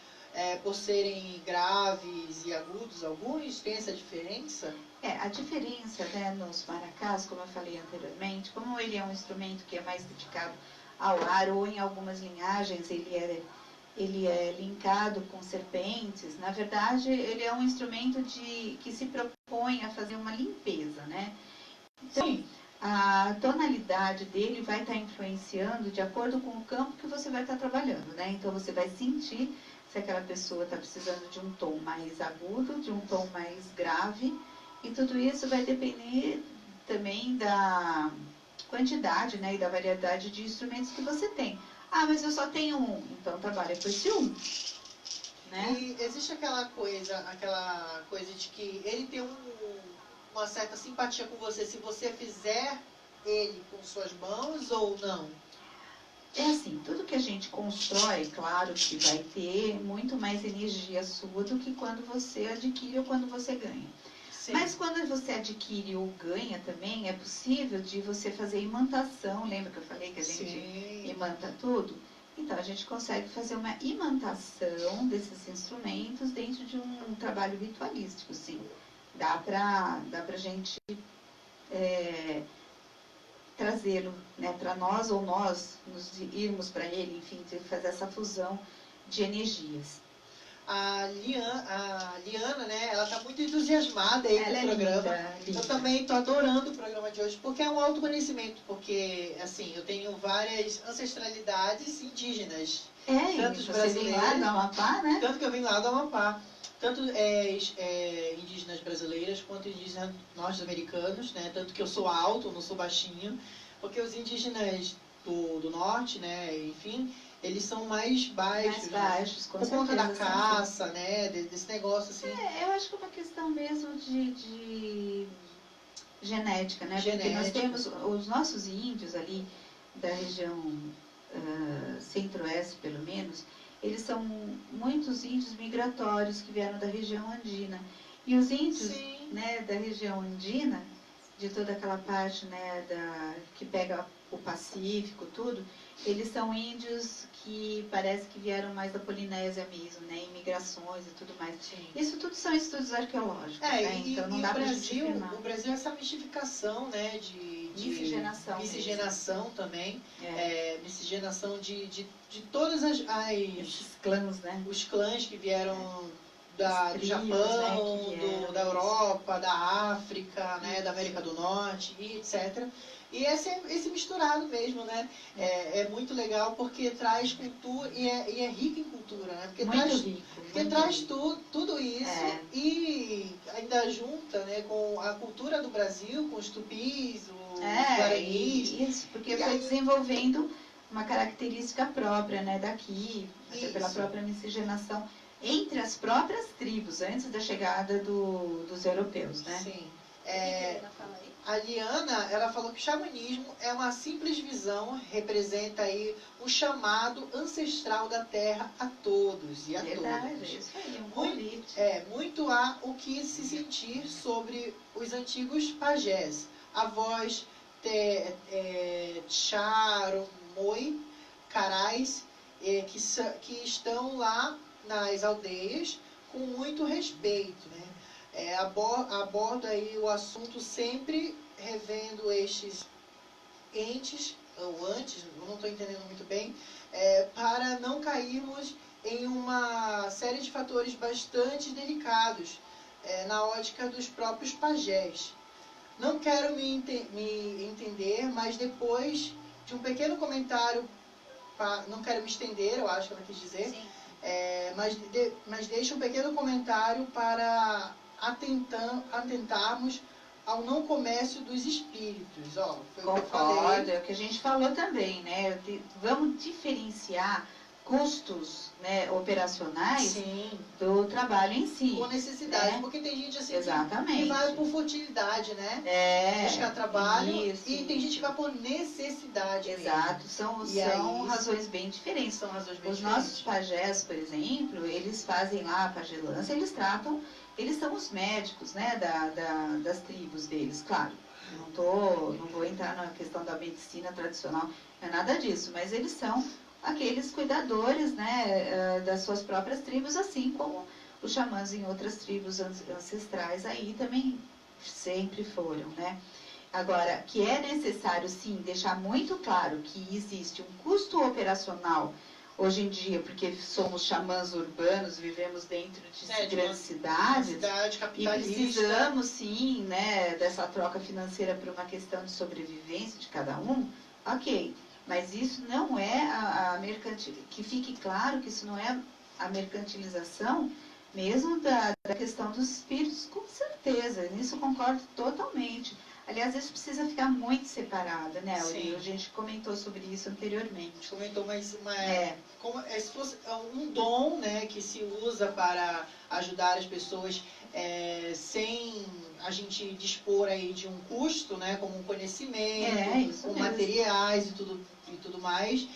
por serem graves e agudos alguns? Tem essa diferença? A diferença, né, nos maracás, como eu falei anteriormente, como ele é um instrumento que é mais dedicado ao ar, ou em algumas linhagens ele é linkado com serpentes, na verdade ele é um instrumento que se propõe a fazer uma limpeza, né? Então, sim, a tonalidade dele vai estar influenciando de acordo com o campo que você vai estar trabalhando, né? Então você vai sentir se aquela pessoa está precisando de um tom mais agudo, de um tom mais grave, e tudo isso vai depender também da quantidade, né, e da variedade de instrumentos que você tem. Mas eu só tenho um, então trabalha com esse um. Né? E existe aquela coisa de que ele tem uma certa simpatia com você se você fizer ele com suas mãos ou não? É assim, tudo que a gente constrói, claro que vai ter muito mais energia sua do que quando você adquire ou quando você ganha. Sim. Mas quando você adquire ou ganha também, é possível de você fazer imantação. Lembra que eu falei que a gente imanta tudo? Então, a gente consegue fazer uma imantação desses instrumentos dentro de um trabalho ritualístico, sim. Dá pra gente trazê-lo, né, para nós ou nós nos irmos para ele, enfim, fazer essa fusão de energias. A Liana, né, ela tá muito entusiasmada aí com o programa. Linda. Eu também estou adorando o programa de hoje, porque é um autoconhecimento, porque, assim, eu tenho várias ancestralidades indígenas. Tanto você vem lá do Amapá, né? Tanto que eu vim lá do Amapá. Tanto indígenas brasileiras quanto indígenas norte-americanos, né? Tanto que eu sou alto, não sou baixinho, porque os indígenas do norte, né, enfim, eles são mais baixos. Mais baixos, com por conta da certeza, caça, né? Desse negócio assim. Eu acho que é uma questão mesmo de genética, né? Genética. Porque nós temos os nossos índios ali da região centro-oeste, pelo menos, eles são muitos índios migratórios que vieram da região andina. E os índios, né, da região andina, de toda aquela parte, né, que pega o Pacífico, tudo, eles são índios que parece que vieram mais da Polinésia mesmo, né, imigrações e tudo mais. Sim. Isso tudo são estudos arqueológicos, né? Então não dá para justificar. O Brasil é essa mistificação, né, de miscigenação também, miscigenação de todas esses clãs, né? Os clãs que vieram do Japão, né, da Europa, da África, né, da América do Norte, e etc. E esse misturado mesmo, né? É muito legal porque traz cultura e é rico em cultura, né? Porque traz tudo isso e ainda junta, né, com a cultura do Brasil, com os tupis, os guaranis. Isso, porque foi desenvolvendo uma característica própria, né, daqui, até pela própria miscigenação entre as próprias tribos, antes da chegada dos europeus, né? Sim. A Liana, ela falou que o xamanismo é uma simples visão, representa aí o chamado ancestral da terra a todos e a todas. Isso aí, um convite. Muito há o que se sentir sobre os antigos pajés, avós, Charo, Moi, Carais, que estão lá nas aldeias com muito respeito, né? Aborda aí o assunto sempre revendo estes entes, ou antes, eu não estou entendendo muito bem, para não cairmos em uma série de fatores bastante delicados na ótica dos próprios pajés. Não quero me entender, mas depois de um pequeno comentário, não quero me estender, eu acho que ela quis dizer, Sim. Mas deixa um pequeno comentário para atentarmos ao não comércio dos espíritos. Foi o que eu falei. Concordo, é o que a gente falou também, né? Vamos diferenciar custos, né, operacionais do trabalho em si. Com necessidade, né? Porque tem gente assim Exatamente. que vai por futilidade, né? Buscar trabalho, e tem gente que vai por necessidade. Exato, são razões bem diferentes. Os nossos pajés, por exemplo, eles fazem lá a pagelância, eles são os médicos, né, das tribos deles, claro. Não vou entrar na questão da medicina tradicional, não é nada disso, mas eles são aqueles cuidadores, né, das suas próprias tribos, assim como os xamãs em outras tribos ancestrais aí também sempre foram, né? Agora, que é necessário, sim, deixar muito claro que existe um custo operacional hoje em dia, porque somos xamãs urbanos, vivemos dentro de grandes cidades, e precisamos, sim, né, dessa troca financeira por uma questão de sobrevivência de cada um, ok. Mas isso não é que fique claro que isso não é a mercantilização mesmo da questão dos espíritos, com certeza, nisso concordo totalmente. Aliás, isso precisa ficar muito separado, né, Uri? A gente comentou sobre isso anteriormente. A gente comentou, mas como se fosse um dom, né, que se usa para ajudar as pessoas sem a gente dispor aí de um custo, né, como um conhecimento, com materiais e tudo mais.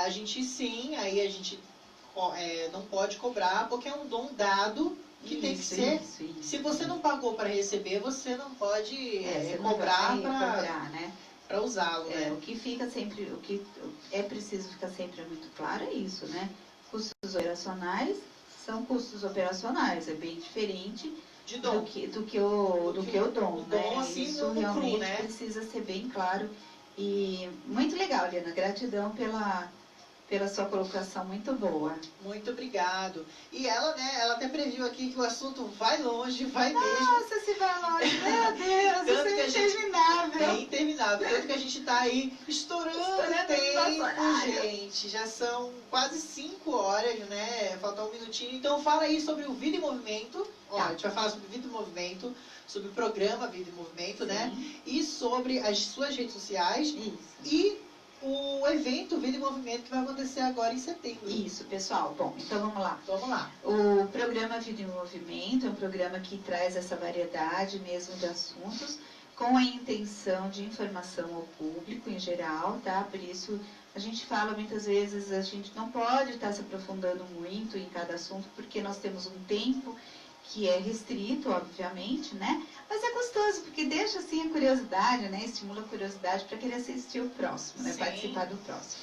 A gente não pode cobrar, porque é um dom dado que tem que ser. Se você não pagou para receber, você não pode cobrar para usá-lo, né? O que é preciso ficar sempre muito claro é isso, né? Custos operacionais são custos operacionais, é bem diferente do que o dom, né? Assim, isso realmente precisa ser bem claro. E muito legal, Liana, gratidão pela sua colocação muito boa. Muito obrigado. E ela, né, ela até previu aqui que o assunto vai longe, vai mesmo. Nossa, se vai longe, meu Deus, isso é interminável. É interminável, tanto que a gente está aí estourando tempo, gente. Já são quase 5 horas, né, falta um minutinho. Então fala aí sobre o Vida em Movimento. A gente vai falar sobre Vida em Movimento, sobre o programa Vida em Movimento, né, e sobre as suas redes sociais. Isso. E o evento Vida em Movimento que vai acontecer agora em setembro. Isso, pessoal. Bom, então vamos lá. Vamos lá. O programa Vida em Movimento é um programa que traz essa variedade mesmo de assuntos, com a intenção de informação ao público em geral, tá? Por isso, a gente fala muitas vezes, a gente não pode estar se aprofundando muito em cada assunto, porque nós temos um tempo que é restrito, obviamente, né? Mas é gostoso, porque deixa assim a curiosidade, né? Estimula a curiosidade para querer assistir o próximo, né? Sim. Participar do próximo.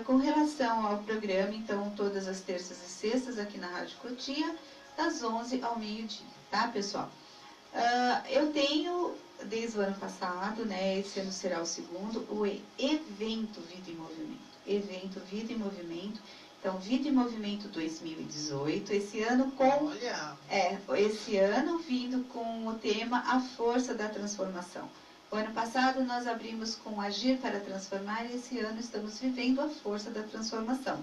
Com relação ao programa, então, todas as terças e sextas aqui na Rádio Cotia, das 11 ao meio-dia, tá, pessoal? Eu tenho, desde o ano passado, né, esse ano será o segundo, o evento Vida em Movimento. Evento Vida em Movimento. Então, Vida em Movimento 2018, esse ano esse ano vindo com o tema A Força da Transformação. O ano passado nós abrimos com Agir para Transformar e esse ano estamos vivendo a força da transformação.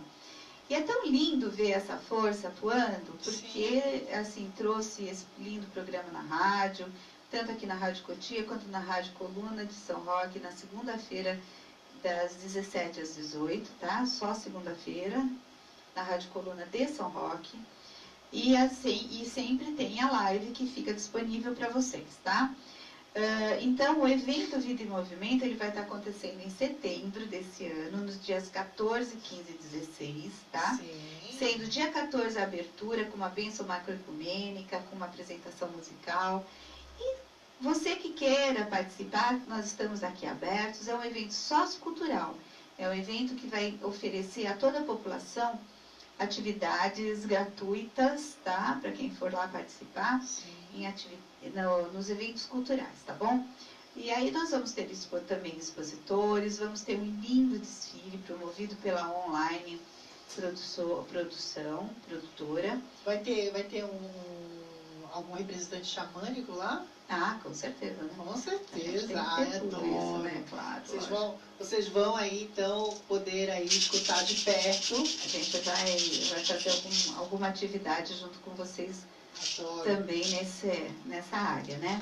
E é tão lindo ver essa força atuando, porque assim, trouxe esse lindo programa na rádio, tanto aqui na Rádio Cotia quanto na Rádio Coluna de São Roque, na segunda-feira, das 17 às 18, tá? Só segunda-feira, na Rádio Coluna de São Roque. E, assim, e sempre tem a live que fica disponível para vocês, tá? Então, o evento Vida em Movimento, ele vai estar acontecendo em setembro desse ano, nos dias 14, 15 e 16, tá? Sim. Sendo dia 14 a abertura, com uma bênção macroecumênica, com uma apresentação musical. E você que queira participar, nós estamos aqui abertos, é um evento sociocultural. É um evento que vai oferecer a toda a população atividades gratuitas, tá? Para quem for lá participar, nos eventos culturais, tá bom? E aí nós vamos ter também expositores, vamos ter um lindo desfile promovido pela online produtora. Vai ter algum representante xamânico lá? Ah, com certeza, né? Com certeza, é tudo isso, né? Claro. Vocês vão aí, então, poder aí escutar de perto. A gente vai fazer alguma atividade junto com vocês. Adoro. Também nessa área, né?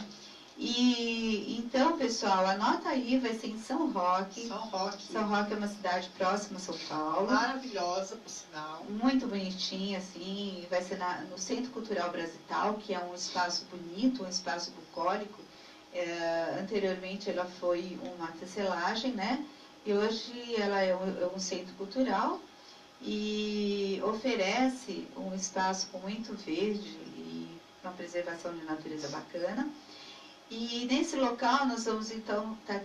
E então, pessoal, anota aí, vai ser em São Roque. São Roque. São Roque é uma cidade próxima a São Paulo. Maravilhosa, por sinal. Muito bonitinha, assim. Vai ser no Centro Cultural Brasital, que é um espaço bonito, um espaço bucólico. Anteriormente ela foi uma tecelagem, né? E hoje ela é um centro cultural e oferece um espaço com muito verde e uma preservação de natureza bacana. E nesse local nós vamos então estar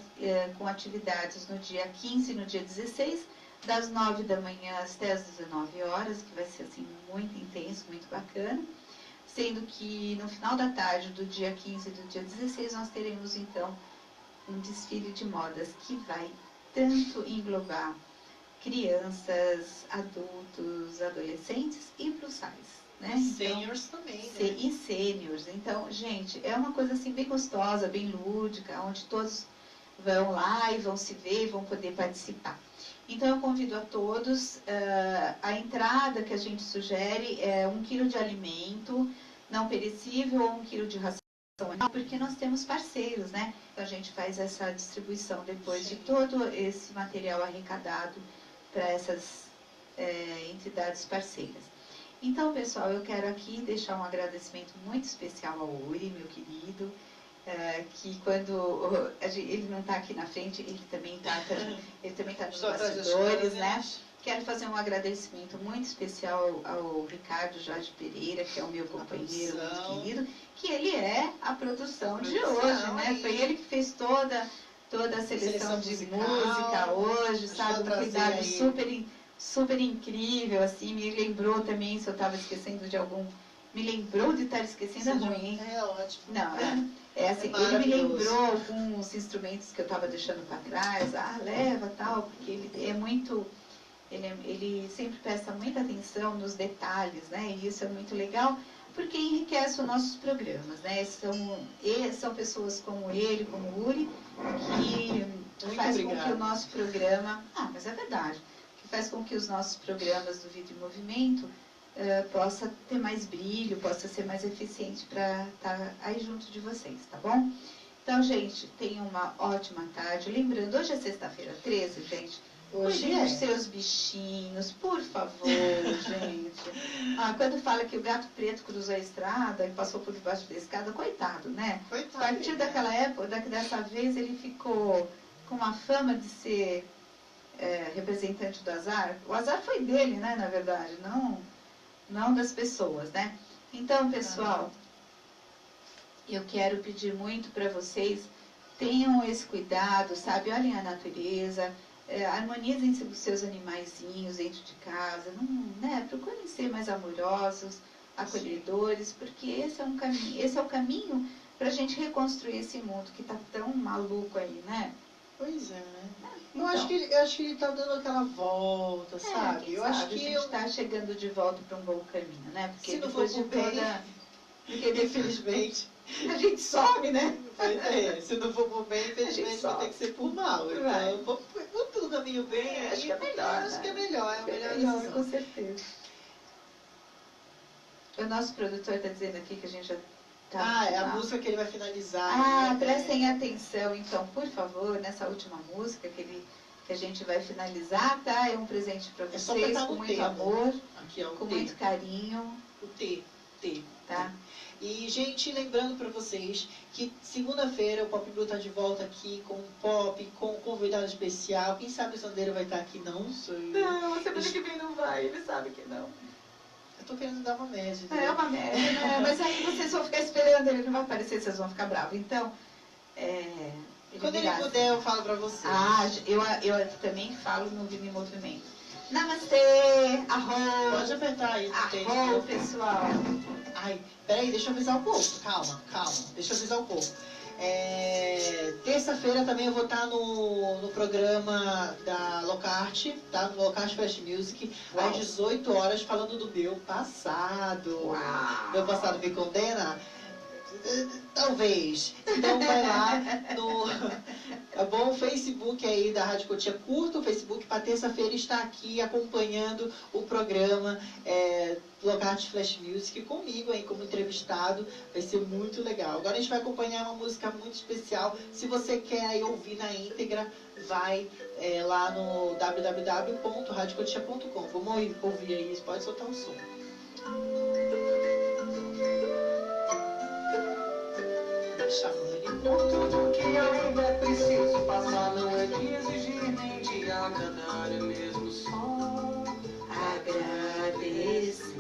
com atividades no dia 15 e no dia 16, das 9 da manhã até as 19 horas, que vai ser assim muito intenso, muito bacana. Sendo que no final da tarde do dia 15 e do dia 16 nós teremos então um desfile de modas que vai tanto englobar crianças, adultos, adolescentes e plus size, né? E seniors também, né? E seniors. Então, gente, é uma coisa assim bem gostosa, bem lúdica, onde todos vão lá e vão se ver e vão poder participar. Então, eu convido a todos, a entrada que a gente sugere é 1 quilo de alimento não perecível ou 1 quilo de ração, porque nós temos parceiros, né? Então, a gente faz essa distribuição depois de todo esse material arrecadado para essas entidades parceiras. Então, pessoal, eu quero aqui deixar um agradecimento muito especial ao Uri, meu querido, que quando ele não está aqui na frente, ele também está nos bastidores, né? Quero fazer um agradecimento muito especial ao Ricardo Jorge Pereira, que é o meu companheiro muito querido, que ele é a produção de hoje, né? Foi ele que fez toda a seleção de música hoje, sabe? Um cuidado super incrível, assim, me lembrou também, se eu estava esquecendo de algum... Me lembrou de estar esquecendo, é ruim, hein? É ótimo. Não, assim, ele me lembrou alguns instrumentos que eu estava deixando para trás, leva tal, porque ele é muito... Ele sempre presta muita atenção nos detalhes, né? E isso é muito legal, porque enriquece os nossos programas, né? São pessoas como ele, como o Uri, que faz com que o nosso programa... mas é verdade. Que faz com que os nossos programas do Vida em Movimento possa ter mais brilho, possa ser mais eficiente para estar aí junto de vocês, tá bom? Então, gente, tenham uma ótima tarde. Lembrando, hoje é sexta-feira 13, gente. Hoje Cuidem dos é. seus bichinhos, por favor, gente. Quando fala que o gato preto cruzou a estrada e passou por debaixo da escada, coitado, né? Coitado. A partir daquela época, dessa vez, ele ficou com a fama de ser representante do azar. O azar foi dele, né, na verdade, não das pessoas, né? Então, pessoal, eu quero pedir muito para vocês, tenham esse cuidado, sabe? Olhem a natureza, harmonizem os seus animaizinhos dentro de casa, né? Procurem ser mais amorosos, acolhedores, porque esse é o caminho para a gente reconstruir esse mundo que está tão maluco aí, né? Pois é, né? Então, Eu acho que ele tá dando aquela volta, sabe? Eu acho que a gente está chegando de volta para um bom caminho, né? Porque se não depois for de por bem, toda... Porque infelizmente, a gente some, né? pois é, se não for por bem, infelizmente vai ter que ser por mal. Vai. Então, vamos pelo caminho bem, Acho que é melhor, acho né? que é melhor, é a melhor Isso, decisão. com certeza. O nosso produtor está dizendo aqui que a gente já está... É a música que ele vai finalizar. Prestem atenção, então, por favor, nessa última música que a gente vai finalizar, tá? É um presente para É só vocês, apertar com no muito T, amor, Aqui, ó, com o T. muito carinho, O T. tá? E, gente, lembrando pra vocês que segunda-feira o Pop Blue tá de volta aqui com pop, com um convidado especial. Quem sabe o Sandeiro vai estar aqui? Não sei. Não, semana que vem não vai, ele sabe que não. Eu tô querendo dar uma média. É uma merda, né? Mas aí vocês vão ficar esperando, ele não vai aparecer, vocês vão ficar bravos. Então, Quando ele puder, eu falo pra vocês. Eu também falo no Vive em Movimento. Namastê, arro. Pode apertar aí. Arro, pessoal. Ai, peraí, deixa eu avisar o povo. Calma. Deixa eu avisar o povo. Terça-feira também eu vou estar no programa da Locarte, tá? No Locarte Fest Music, às 18 horas, falando do meu passado. Uau. Meu passado me condena? Talvez. Então vai lá no bom Facebook aí da Rádio Cotia. Curta o Facebook para terça-feira estar aqui acompanhando o programa Locarte Flash Music comigo aí como entrevistado. Vai ser muito legal. Agora a gente vai acompanhar uma música muito especial. Se você quer aí ouvir na íntegra, vai lá no www.radiocotia.com. Vamos ouvir aí, pode soltar o som. Por tudo que ainda é preciso passar, não é de exigir nem de agradar, é mesmo só Agradecer.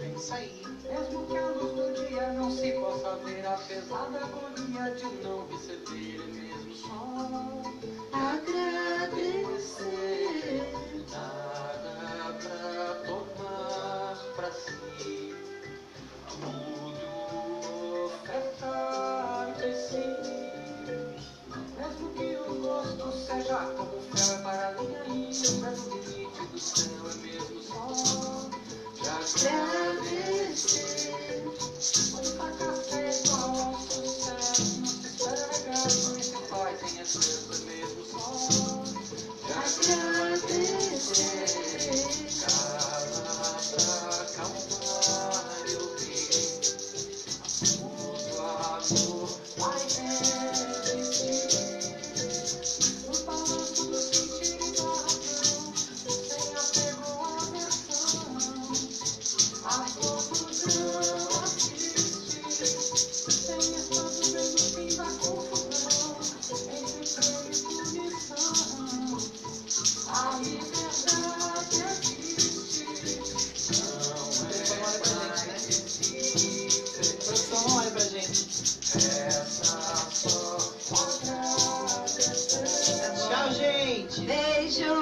É isso aí. mesmo que a luz do dia não se possa ver, apesar da agonia de não receber, é mesmo só Agradecer. nada pra tomar pra si, tudo ofertar de si. Mesmo que o gosto seja como o fel para a linha e o mesmo limite do céu, é mesmo só de agradecer. Quando o fracasso é igual ao sucesso, não se espera regresso e se faz em excesso, é mesmo só de agradecer. Calma pra acalmar e ouvir, tudo amor vai resistir. No balanço do sentir e da razão, sem apego à versão, a confusão assiste, sem espanto vendo o fim da confusão, entre prêmio e punição, a liberdade existe, não é mais difícil. Produção, olha pra gente. Essa só agradecer. Tchau, gente. Beijo.